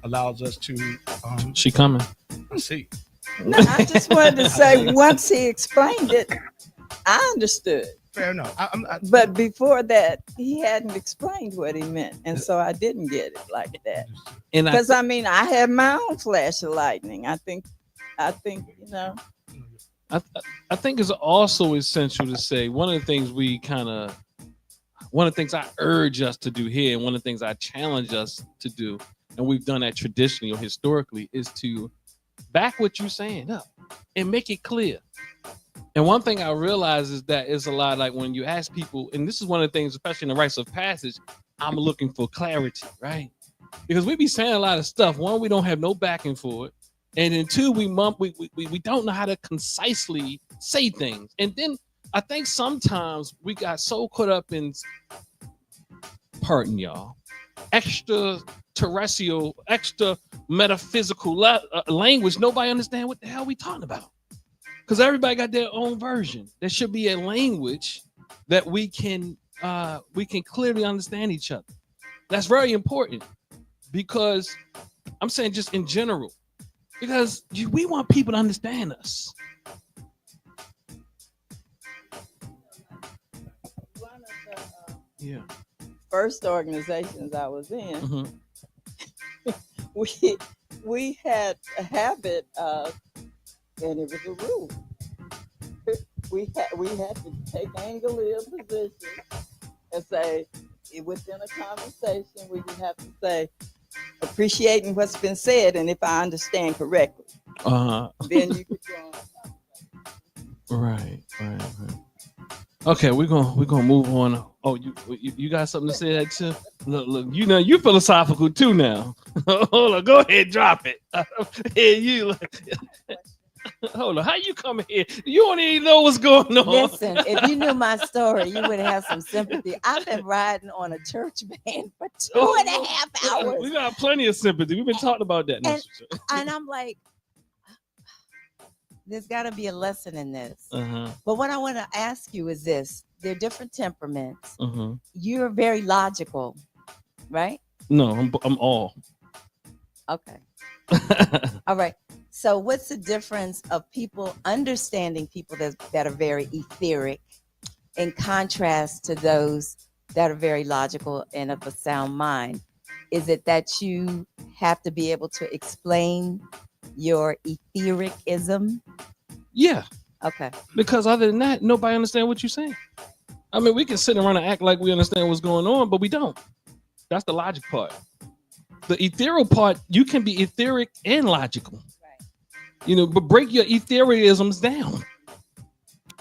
allows us to. She coming. Let's see. No, I just wanted to say, once he explained it, I understood. Fair enough. But before that, he hadn't explained what he meant, and so I didn't get it like that. Because I mean, I had my own flash of lightning. I think, you know. I think it's also essential to say one of the things I urge us to do here, and one of the things I challenge us to do, and we've done that traditionally or historically, is to back what you're saying up and make it clear. And one thing I realize is that it's a lot like when you ask people, and this is one of the things, especially in the rites of passage, I'm looking for clarity, right? Because we be saying a lot of stuff. One, we don't have no backing for it. And then two, we don't know how to concisely say things. And then I think sometimes we got so caught up in, pardon y'all, extraterrestrial, extra metaphysical language. Nobody understand what the hell we talking about. Because everybody got their own version. There should be a language that we can clearly understand each other. That's very important, because I'm saying just in general, because we want people to understand us. One of the first organizations I was in, we had a habit of, and it was a rule. We had to take angle position and say, within a conversation, we would have to say, appreciating what's been said, and if I understand correctly, then you could go on. Right. Okay, we're gonna move on. Oh, you got something to say that too? Look, you know you philosophical too now. Hold on, go ahead, drop it. Hey, you. Hold on, how you coming here? You don't even know what's going on. Listen, if you knew my story, you would have some sympathy. I've been riding on a church van for 2.5 hours. We got plenty of sympathy. We've been talking about that. And I'm like, there's got to be a lesson in this. But what I want to ask you is this: they're different temperaments. You're very logical, right? No, I'm all. Okay. All right. So what's the difference of people understanding people that are very etheric in contrast to those that are very logical and of a sound mind? Is it that you have to be able to explain your ethericism? Yeah. Okay. Because other than that, nobody understands what you're saying. I mean, we can sit around and act like we understand what's going on, but we don't. That's the logic part. The ethereal part, you can be etheric and logical. You know, but break your etherealisms down,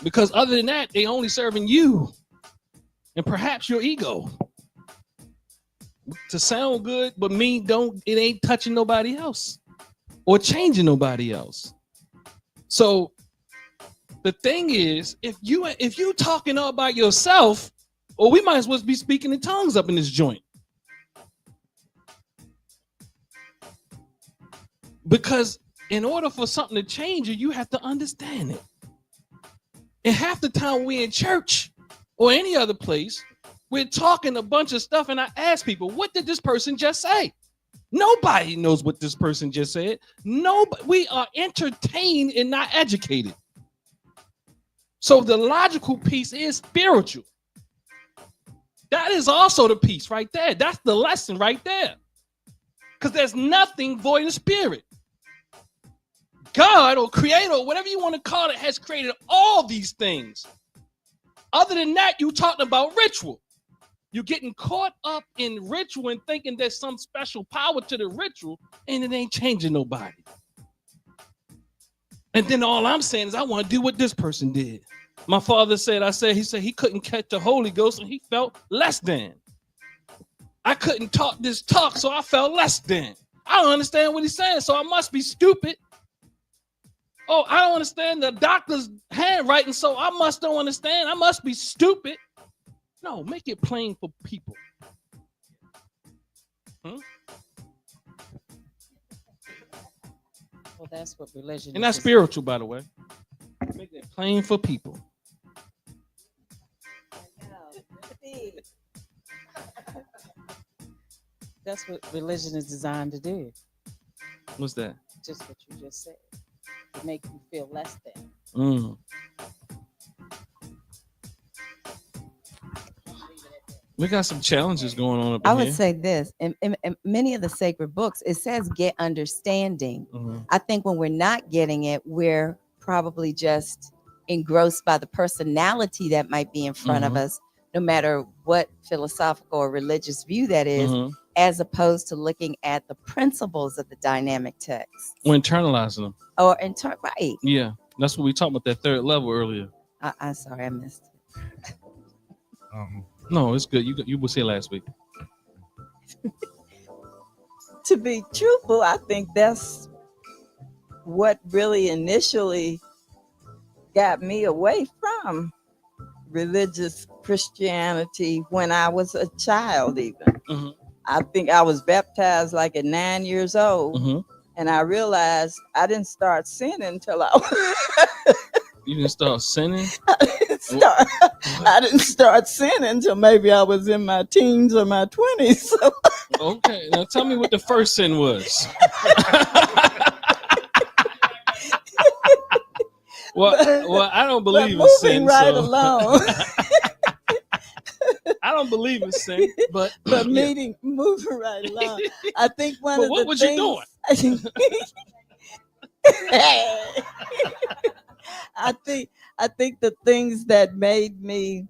because other than that, they only serving you and perhaps your ego to sound good, but it ain't touching nobody else or changing nobody else. So the thing is, if you talking all by yourself, or we might as well be speaking in tongues up in this joint. Because in order for something to change you have to understand it. And half the time we in church, or any other place, we're talking a bunch of stuff, and I ask people, what did this person just say? Nobody knows what this person just said. Nobody. We are entertained and not educated. So the logical piece is spiritual. That is also the piece right there. That's the lesson right there. Because there's nothing void of spirit. God or creator, or whatever you want to call it, has created all these things. Other than that, you talking about ritual. You're getting caught up in ritual and thinking there's some special power to the ritual, and it ain't changing nobody. And then all I'm saying is I want to do what this person did. My father said, he said he couldn't catch the Holy Ghost and he felt less than. I couldn't talk this talk, so I felt less than. I don't understand what he's saying, so I must be stupid. Oh, I don't understand the doctor's handwriting, so I don't understand. I must be stupid. No, make it plain for people. Well, that's what religion is. And that's spiritual, by the way. Make it plain for people. That's what religion is designed to do. What's that? Just what you just said. To make you feel less than. We got some challenges going on up I here. would say this, in many of the sacred books, it says get understanding. Mm-hmm. I think when we're not getting it, we're probably just engrossed by the personality that might be in front of us, no matter what philosophical or religious view that is, as opposed to looking at the principles of the dynamic text. We're internalizing them. Or right. Yeah, that's what we talked about, that third level earlier. I'm sorry, I missed it. No, it's good. You were say last week. To be truthful, I think that's what really initially got me away from religious Christianity when I was a child even. I think I was baptized like at 9 years old. And I realized I didn't start sinning until I was... You didn't start sinning? I didn't start sinning until maybe I was in my teens or my 20s. So. Okay, now tell me what the first sin was. Well, I don't believe in sin. Right along. I don't believe in sin, but moving right along. I think one of the what was things, you doing? I think the things that made me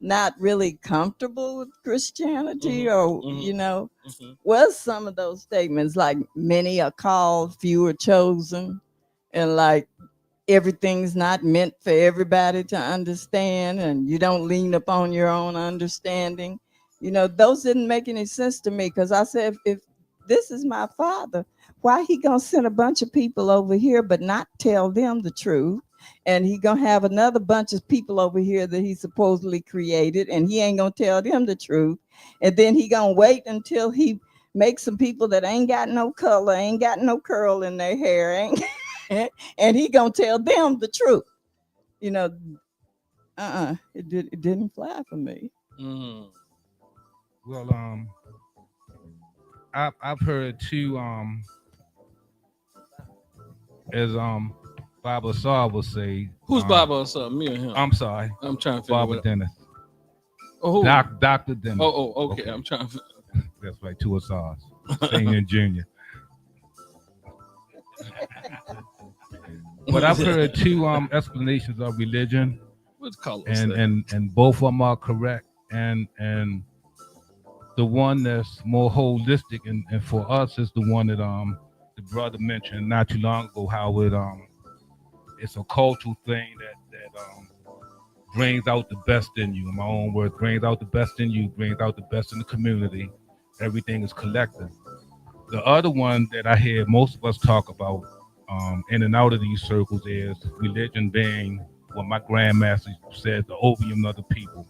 not really comfortable with Christianity was some of those statements like many are called, few are chosen, and like everything's not meant for everybody to understand, and you don't lean upon your own understanding. Those didn't make any sense to me, because I said, if this is my father, why he gonna send a bunch of people over here but not tell them the truth? And he gonna have another bunch of people over here that he supposedly created, and he ain't gonna tell them the truth. And then he gonna wait until he makes some people that ain't got no color, ain't got no curl in their hair, and he gonna tell them the truth. It didn't fly for me. Well, I've heard too, as Baba Assad will say. Who's Baba Assad? Me or him? I'm sorry. I'm trying to figure Baba Dennis. Oh, Dr. Dennis. Okay. I'm trying to. That's right, two Assads, senior and junior. But I've heard two explanations of religion, and both of them are correct, and the one that's more holistic and for us is the one that the brother mentioned not too long ago, how it's a cultural thing that brings out the best in you. In my own words, brings out the best in you, brings out the best in the community. Everything is collective. The other one that I hear most of us talk about in and out of these circles is religion being what my grandmaster said, the opium of the people.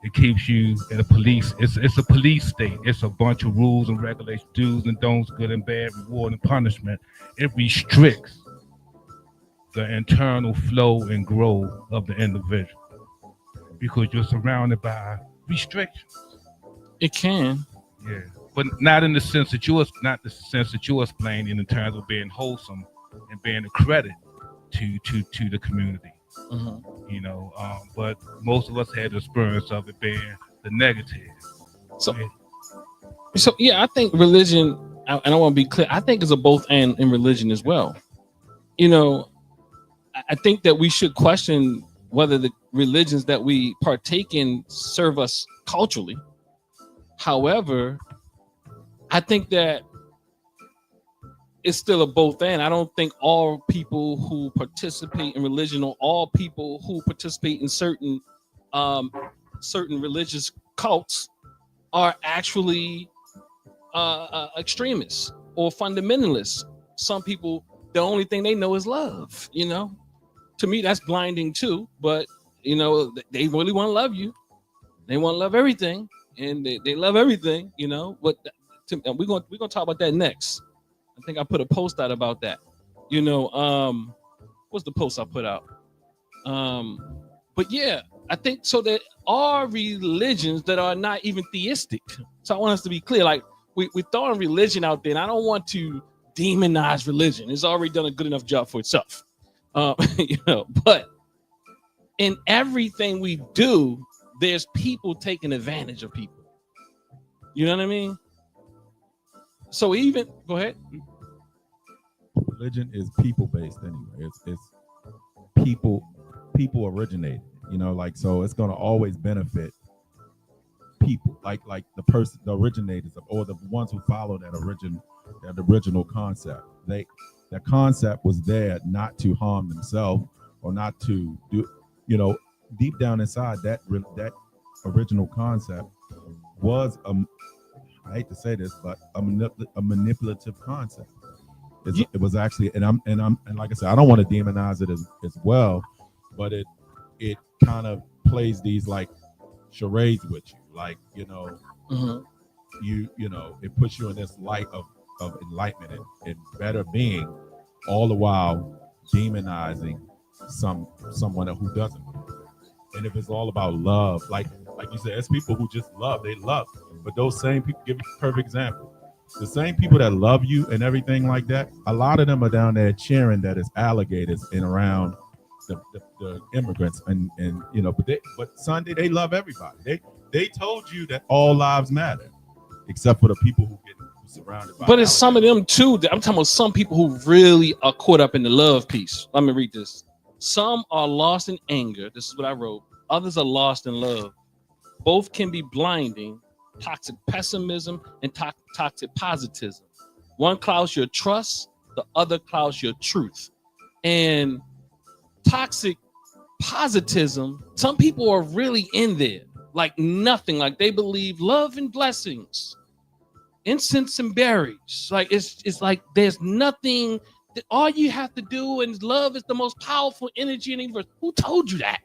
It keeps you in a police. It's a police state. It's a bunch of rules and regulations, do's and don'ts, good and bad, reward and punishment. It restricts the internal flow and growth of the individual. because you're surrounded by restrictions. It can. Yeah, but not in the sense that you're explaining in terms of being wholesome and being a credit to the community. You know, but most of us had the experience of it being the negative. So yeah, I think religion, and I want to be clear, I think it's a both and in religion as well. You know, I think that we should question whether the religions that we partake in serve us culturally. However, I think that it's still a both and. I don't think all people who participate in religion or all people who participate in certain religious cults are actually extremists or fundamentalists. Some people, the only thing they know is love. You know, to me, that's blinding too. But you know, they really want to love you. They want to love everything, and they love everything. You know, but we're gonna talk about that next. I think I put a post out about that. You know, what's the post I put out? But yeah, I think so. There are religions that are not even theistic. So I want us to be clear. Like we throwing religion out there, and I don't want to demonize religion. It's already done a good enough job for itself. You know, but in everything we do, there's people taking advantage of people. You know what I mean? So even go ahead. Religion is people based anyway. It's people originated. You know, like, so it's gonna always benefit people, like the originators or the ones who follow that original concept. That concept was there not to harm themselves or not to do. You know, deep down inside that original concept was I hate to say this, but a manipulative concept. It was actually, and like I said, I don't want to demonize it as well, but it kind of plays these like charades with you, like, you know, you know, it puts you in this light of enlightenment and better being, all the while demonizing someone who doesn't. And if it's all about love, like you said, it's people who just love, they love. But those same people, give you a perfect example. The same people that love you and everything like that, a lot of them are down there cheering that it's alligators and around the immigrants and you know, but Sunday they love everybody. They told you that all lives matter, except for the people who get surrounded by. But it's some of them too. I'm talking about some people who really are caught up in the love piece. Let me read this. Some are lost in anger. This is what I wrote. Others are lost in love. Both can be blinding. Toxic pessimism and toxic positivism. One clouds your trust, the other clouds your truth. And toxic positivism, some people are really in there, like nothing, like they believe love and blessings, incense and berries. Like it's like there's nothing. All you have to do, and love is the most powerful energy in the universe. Who told you that?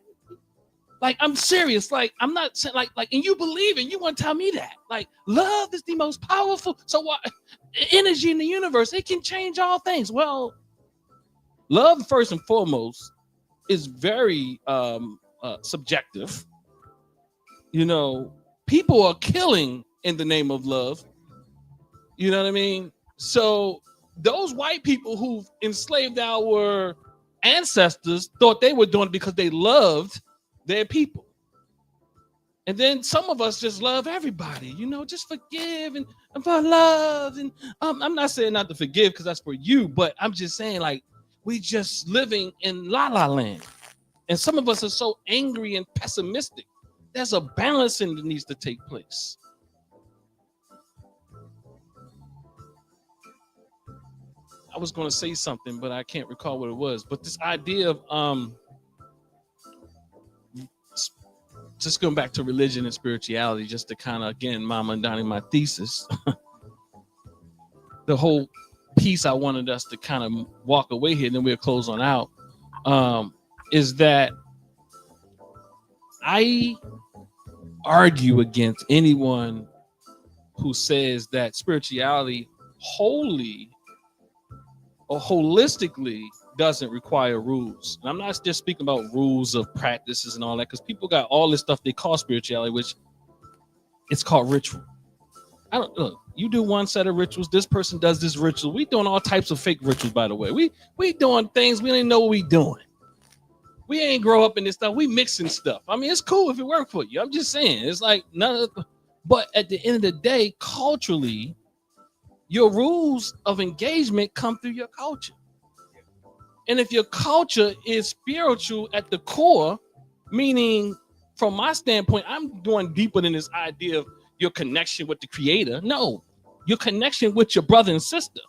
Like, I'm serious. Like, I'm not saying like, and you believe it. You want to tell me that? Like, love is the most powerful. So what? Energy in the universe, it can change all things. Well, love first and foremost is very subjective. You know, people are killing in the name of love. You know what I mean? So those white people who enslaved our ancestors thought they were doing it because they loved their people. And then some of us just love everybody, you know, just forgive and for love. And I'm not saying not to forgive because that's for you, but I'm just saying, like, we just living in la la land. And some of us are so angry and pessimistic. There's a balancing that needs to take place. I was going to say something, but I can't recall what it was. But this idea of just going back to religion and spirituality, just to kind of, again, mama and Donnie, my thesis, the whole piece I wanted us to kind of walk away here, and then we'll close on out, is that I argue against anyone who says that spirituality wholly or holistically doesn't require rules. And I'm not just speaking about rules of practices and all that, because people got all this stuff they call spirituality, which it's called ritual. I don't look. You do one set of rituals. This person does this ritual. We doing all types of fake rituals, by the way. We doing things we don't even know what we doing. We ain't grow up in this stuff. We mixing stuff. I mean, it's cool if it worked for you. I'm just saying, it's like none of. But at the end of the day, culturally, your rules of engagement come through your culture. And if your culture is spiritual at the core, meaning from my standpoint, I'm going deeper than this idea of your connection with the creator. No, your connection with your brother and sister.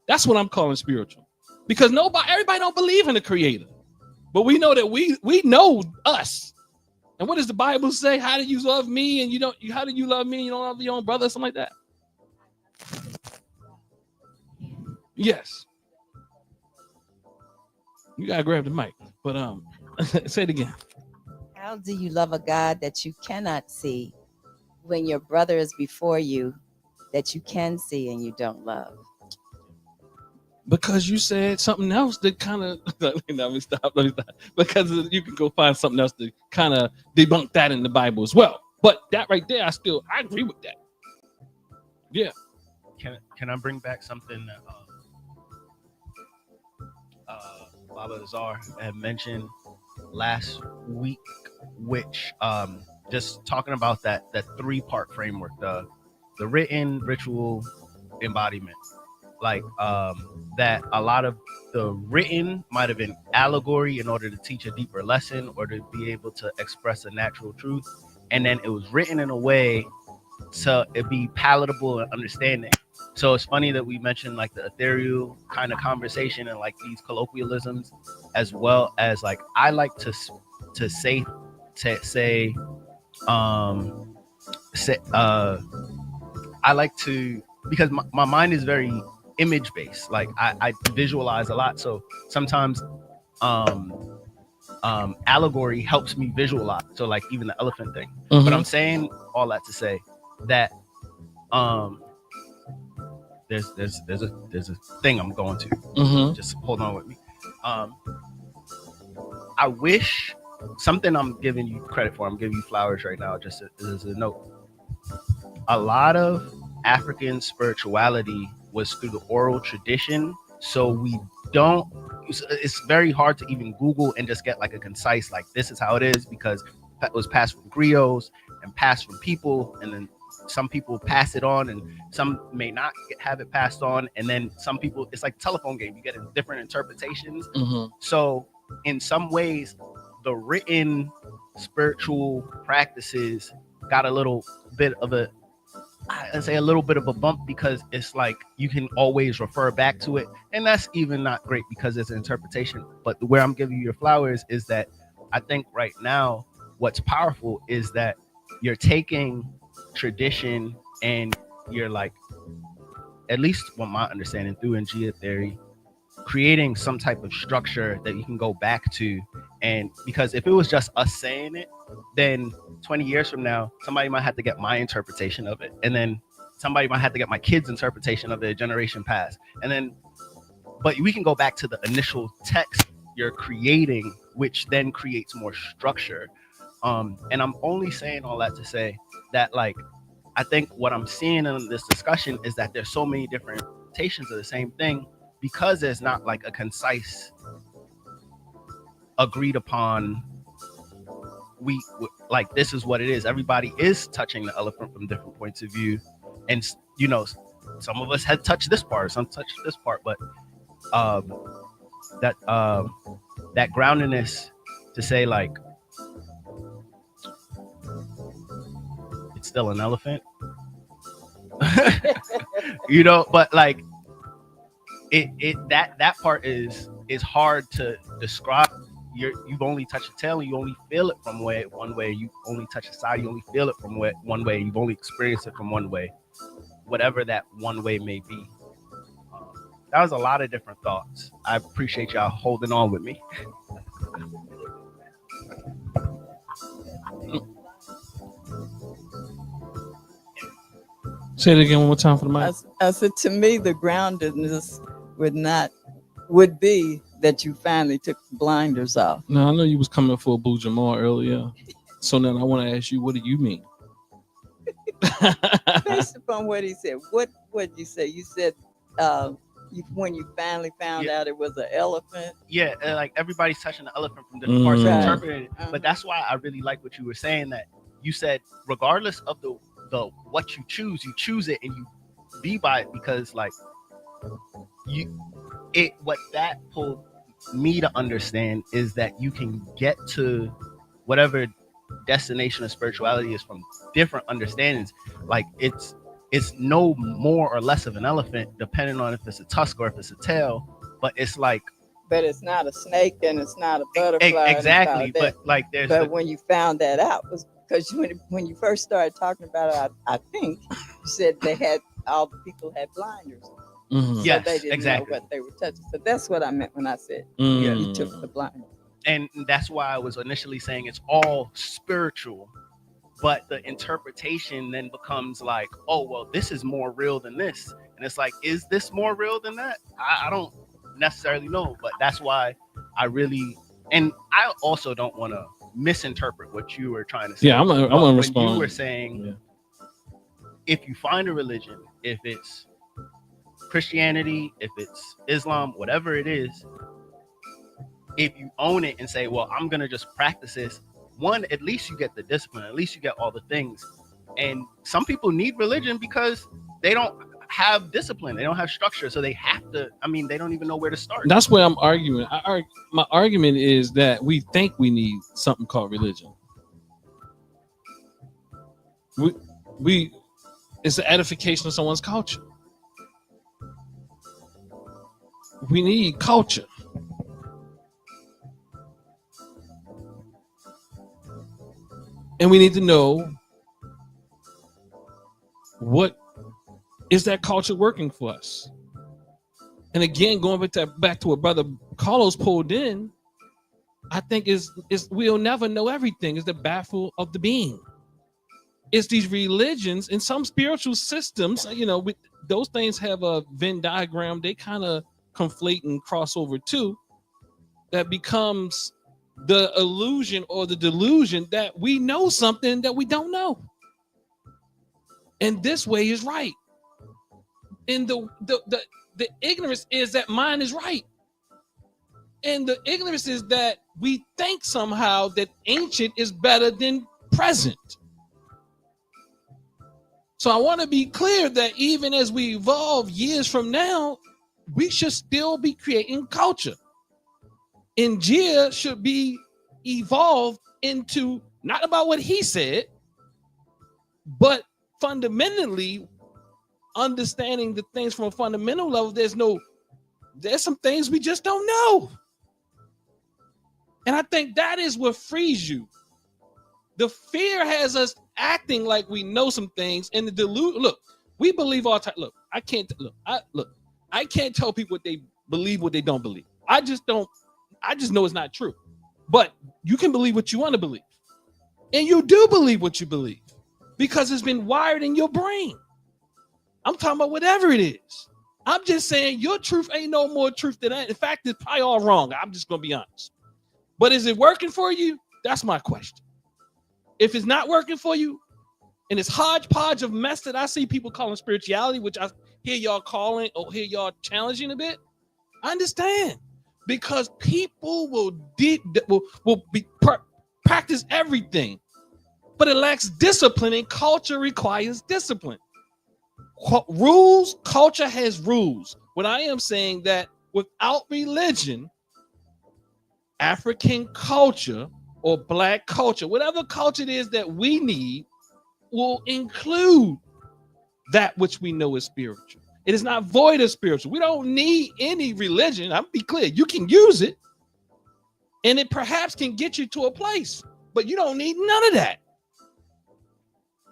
That's what I'm calling spiritual. Because everybody don't believe in the creator. But we know that we know us. And what does the Bible say? How do you love me and how do you love me and you don't love your own brother? Something like that. Yes. You gotta grab the mic. But say it again. How do you love a God that you cannot see when your brother is before you that you can see and you don't love? Because you said something else that kind of let me stop. Because you can go find something else to kind of debunk that in the Bible as well. But that right there, I agree with that. Yeah. Can I bring back something that Baba Azar had mentioned last week, which just talking about that 3-part framework, the written, ritual, embodiment. Like that a lot of the written might have been allegory in order to teach a deeper lesson or to be able to express a natural truth. And then it was written in a way to it be palatable and understanding. So it's funny that we mentioned like the ethereal kind of conversation and like these colloquialisms, as well as like I like to say I like to, because my mind is very image based. Like I visualize a lot. So sometimes allegory helps me visualize. So like even the elephant thing. Mm-hmm. But I'm saying all that to say that there's a thing I'm going to. Mm-hmm. Just hold on with me. I wish something I'm giving you credit for. I'm giving you flowers right now, just as a note. A lot of African spirituality was through the oral tradition, so we don't. It's very hard to even Google and just get like a concise like this is how it is, because it was passed from griots and passed from people, and then some people pass it on and some may not have it passed on, and then some people, it's like a telephone game, you get different interpretations. Mm-hmm. So in some ways the written spiritual practices got a little bit of a bump, because it's like you can always refer back to it, and that's even not great because it's an interpretation. But where I'm giving you your flowers is that I think right now what's powerful is that you're taking tradition and you're like, at least what my understanding through Njia theory, creating some type of structure that you can go back to. And because if it was just us saying it, then 20 years from now, somebody might have to get my interpretation of it. And then somebody might have to get my kids' interpretation of the generation past. And then, but we can go back to the initial text you're creating, which then creates more structure. And I'm only saying all that to say that, like, I think what I'm seeing in this discussion is that there's so many different interpretations of the same thing, because there's not like a concise, agreed upon, like this is what it is. Everybody is touching the elephant from different points of view, and you know, some of us had touched this part, some touched this part, but that groundedness to say like it's still an elephant, you know, but like that part is hard to describe. You've only touched the tail, and you only feel it from one way. You only touch the side, you only feel it from one way. You've only experienced it from one way, whatever that one way may be. That was a lot of different thoughts. I appreciate y'all holding on with me. Say it again one more time for the mic. I said, to me, the groundedness would not would be that you finally took the blinders off. Now I know you was coming for Boo Jamal earlier, so now I want to ask you, what do you mean? Based upon what he said, what did you say? You said when you finally found out it was an elephant. Yeah, like everybody's touching the elephant from different parts Right. and interpreting it. But that's why I really like what you were saying, that you said regardless of the what you choose it and you be by it, because like what that pulled me to understand is that you can get to whatever destination of spirituality is from different understandings. Like it's no more or less of an elephant depending on if it's a tusk or if it's a tail, but it's like, but it's not a snake and it's not a butterfly. Exactly. But like when you found that out was because when you first started talking about it, I think you said all the people had blinders. Mm-hmm. So Yes, they didn't exactly. know what they were touching. So that's what I meant when I said Mm. you took the blinders. And that's why I was initially saying it's all spiritual, but the interpretation then becomes like, oh, well, this is more real than this. And it's like, is this more real than that? I don't necessarily know, but that's why I also don't want to misinterpret what you were trying to say. Yeah, I'm gonna respond. You were saying, if you find a religion, if it's Christianity, if it's Islam, whatever it is, if you own it and say, well, I'm going to just practice this, one, at least you get the discipline, at least you get all the things. And some people need religion because they don't have discipline, they don't have structure, so they have to, they don't even know where to start. That's where I'm arguing. My argument is that we think we need something called religion. We it's the edification of someone's culture. We need culture. And we need to know what is that culture working for us. And again, going back to what Brother Carlos pulled in, I think is we'll never know everything. Is the baffle of the being. It's these religions and some spiritual systems, those things have a Venn diagram. They kind of conflate and cross over too. That becomes the illusion or the delusion that we know something that we don't know. And this way is right. And the ignorance is that mine is right. And the ignorance is that we think somehow that ancient is better than present. So I want to be clear that even as we evolve years from now, we should still be creating culture. And Gia should be evolved into not about what he said, but fundamentally understanding the things from a fundamental level. There's some things we just don't know. And I think that is what frees you. The fear has us acting like we know some things, and the delusion. Look, we believe all the time. Look, I can't tell people what they believe, what they don't believe. I just know it's not true. But you can believe what you want to believe. And you do believe what you believe because it's been wired in your brain. I'm talking about whatever it is. I'm just saying your truth ain't no more truth than that. In fact, it's probably all wrong. I'm just going to be honest. But is it working for you? That's my question. If it's not working for you, and it's hodgepodge of mess that I see people calling spirituality, which I hear y'all calling or hear y'all challenging a bit, I understand. Because people will practice everything, but it lacks discipline, and culture requires discipline. Rules, culture has rules. What I am saying that without religion, African culture or Black culture, whatever culture it is that we need, will include that which we know is spiritual. It is not void of spiritual. We don't need any religion. I'll be clear. You can use it, and it perhaps can get you to a place, but you don't need none of that.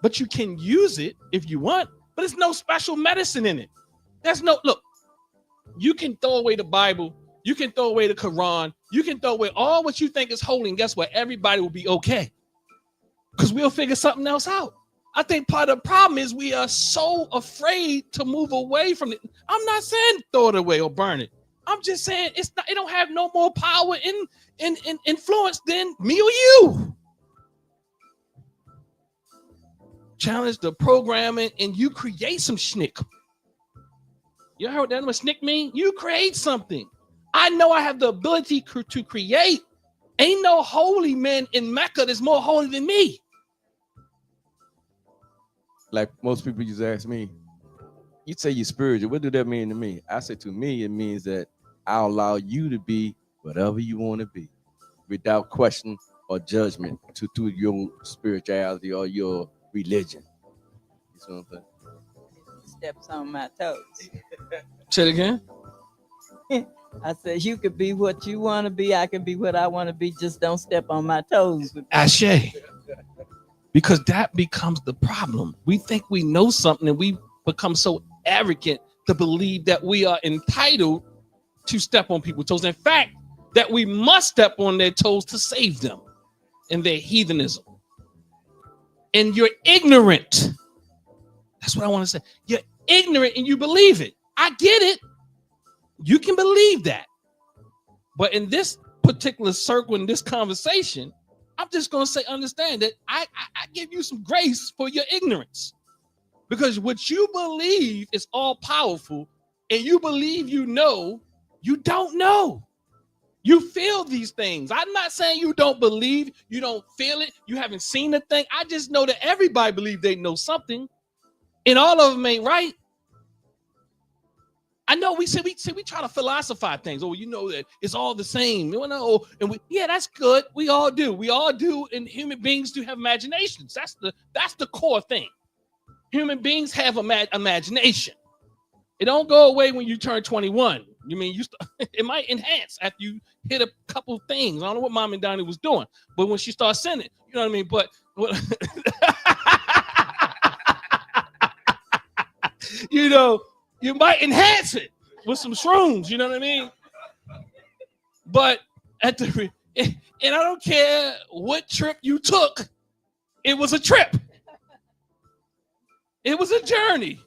But you can use it if you want, but there's no special medicine in it. Look, you can throw away the Bible. You can throw away the Quran. You can throw away all what you think is holy, and guess what? Everybody will be okay because we'll figure something else out. I think part of the problem is we are so afraid to move away from it. I'm not saying throw it away or burn it. I'm just saying it's not. It don't have no more power in influence than me or you. Challenge the programming and you create some schnick. You heard that what schnick mean? You create something. I know I have the ability to create. Ain't no holy man in Mecca that's more holy than me. Like most people used to ask me, you say you're spiritual. What do that mean to me? I say to me, it means that I'll allow you to be whatever you want to be without question or judgment to your spirituality or your religion. You see what I'm saying? Steps on my toes. Say it again. I said, you could be what you want to be. I can be what I want to be. Just don't step on my toes. Ashe. Because that becomes the problem. We think we know something and we become so arrogant to believe that we are entitled to step on people's toes. In fact, that we must step on their toes to save them in their heathenism. And you're ignorant. That's what I want to say. You're ignorant and you believe it. I get it. You can believe that. But in this particular circle, in this conversation, I'm just going to say, understand that I give you some grace for your ignorance. Because what you believe is all powerful and you believe you know, you don't know. You feel these things. I'm not saying you don't believe, you don't feel it, you haven't seen the thing. I just know that everybody believes they know something and all of them ain't right. I know we try to philosophize things. Oh, you know that it's all the same. You know, and yeah, that's good. We all do. We all do, and human beings do have imaginations. That's the core thing. Human beings have imagination. It don't go away when you turn 21. You mean it might enhance after you hit a couple things. I don't know what Mom and Donnie was doing, but when she starts saying it, you know what I mean? But you know, you might enhance it with some shrooms, you know what I mean? But and I don't care what trip you took, it was a trip. It was a journey.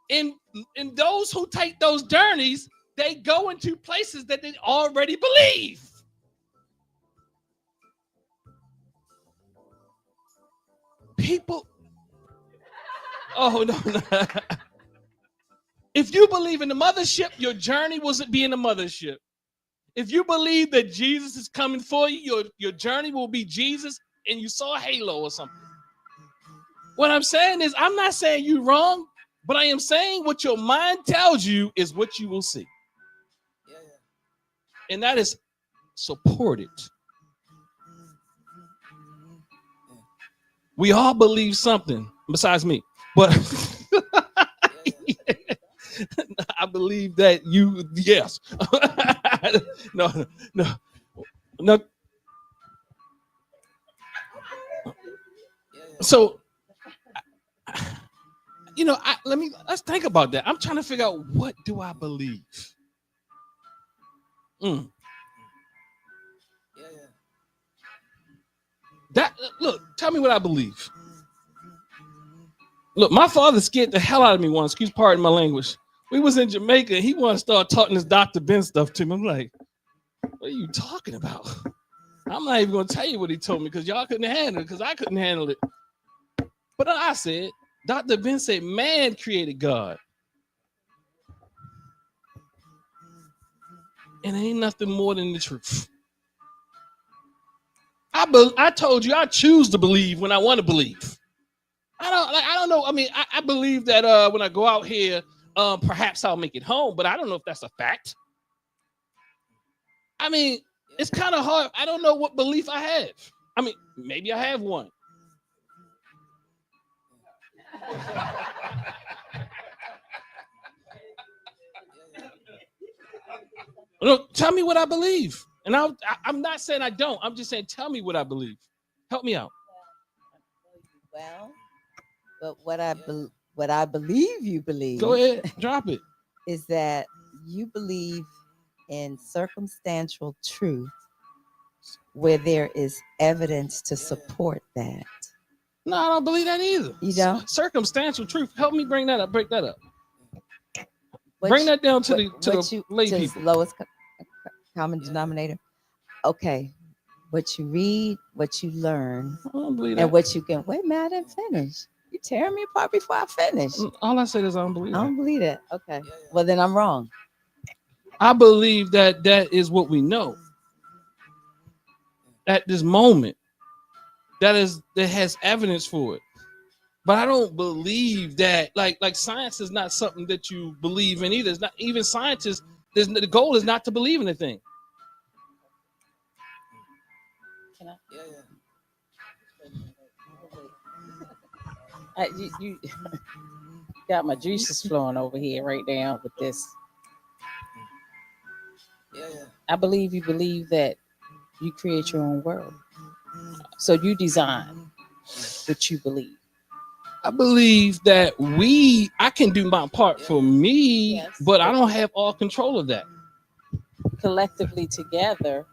And those who take those journeys, they go into places that they already believe. People, oh no. If you believe in the mothership, your journey wasn't be in the mothership. If you believe that Jesus is coming for you, your journey will be Jesus and you saw a halo or something. What I'm saying is, I'm not saying you're wrong, but I am saying what your mind tells you is what you will see. And that is supported. We all believe something besides me, but I believe that you, yes. No. So, you know, let's think about that. I'm trying to figure out, what do I believe? Look, tell me what I believe. Look, my father scared the hell out of me once. Excuse pardon my language. We was in Jamaica. He wanted to start talking this Dr. Ben stuff to me. I'm like, what are you talking about? I'm not even going to tell you what he told me because y'all couldn't handle it, because I couldn't handle it. But I said, Dr. Ben said, man created God. And ain't nothing more than the truth. I told you I choose to believe when I want to believe. I don't know. I mean, I believe that when I go out here, perhaps I'll make it home, but I don't know if that's a fact. I mean, it's kind of hard. I don't know what belief I have. I mean, maybe I have one. Look, tell me what I believe. And I'm not saying I don't. I'm just saying, tell me what I believe. Help me out. Well, but what I believe you believe. Go ahead, drop it. Is that you believe in circumstantial truth where there is evidence to support that. No, I don't believe that either. You don't? Circumstantial truth. Help me bring that up. Break that up. Bring that down to what the lay to people. lowest common denominator. Okay, what you read, what you learn, I don't believe and that. what you can. Wait, man, I didn't finish. You tearing me apart before I finish. All I said is I don't believe I that. don't believe that. Okay, well then I'm wrong. I believe that is what we know at this moment. That has evidence for it. But I don't believe that like science is not something that you believe in either. It's not even scientists. The goal is not to believe in a thing. Can I? You got my juices flowing over here right now with this. I believe you believe that you create your own world. So you design what you believe. I believe that I can do my part for me, Yes, but I don't have all control of that. Collectively together.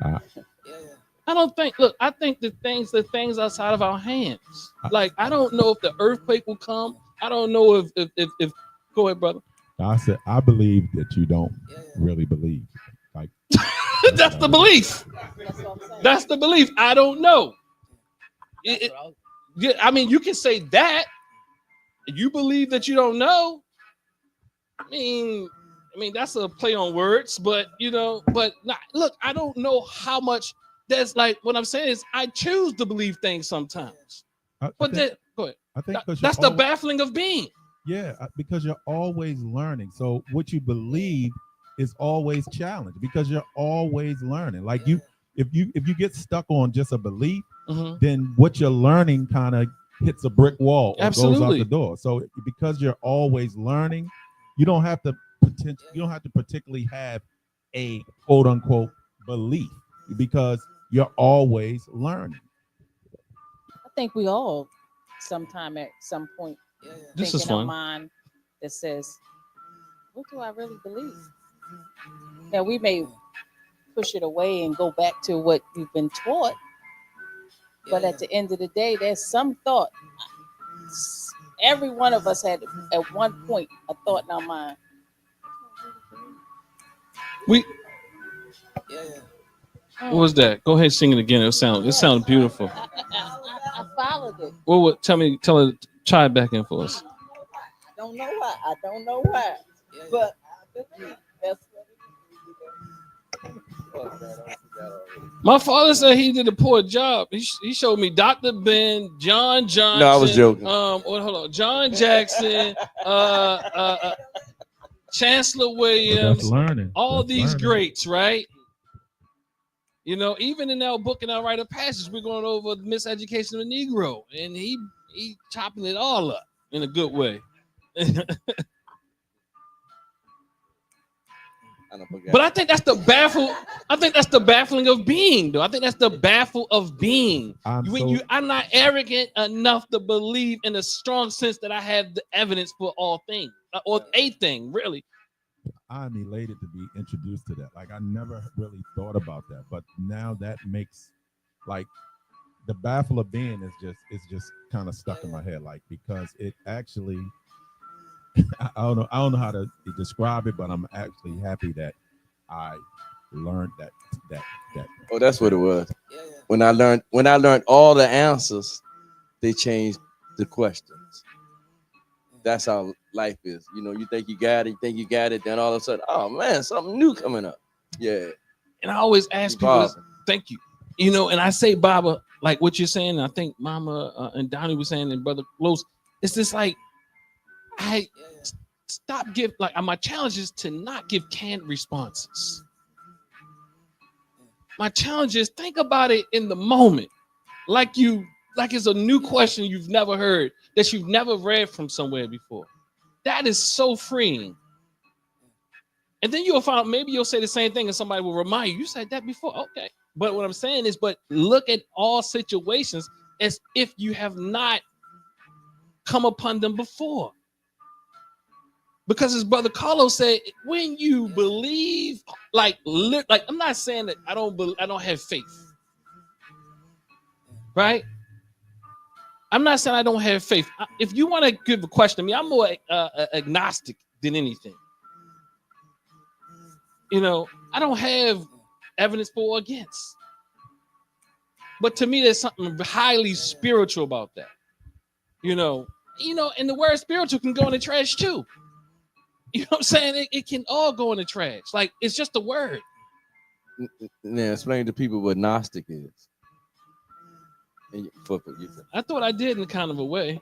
I don't think. Look, I think the things outside of our hands. Like I don't know if the earthquake will come. I don't know if Go ahead, brother. I said I believe that you don't really believe. Like that's the belief. That's the belief. I don't know. Yeah, I mean, you can say that. You believe that you don't know. I mean, that's a play on words, but but not, look, I don't know how much. That's like what I'm saying is I choose to believe things sometimes. Go ahead. I think That's the baffling of being. Yeah, because you're always learning. So what you believe is always challenged because you're always learning. Like if you get stuck on just a belief, then what you're learning kind of hits a brick wall or goes out the door. So because you're always learning, you don't have to particularly have a quote unquote belief because you're always learning. I think we all sometime at some point This think is in our fun. mind that says, what do I really believe? Now we may push it away and go back to what we've been taught, but at the end of the day, there's some thought. Every one of us had at one point a thought in our mind. What was that? Go ahead, sing it again. It sounded beautiful. I followed it. What? Tell her, try it back in for us. I don't know why. But I believe that's My father said he did a poor job. He showed me Dr. Ben, John Johnson. No, I was joking. Hold on, John Jackson, Chancellor Williams, all these greats, right? Even in our book in our rite of passage, we're going over the miseducation of the Negro, and he chopping it all up in a good way. But I think that's the baffle. I think that's the baffling of being, though. I think that's the baffle of being. I'm not arrogant enough to believe in a strong sense that I have the evidence for all things or a thing, really. I'm elated to be introduced to that. Like I never really thought about that, but now that makes like the baffle of being is just kind of stuck in my head, like because it actually. I don't know how to describe it, but I'm actually happy that I learned that. Oh, that's what it was. When I learned all the answers, they changed the questions. That's how life is. You think you got it, then all of a sudden, oh man, something new coming up. Yeah. And I always ask people, thank you. And I say, Baba, like what you're saying, I think Mama and Donnie was saying, and Brother Los, it's just like, my challenge is to not give canned responses. My challenge is think about it in the moment, like it's a new question you've never heard, that you've never read from somewhere before. That is so freeing. And then you'll find maybe you'll say the same thing and somebody will remind you said that before. Okay. But what I'm saying is, look at all situations as if you have not come upon them before. Because as Brother Carlos said, when you believe, like I'm not saying that I don't have faith, right? I'm not saying I don't have faith. If you want to give a question to me, I'm more agnostic than anything. You know, I don't have evidence for or against. But to me, there's something highly spiritual about that. You know, and the word spiritual can go in the trash too. You know what I'm saying? It can all go in the trash. Like, it's just a word. Now explain to people what Gnostic is. I thought I did in kind of a way.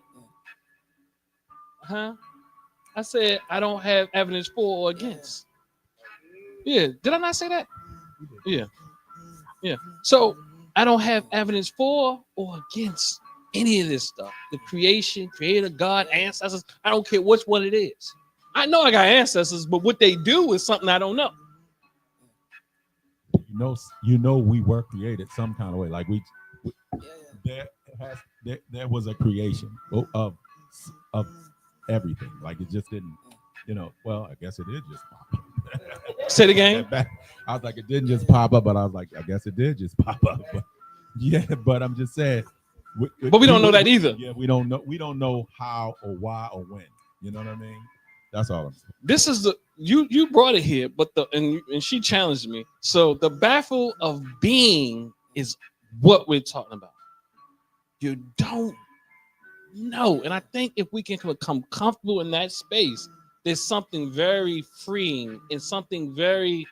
Huh? I said I don't have evidence for or against. Yeah. Did I not say that? Yeah. Yeah. So I don't have evidence for or against any of this stuff. The creation, creator, God, ancestors. I don't care which one it is. I know I got ancestors, but what they do is something I don't know. You know, we were created some kind of way. Like there was a creation of everything. Like it just didn't, well, I guess it did just pop up. Say it again. I was like, it didn't just pop up, but I was like, I guess it did just pop up. But, yeah, but I'm just saying. But we don't know that either. Yeah, we don't know. We don't know how or why or when. You know what I mean? That's all I'm saying. This is you brought it here, but and she challenged me. So the baffle of being is what we're talking about. You don't know, and I think if we can become comfortable in that space, there's something very freeing and something very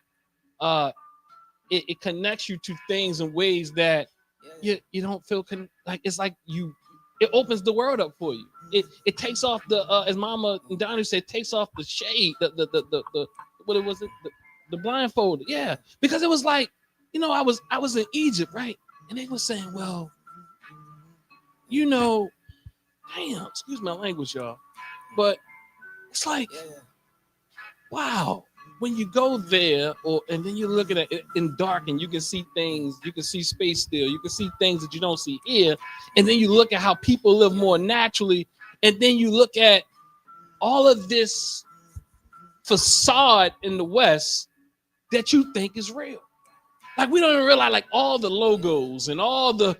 it connects you to things in ways that you don't feel like it's like it opens the world up for you. It takes off the as Mama Donnie said, takes off the shade, the what it was the blindfold. Yeah, because it was like, I was in Egypt, right? And they were saying, well, damn, excuse my language, y'all. But it's like, wow, when you go there, and then you're looking at it in dark and you can see things, you can see space still, you can see things that you don't see here. And then you look at how people live more naturally. And then you look at all of this facade in the West that you think is real. Like, we don't even realize, like, all the logos and all the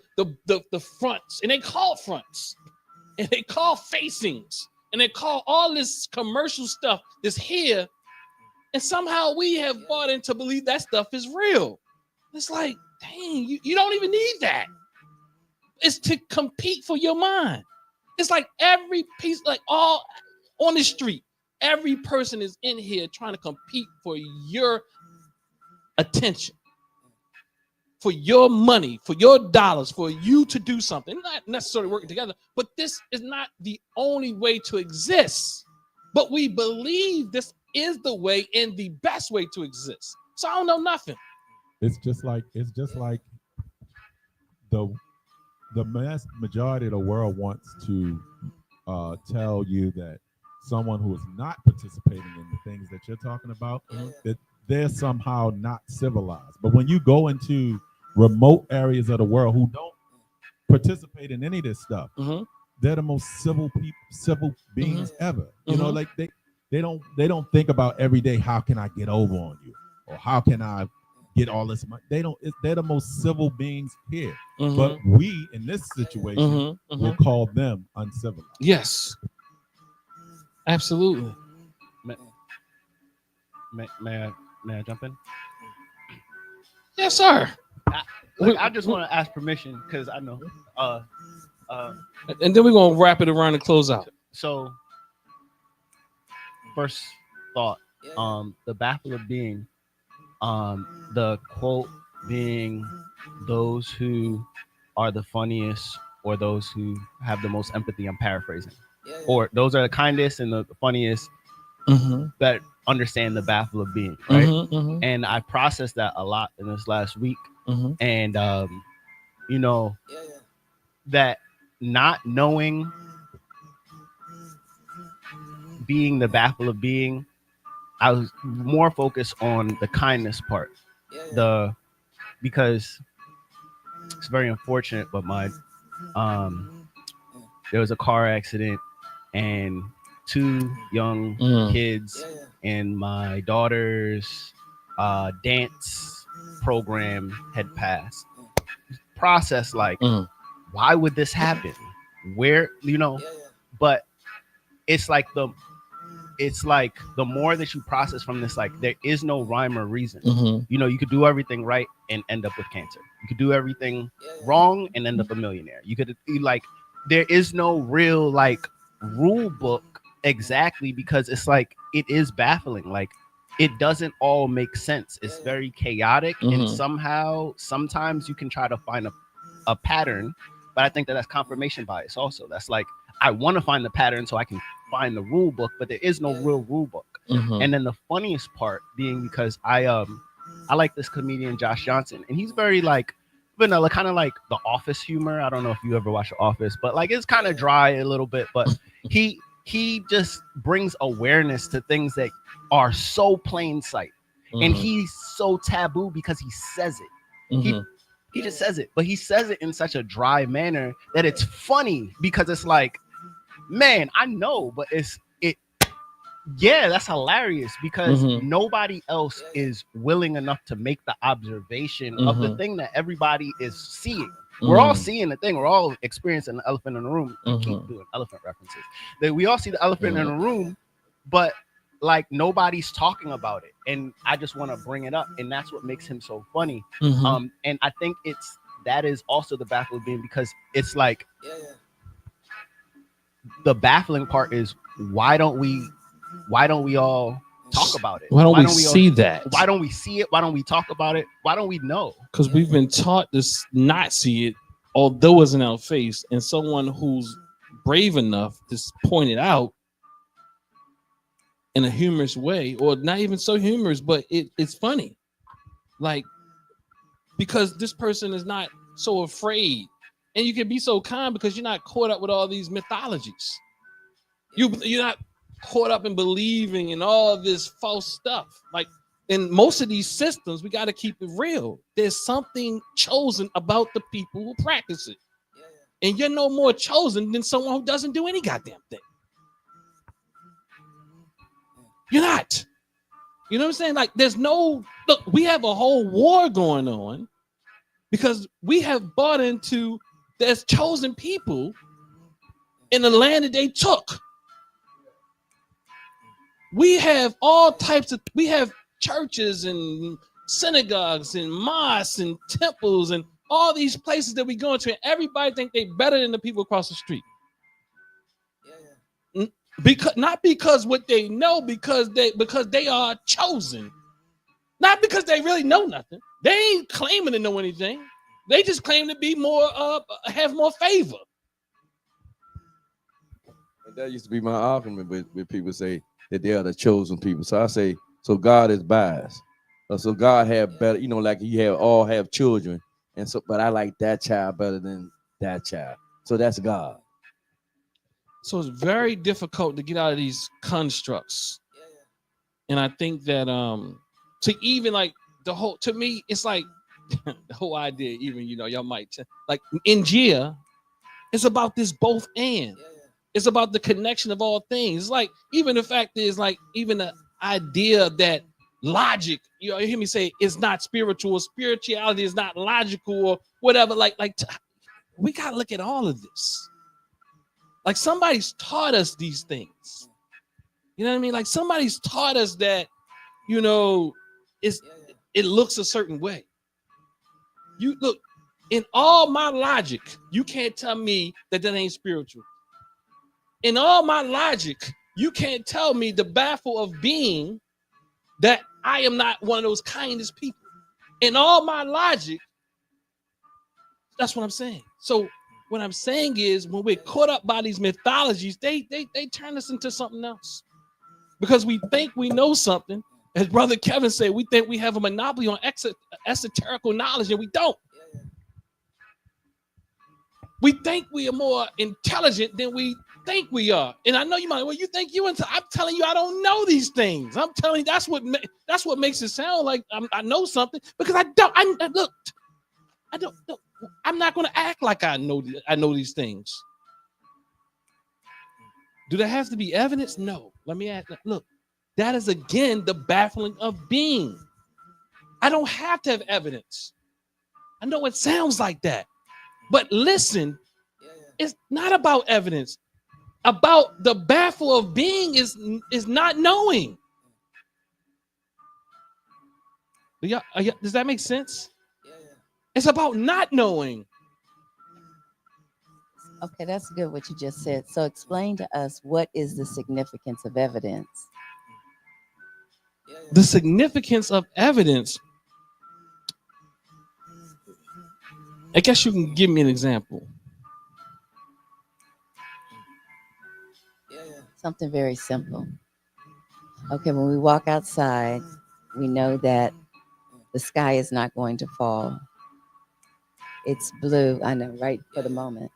fronts, and they call fronts, and they call facings, and they call all this commercial stuff that's here, and somehow we have bought into believe that stuff is real. It's like, dang, you don't even need that. It's to compete for your mind. It's like every piece, like all on the street, every person is in here trying to compete for your attention, for your money, for your dollars, for you to do something. Not necessarily working together, but this is not the only way to exist. But we believe this is the way and the best way to exist. So I don't know nothing. It's just like the mass majority of the world wants to tell you that someone who is not participating in the things that you're talking about, that they're somehow not civilized. But when you go into remote areas of the world who don't participate in any of this stuff, they're the most civil beings ever. You know, like they don't think about every day, how can I get over on you, or how can I get all this money. They're the most civil beings here. But we in this situation will call them uncivilized. Yes, absolutely. May I jump in? Yes, sir. I just want to ask permission because I know. And then we're gonna wrap it around and close out. So, first thought, the baffle of being, the quote being, those who are the funniest or those who have the most empathy. I'm paraphrasing, or those are the kindest and the funniest that understand the baffle of being, right? And I processed that a lot in this last week, and that not knowing being the baffle of being, I was more focused on the kindness part, because it's very unfortunate, but there was a car accident and 2 young kids in my daughter's dance program had passed. Process like, why would this happen? where, but it's like the more that you process from this, like there is no rhyme or reason. You could do everything right and end up with cancer. You could do everything wrong and end up a millionaire. You could like, there is no real like rule book exactly, because it's like, it is baffling. Like, it doesn't all make sense. It's very chaotic, and sometimes you can try to find a pattern, but I think that's confirmation bias also. That's like, I want to find the pattern so I can find the rule book, but there is no real rule book. And then the funniest part being, because I like this comedian Josh Johnson, and he's very like vanilla, kind of like The Office humor. I don't know if you ever watch The Office, but like, it's kind of dry a little bit, but he just brings awareness to things that are so plain sight, and he's so taboo because he says it. He just says it, but he says it in such a dry manner that it's funny, because it's like, man, I know, but that's hilarious, because nobody else is willing enough to make the observation of the thing that everybody is seeing. We're all seeing the thing. We're all experiencing the elephant in the room. I keep doing elephant references. That we all see the elephant in the room, but like, nobody's talking about it. And I just want to bring it up, and that's what makes him so funny. And I think that is also the baffling being, because it's like, the baffling part is, why don't we all talk about it? Why don't we see that? Why don't we see it? Why don't we talk about it? Why don't we know? Because we've been taught to not see it, although it's in our face, and someone who's brave enough to point it out in a humorous way, or not even so humorous, but it's funny. Like, because this person is not so afraid, and you can be so calm because you're not caught up with all these mythologies. You're not caught up in believing in all this false stuff. Like, in most of these systems, we got to keep it real. There's something chosen about the people who practice it. And you're no more chosen than someone who doesn't do any goddamn thing. You're not. You know what I'm saying? Like, look, we have a whole war going on because we have bought into there's chosen people in the land that they took. We have we have churches and synagogues and mosques and temples and all these places that we go into, and everybody think they better than the people across the street. Not because what they know, because they are chosen. Not because they really know nothing. They ain't claiming to know anything. They just claim to be more have more favor. That used to be my argument with people say that they are the chosen people. So I say, so God is biased. So God have better, like you all have children, and so, but I like that child better than that child. So that's God. So it's very difficult to get out of these constructs. And I think that to even like to me, it's like the whole idea, even y'all might like in Gia, it's about this both and. It's about the connection of all things. It's like even the fact is like even the idea that logic, you hear me say, is not spiritual. Spirituality is not logical or whatever. We gotta look at all of this. Like somebody's taught us these things. You know what I mean? Like somebody's taught us that, it looks a certain way. You look, in all my logic, you can't tell me that ain't spiritual. In all my logic, you can't tell me the baffle of being that I am not one of those kindest people. In all my logic, that's what I'm saying. So what I'm saying is when we're caught up by these mythologies, they turn us into something else. Because we think we know something. As Brother Kevin said, we think we have a monopoly on esoterical knowledge, and we don't. We think we are more intelligent than we think we are. And I know you might, you think you into, I'm telling you, I don't know these things. I'm telling you, that's what makes it sound like I know something, because I don't. I'm not going to act like I know these things. Do there have to be evidence? No. Let me ask. Look, that is again the baffling of being. I don't have to have evidence. I know it sounds like that, but listen, it's not about evidence. About the baffle of being is not knowing. Does that make sense? It's about not knowing. Okay, that's good what you just said. So explain to us, what is the significance of evidence? The significance of evidence. I guess you can give me an example. Something very simple. Okay, when we walk outside, we know that the sky is not going to fall. It's blue. I know, right? For the moment.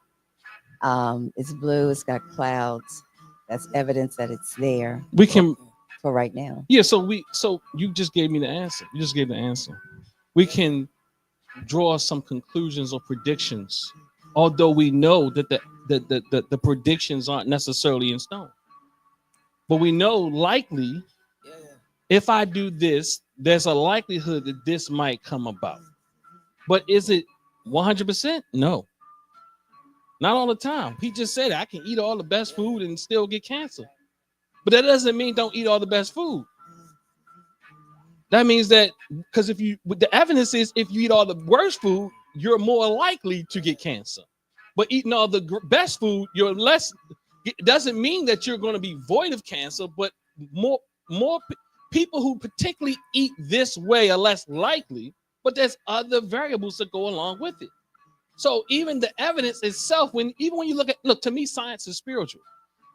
It's blue. It's got clouds. That's evidence that it's there. We can for right now. Yeah. So you just gave me the answer. You just gave the answer. We can draw some conclusions or predictions, although we know that the predictions aren't necessarily in stone. But we know likely, if I do this, there's a likelihood that this might come about. But is it 100%? No. Not all the time. He just said I can eat all the best food and still get cancer. But that doesn't mean don't eat all the best food. That means that because the evidence is if you eat all the worst food, you're more likely to get cancer. But eating all the best food, you're less. It doesn't mean that you're going to be void of cancer, but more people who particularly eat this way are less likely. But there's other variables that go along with it. So even the evidence itself, even when you look to me, science is spiritual.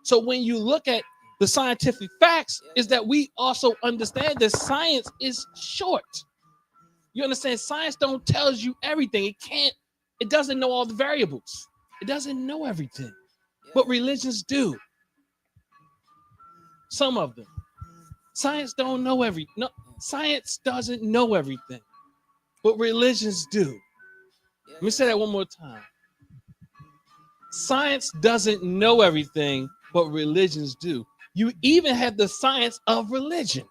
So when you look at the scientific facts, is that we also understand that science is short. You understand? Science don't tells you everything. It doesn't know all the variables. It doesn't know everything. But religions do. Some of them. Science don't know no, science doesn't know everything. But religions do. Let me say that one more time. Science doesn't know everything, but religions do. You even have the science of religion.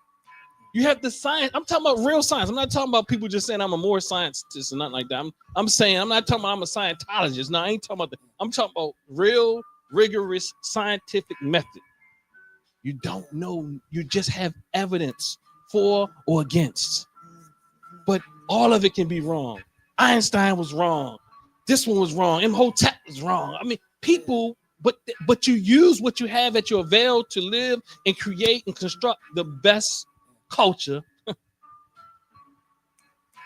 You have the science. I'm talking about real science. I'm not talking about people just saying I'm a more scientist and nothing like that. I'm saying I'm not talking about I'm a Scientologist. No, I ain't talking about that. I'm talking about real, rigorous scientific method. You don't know. You just have evidence for or against. But all of it can be wrong. Einstein was wrong. This one was wrong. Imhotep was wrong. I mean, people, but you use what you have at your avail to live and create and construct the best culture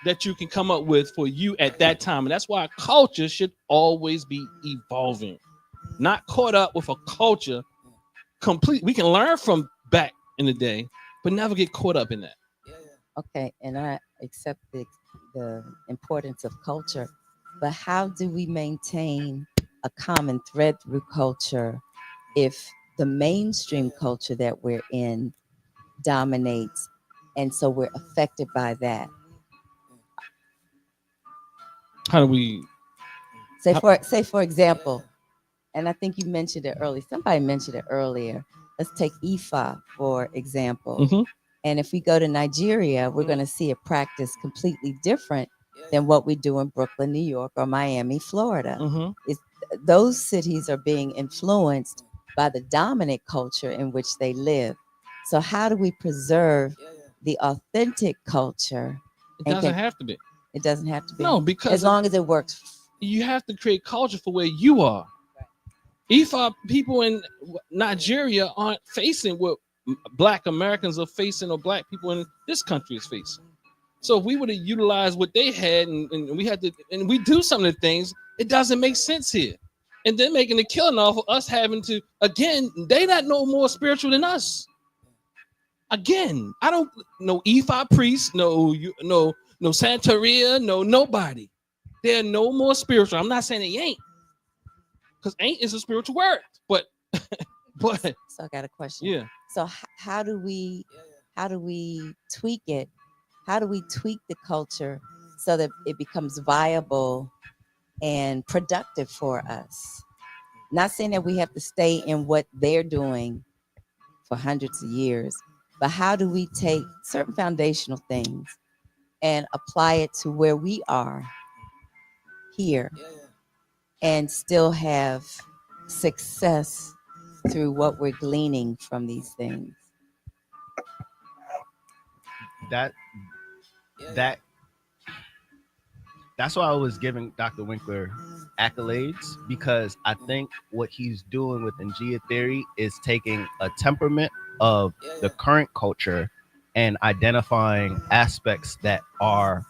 that you can come up with for you at that time. And that's why culture should always be evolving, not caught up with a culture complete. We can learn from back in the day, but never get caught up in that. Okay, and I accept the importance of culture, but how do we maintain a common thread through culture if the mainstream culture that we're in dominates, and so we're affected by that? How do we say for example, and I think you mentioned it earlier, somebody mentioned it earlier, let's take Ifa for example. Mm-hmm. And if we go to Nigeria, we're going to see a practice completely different than what we do in Brooklyn, New York, or Miami, Florida. Mm-hmm. Those cities are being influenced by the dominant culture in which they live. So how do we preserve the authentic culture? It doesn't have to be. It doesn't have to be. No, because as long as it works. You have to create culture for where you are. Ifa people in Nigeria aren't facing what Black Americans are facing or Black people in this country is facing. So if we would have utilized what they had and we had to, and we do some of the things, it doesn't make sense here. And they're making a killing off of us having to, again, they not no more spiritual than us. Again, I don't know Ifa priests, no Santeria, no nobody. They're no more spiritual. I'm not saying they ain't, because ain't is a spiritual word, but So I got a question. Yeah. So how do we tweak it? How do we tweak the culture so that it becomes viable and productive for us? Not saying that we have to stay in what they're doing for hundreds of years, but how do we take certain foundational things and apply it to where we are here and still have success through what we're gleaning from these things? That that that's why I was giving Dr. Winkler accolades, because I think what he's doing with Njia theory is taking a temperament of the current culture and identifying aspects that are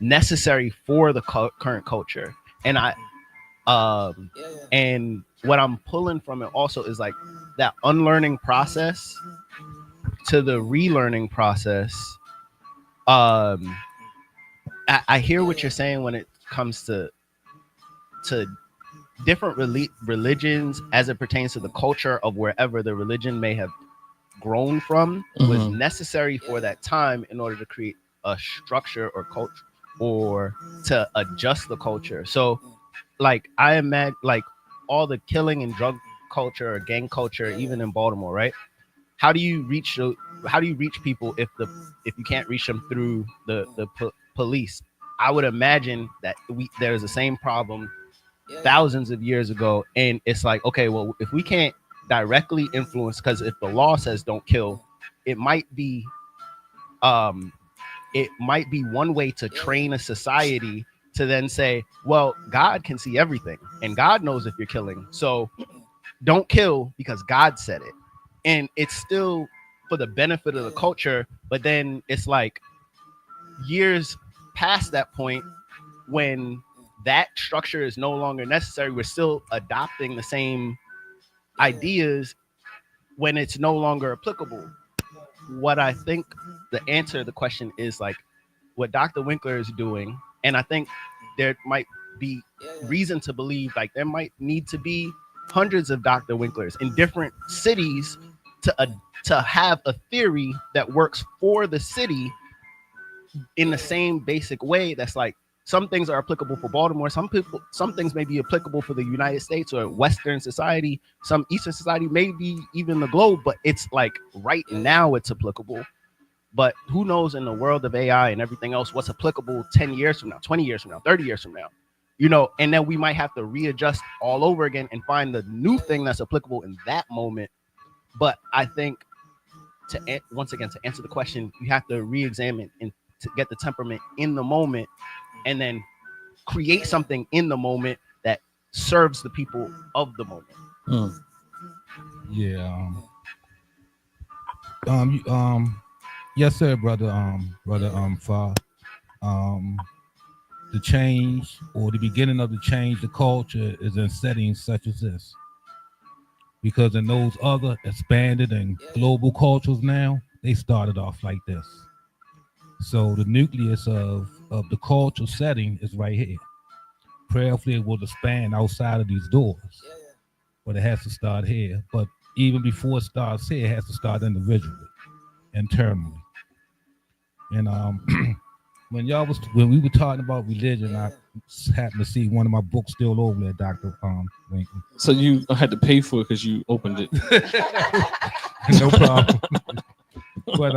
necessary for the current culture. And and what I'm pulling from it also is like that unlearning process to the relearning process. I hear what you're saying when it comes to different religions as it pertains to the culture of wherever the religion may have grown from, was necessary for that time in order to create a structure or culture or to adjust the culture. So like I imagine like all the killing and drug culture or gang culture, even in Baltimore, right? How do you reach people if you can't reach them through the police? I would imagine that there's the same problem thousands of years ago, and it's like, okay, well, if we can't directly influence, because if the law says don't kill, it might be one way to train a society to then say, well, God can see everything and God knows if you're killing, so don't kill because God said it. And it's still for the benefit of the culture, but then it's like years past that point when that structure is no longer necessary, we're still adopting the same ideas when it's no longer applicable. What I think the answer to the question is like what Dr. Winkler is doing, and I think there might be reason to believe like there might need to be hundreds of Dr. Winklers in different cities to have a theory that works for the city in the same basic way. That's like some things are applicable for Baltimore, some things may be applicable for the United States or Western society, some Eastern society, maybe even the globe, but it's like right now it's applicable. But who knows in the world of AI and everything else what's applicable 10 years from now, 20 years from now, 30 years from now, you know, and then we might have to readjust all over again and find the new thing that's applicable in that moment. But I think once again, to answer the question, you have to re-examine and to get the temperament in the moment and then create something in the moment that serves the people of the moment. Yeah. Yes, sir, brother. Fa. The change or the beginning of the change, the culture is in settings such as this. Because in those other expanded and global cultures now, they started off like this. So the nucleus of the cultural setting is right here. Prayerfully, it will expand outside of these doors. But it has to start here. But even before it starts here, it has to start individually, internally. And when we were talking about religion, I happened to see one of my books still over there, Dr. Winkler. So you had to pay for it because you opened it. No problem. But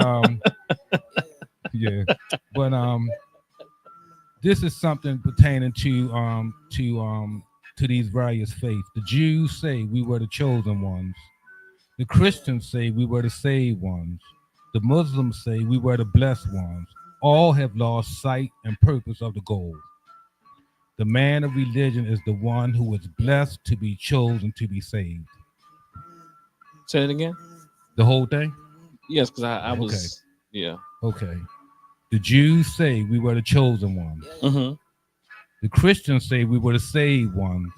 yeah. But this is something pertaining to these various faiths. The Jews say we were the chosen ones. The Christians say we were the saved ones. The Muslims say we were the blessed ones. All have lost sight and purpose of the goal. The man of religion is the one who is blessed to be chosen to be saved. Say it again. The whole thing? Yes, because I was. Yeah. Okay. The Jews say we were the chosen ones. Mm-hmm. The Christians say we were the saved ones.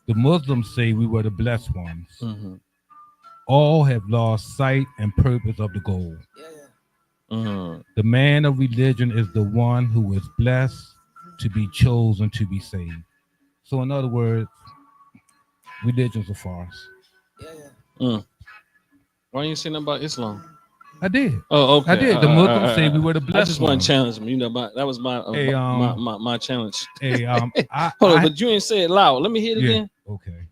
The Muslims say we were the blessed ones. Mm-hmm. All have lost sight and purpose of the goal. Mm-hmm. The man of religion is the one who is blessed to be chosen to be saved. So in other words, religion's a farce. Mm. Why you saying about Islam? I did. Oh, okay. I did. The Muslims say we were the blessed. I just want to challenge them. You know, that was my my challenge. Hey, hold on, but you ain't say it loud. Let me hear it again. Okay.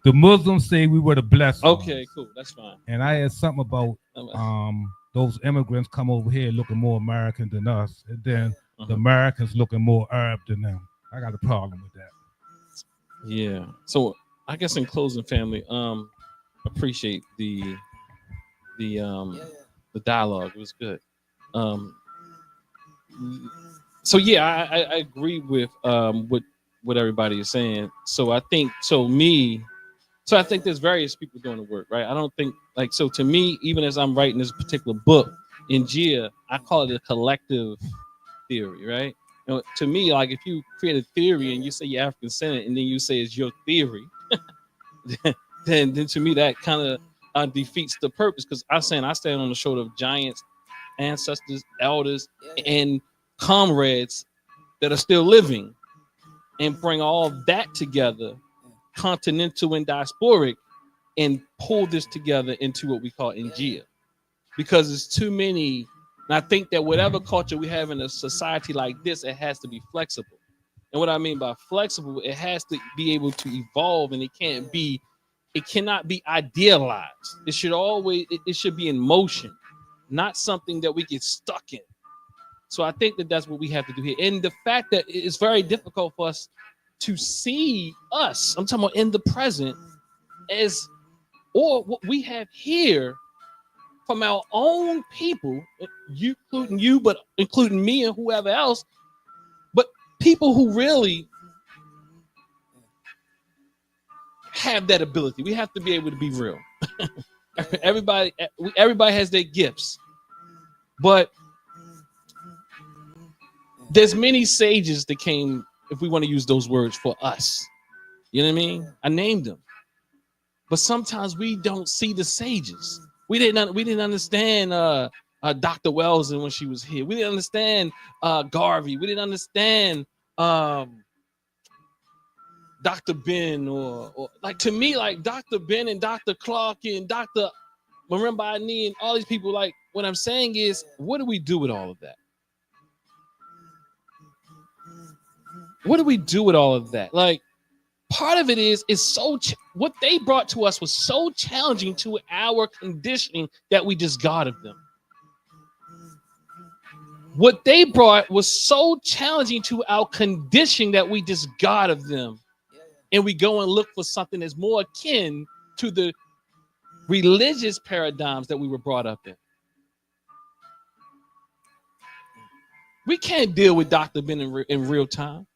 The Muslims say we were the blessed. Okay, ones. cool. That's fine. And I had something about those immigrants come over here looking more American than us, and then the Americans looking more Arab than them. I got a problem with that. Yeah. So I guess in closing, family, appreciate the the dialogue. It was good. Um, so yeah, I agree with what everybody is saying. So I think so I think there's various people doing the work, right? I don't think like so to me, even as I'm writing this particular book in GIA, I call it a collective theory, right? You know, to me, like if you create a theory and you say you're African Senate and then you say it's your theory, then to me that kind of defeats the purpose because I stand on the shoulder of giants, ancestors, elders, and comrades that are still living, and bring all that together, continental and diasporic, and pull this together into what we call Ingia. Because it's too many. And I think that whatever culture we have in a society like this, it has to be flexible. And what I mean by flexible, it has to be able to evolve, and it cannot be idealized. It should be in motion, not something that we get stuck in. So I think that that's what we have to do here. And the fact that it's very difficult for us to see us, I'm talking about in the present, as or what we have here from our own people, you including you, but including me and whoever else, but people who really have that ability. We have to be able to be real. everybody has their gifts, but there's many sages that came, if we want to use those words, for us. You know what I mean? I named them, but sometimes we don't see the sages. We didn't understand Dr. Wells when she was here. We didn't understand Garvey. We didn't understand Dr. Ben or like, to me, like Dr. Ben and Dr. Clark and Dr. Marimba Ani and all these people. Like, what I'm saying is, what do we do with all of that? What do we do with all of that? Like, part of it is what they brought to us was so challenging to our conditioning that we discard of them. What they brought was so challenging to our conditioning that we discard of them. And we go and look for something that's more akin to the religious paradigms that we were brought up in. We can't deal with Dr. Ben in real time.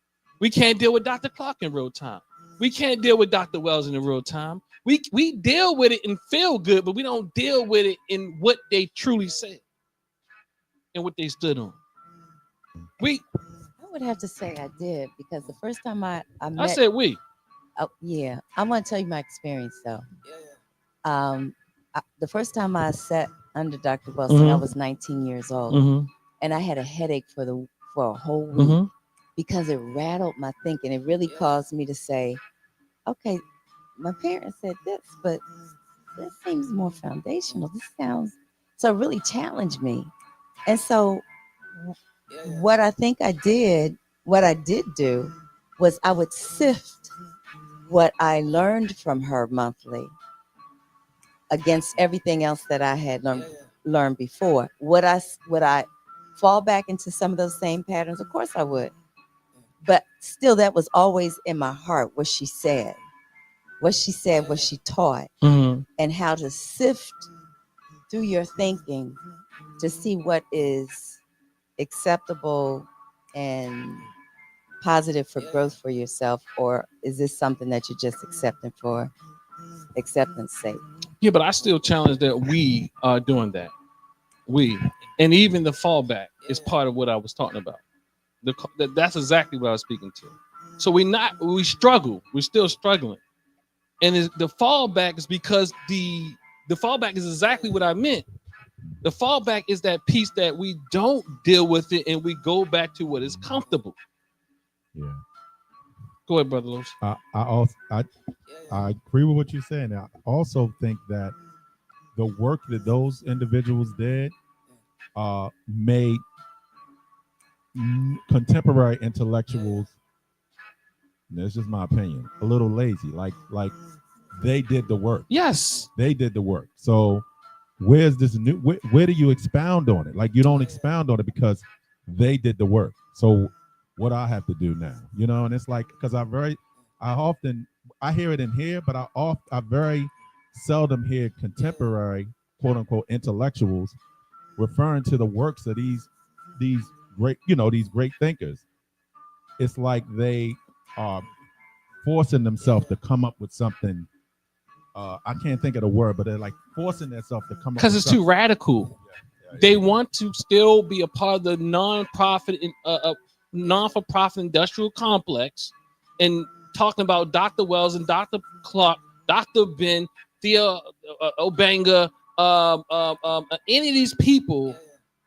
We can't deal with Dr. Clark in real time. We can't deal with Dr. Wells in real time. We deal with it and feel good, but we don't deal with it in what they truly said and what they stood on. I would have to say I did, because the first time I met. I said we. Oh, yeah. I'm going to tell you my experience, though. The first time I sat under Dr. Wilson, I was 19 years old, and I had a headache for a whole week because it rattled my thinking. It really caused me to say, okay, my parents said this, but this seems more foundational. This sounds, so it really challenged me. And so what I did do was I would sift what I learned from her monthly against everything else that I had learned before. Would I fall back into some of those same patterns? Of course I would. But still, that was always in my heart, what she said, what she taught, and how to sift through your thinking to see what is acceptable and positive for growth for yourself, or is this something that you're just accepting for acceptance sake? Yeah, but I still challenge that we are doing that. And even the fallback is part of what I was talking about. That's exactly what I was speaking to. So we struggle. We're still struggling. And the fallback is because the fallback is exactly what I meant. The fallback is that piece that we don't deal with it and we go back to what is comfortable. Yeah. Go ahead, Brother Lewis. I agree with what you're saying. I also think that the work that those individuals did made contemporary intellectuals, and that's just my opinion, a little lazy. Like they did the work. Yes, they did the work. So where's this new? Where do you expound on it? Like, you don't expound on it because they did the work. So what I have to do now, and it's like, because I hear it in here, but I very seldom hear contemporary quote unquote intellectuals referring to the works of these these great thinkers. It's like they are forcing themselves to come up with something. I can't think of the word, but they're like forcing themselves to come up because with it's something. too radical. They want to still be a part of the non-for-profit industrial complex, and talking about Dr. Wells and Dr. Clark, Dr. Ben, Thea Obanga, any of these people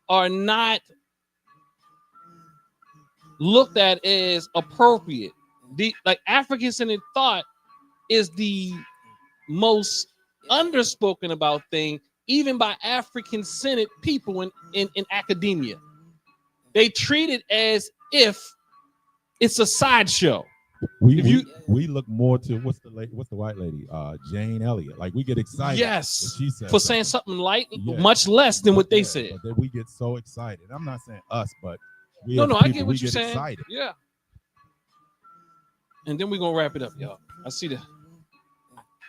are not looked at as appropriate. Like African-centered thought is the most underspoken about thing, even by African-centered people in academia. They treat it as if it's a sideshow. We look more to what's the white lady, Jane Elliott. Like we get excited. Yes, when she says for saying something light, Yeah. much less than what they said. But then we get so excited. I'm not saying us, but we No, as I people, get we what you're get saying. excited. Yeah. And then we're gonna wrap it up, y'all. I see that.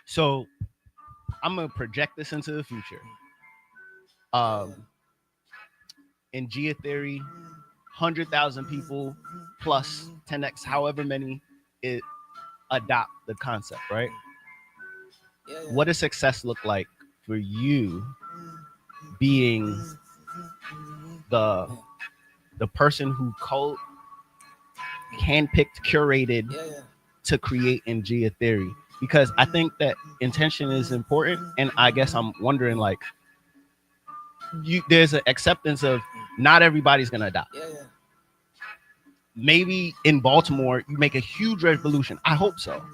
So I'm gonna project this into the future. In geotheory, 100,000 people plus 10x, however many, adopt the concept, right? What does success look like for you, being the person who handpicked, curated to create in geotheory? Because I think that intention is important, and I guess I'm wondering, like, there's an acceptance of not everybody's gonna adopt. Maybe in Baltimore you make a huge revolution. I hope so,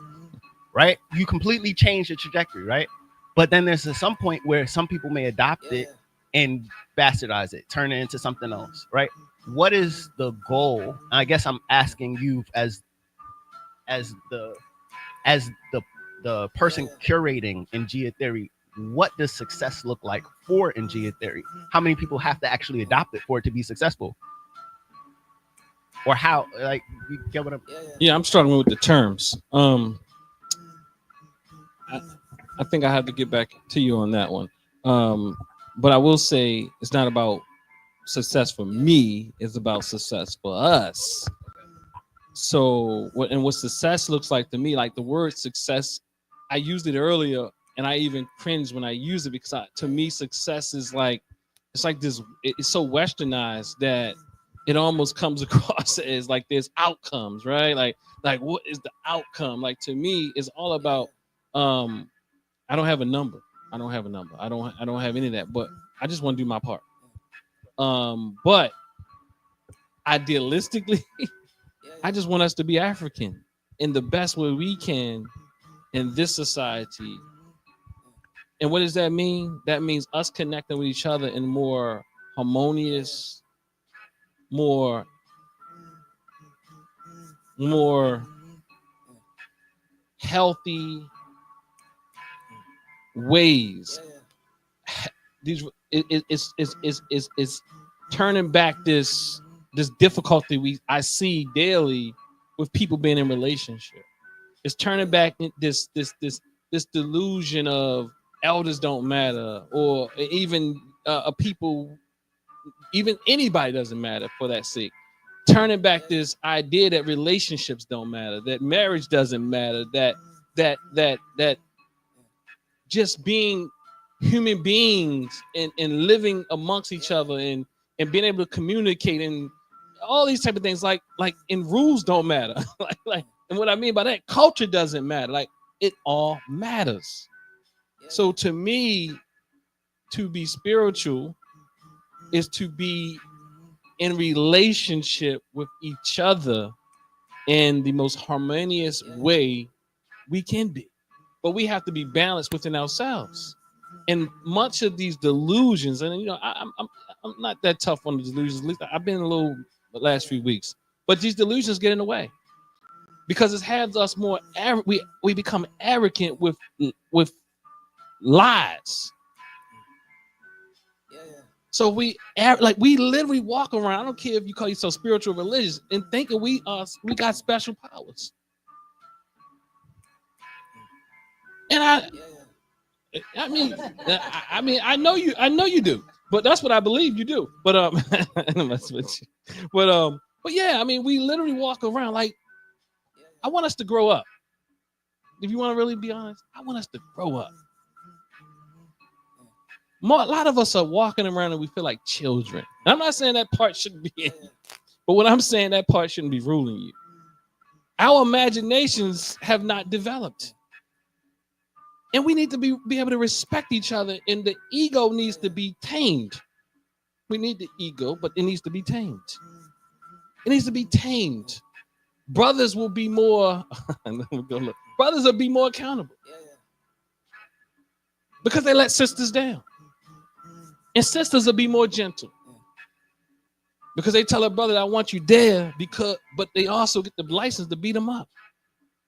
right? You completely change the trajectory, right? But then there's some point where some people may adopt it and bastardize it, turn it into something else, right? What is the goal? I guess I'm asking you as the person curating in geotheory, what does success look like for in geotheory? How many people have to actually adopt it for it to be successful? Or how, like, you get what I'm... Yeah, I'm struggling with the terms. I think I have to get back to you on that one. But I will say it's not about success for me, it's about success for us. So what success looks like to me, like the word success, I used it earlier and I even cringed when I use it, because to me success is like, it's like this, it's so westernized that it almost comes across as like there's outcomes, right? Like what is the outcome? Like to me, it's all about I don't have a number. I don't have any of that, but I just want to do my part. But idealistically, I just want us to be African in the best way we can in this society. And what does that mean? That means us connecting with each other in more harmonious, more healthy ways. These it's turning back this difficulty I see daily with people being in relationship. It's turning back this delusion of elders don't matter, or even people, even anybody doesn't matter for that sake. Turning back this idea that relationships don't matter, that marriage doesn't matter, that just being human beings and living amongst each other and being able to communicate and all these type of things, like in rules don't matter. like and what I mean by that, culture doesn't matter. Like it all matters. So to me, to be spiritual is to be in relationship with each other in the most harmonious way we can be. But we have to be balanced within ourselves. And much of these delusions, and I'm not that tough on the delusions. At least I've been a little the last few weeks, but these delusions get in the way because it has us more. We become arrogant with lies. So we literally walk around. I don't care if you call yourself spiritual, religious, and thinking we got special powers. And I know you do, but that's what I believe you do. But I'm messing with you. But yeah, I mean, we literally walk around like I want us to grow up. If you want to really be honest, I want us to grow up. A lot of us are walking around and we feel like children. And I'm not saying that part shouldn't be in you, but what I'm saying, that part shouldn't be ruling you. Our imaginations have not developed. And we need to be able to respect each other, and the ego needs to be tamed. We need the ego, but it needs to be tamed. It needs to be tamed. Brothers will be more, brothers will be more accountable. Because they let sisters down. And sisters will be more gentle. Because they tell a brother, I want you there, but they also get the license to beat them up.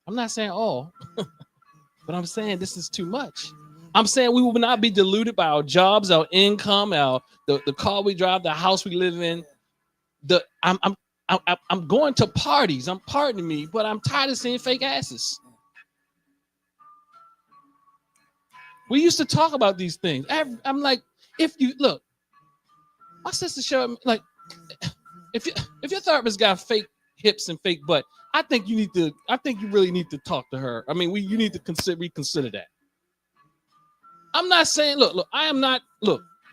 I'm not saying all, but I'm saying this is too much. I'm saying we will not be deluded by our jobs, our income, the car we drive, the house we live in. I'm going to parties. Pardon me, but I'm tired of seeing fake asses. We used to talk about these things. I'm like, if you look, my sister showed me, like, if your therapist got fake hips and fake butt, I think you really need to talk to her. I mean, you need to reconsider that. I'm not saying, look, I am not,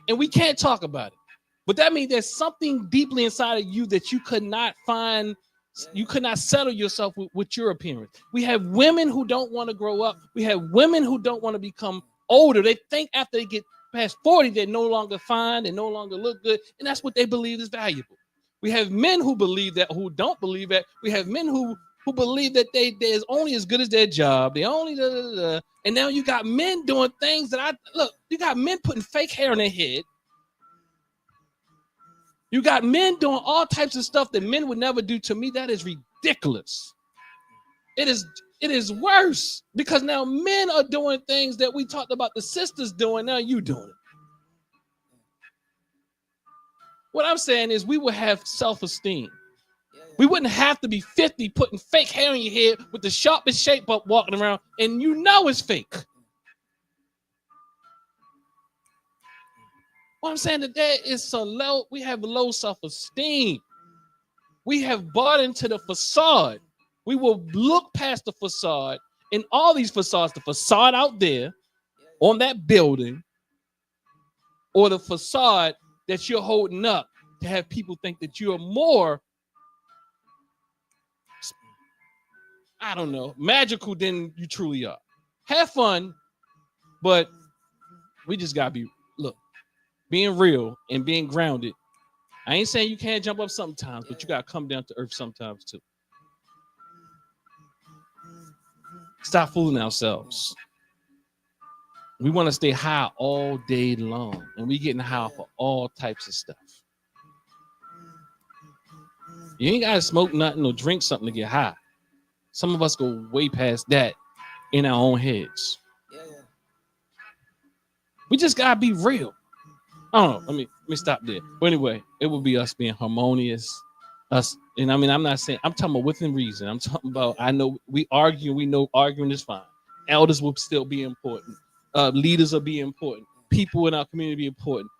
and we can't talk about it. But that means there's something deeply inside of you that you could not find, you could not settle yourself with your appearance. We have women who don't want to grow up. We have women who don't want to become older. They think after they get past 40, they're no longer fine, they no longer look good, and that's what they believe is valuable. We have men who believe that, who don't believe that. We have men who believe that they're only as good as their job. They only and now you got men doing things that you got men putting fake hair on their head. You got men doing all types of stuff that men would never do. To me, that is ridiculous. It is worse because now men are doing things that we talked about the sisters doing. Now you doing it. What I'm saying is we would have self-esteem. We wouldn't have to be 50 putting fake hair on your head with the sharpest shape up walking around and you know it's fake. What I'm saying today is we have low self-esteem. We have bought into the facade. We will look past the facade and all these facades, the facade out there on that building or the facade that you're holding up to have people think that you're more, I don't know, magical than you truly are. Have fun, but we just gotta be, being real and being grounded. I ain't saying you can't jump up sometimes, but you gotta come down to earth sometimes too. Stop fooling ourselves. We want to stay high all day long, and we getting high for all types of stuff. You ain't gotta smoke nothing or drink something to get high. Some of us go way past that in our own heads. We just gotta be real. I don't know. Let me stop there. But anyway, it will be us being harmonious. Us, and I mean, I'm not saying, I'm talking about within reason. I'm talking about, I know we argue, we know arguing is fine. Elders will still be important. Leaders will be important. People in our community be important.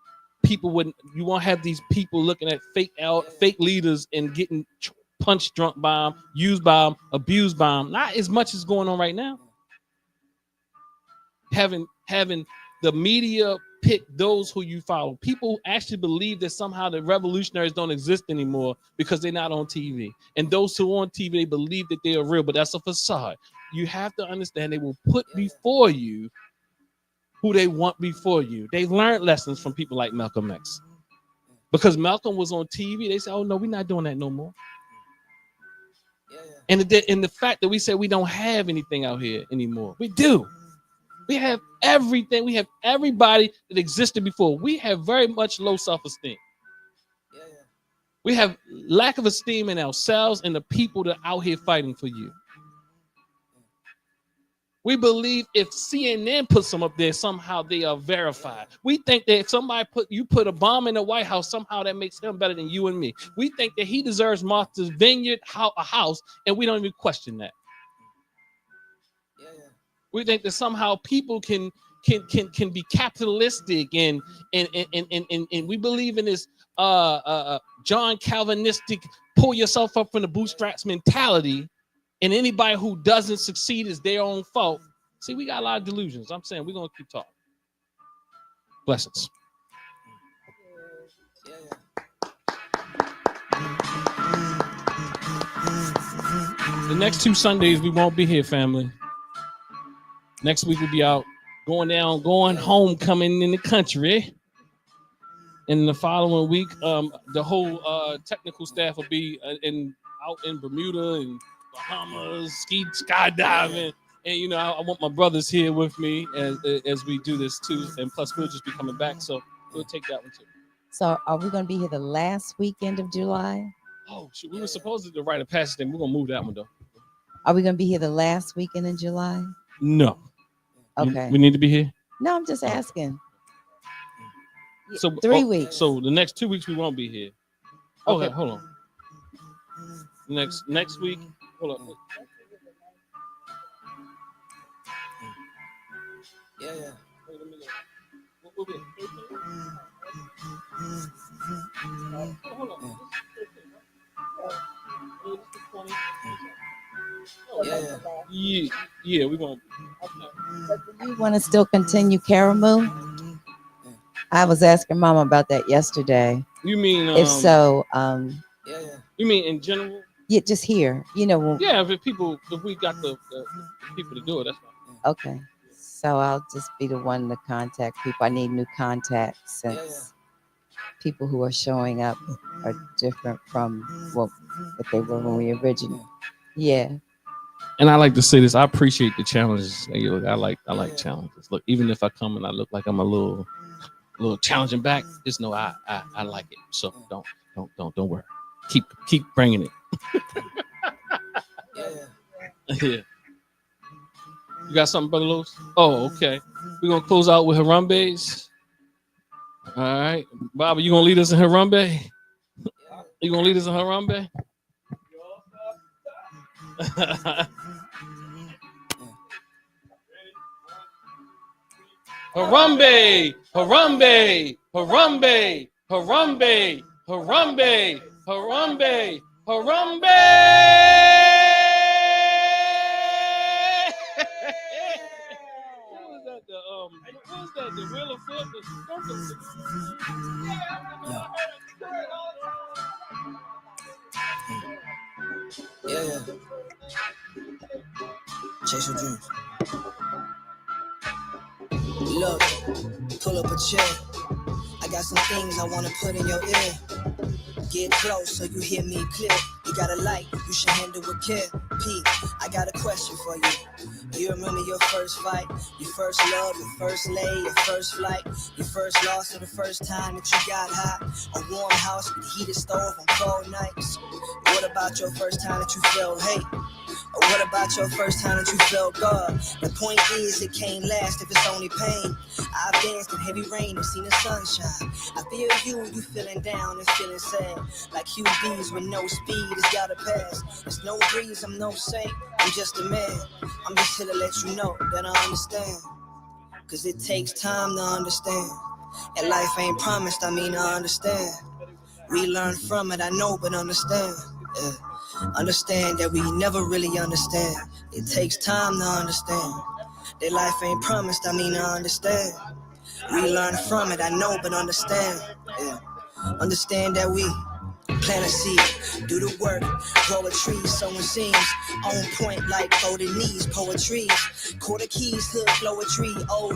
You won't have these people looking at fake leaders and getting punched drunk by them, used by them, abused by them. Not as much as going on right now. Having the media pick those who you follow. People actually believe that somehow the revolutionaries don't exist anymore because they're not on TV. And those who are on TV, they believe that they are real, but that's a facade. You have to understand they will put before you who they want before you. They learned lessons from people like Malcolm X. Because Malcolm was on TV, they said, oh no, we're not doing that no more. And the fact that we said we don't have anything out here anymore. We do. We have everything. We have everybody that existed before. We have very much low self-esteem. We have lack of esteem in ourselves and the people that are out here fighting for you. We believe if CNN puts them up there, somehow they are verified. We think that if somebody put a bomb in the White House, somehow that makes him better than you and me. We think that he deserves Martha's Vineyard, a house, and we don't even question that. We think that somehow people can be capitalistic and we believe in this John Calvinistic pull yourself up from the bootstraps mentality, and anybody who doesn't succeed is their own fault. See, we got a lot of delusions. I'm saying we're gonna keep talking. Blessings. The next 2 Sundays we won't be here, family. Next week we'll be out going homecoming in the country. And the following week, the whole technical staff will be out in Bermuda and Bahamas, skydiving. And I want my brothers here with me as we do this too. And plus we'll just be coming back, so we'll take that one too. So are we going to be here the last weekend of July? Oh, shoot, we were supposed to write a passage thing. We're gonna move that one though. Are we going to be here the last weekend in July? No. Okay. We need to be here. No, I'm just asking. So 3 weeks. So the next 2 weeks we won't be here. Okay, hold on. Next week, hold on. Yeah. Wait a minute. We'll be hold on. Yeah, we won't. But do you want to still continue Caramoo? I was asking Mama about that yesterday. You mean if so? You mean in general? Yeah, just here. Yeah, if we got the people to do it, that's fine. Okay, so I'll just be the one to contact people. I need new contacts since people who are showing up are different from what they were when we originally. Yeah. And I like to say this. I appreciate the challenges. Hey, look, I like challenges. Look, even if I come and I look like I'm a little challenging back, just know I like it. So don't worry. Keep bringing it. Yeah. You got something, Brother Lewis? Oh, okay. We're gonna close out with Harambe's. All right, Bobby, you gonna lead us in Harambe? You gonna lead us in Harambe? Harambe, Harambe, Harambe, Harambe, Harambe, Harambe, Harambe. What was that? What was that? The Wheel of Fortune? Yeah. Chase your dreams. Look, pull up a chair. I got some things I want to put in your ear. Get close so you hear me clear. You got a light, you should handle with care. Pete, I got a question for you. You remember your first fight, your first love, your first lay, your first flight, your first loss, or the first time that you got hot? A warm house with a heated stove on cold nights. What about your first time that you felt hate? Or what about your first time that you felt God? The point is, it can't last if it's only pain. I've danced in heavy rain and seen the sunshine. I feel you feeling down and feeling sad. Like QBs with no speed, it's gotta pass. There's no breeze, I'm no saint, I'm just a man. I'm just here to let you know that I understand. Cause it takes time to understand. And life ain't promised, I mean I understand. We learn from it, I know, but understand. Yeah. Understand that we never really understand. It takes time to understand. That life ain't promised, I mean I understand. We learn from it, I know, but understand. Yeah. Understand that we plant a seed, do the work, grow a tree, sowing seams, on point like golden knees, poetry, quarter keys, hood, blow a tree, OE,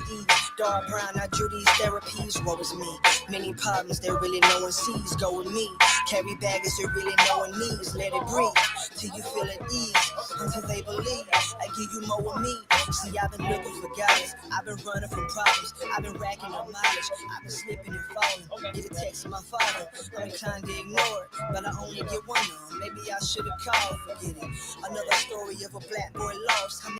dark brown, I drew these therapies, woe is me, many problems that really no one sees, go with me, carry baggage that really no one needs, let it breathe, till you feel at ease, until they believe, I give you more of me, see I've been looking for guidance, I've been running from problems, I've been racking up mileage, I've been slipping and falling, get a text from my father, I'm inclined to ignore it, but I only get one of them. Maybe I should have called, forget it. Another story of a black boy lost.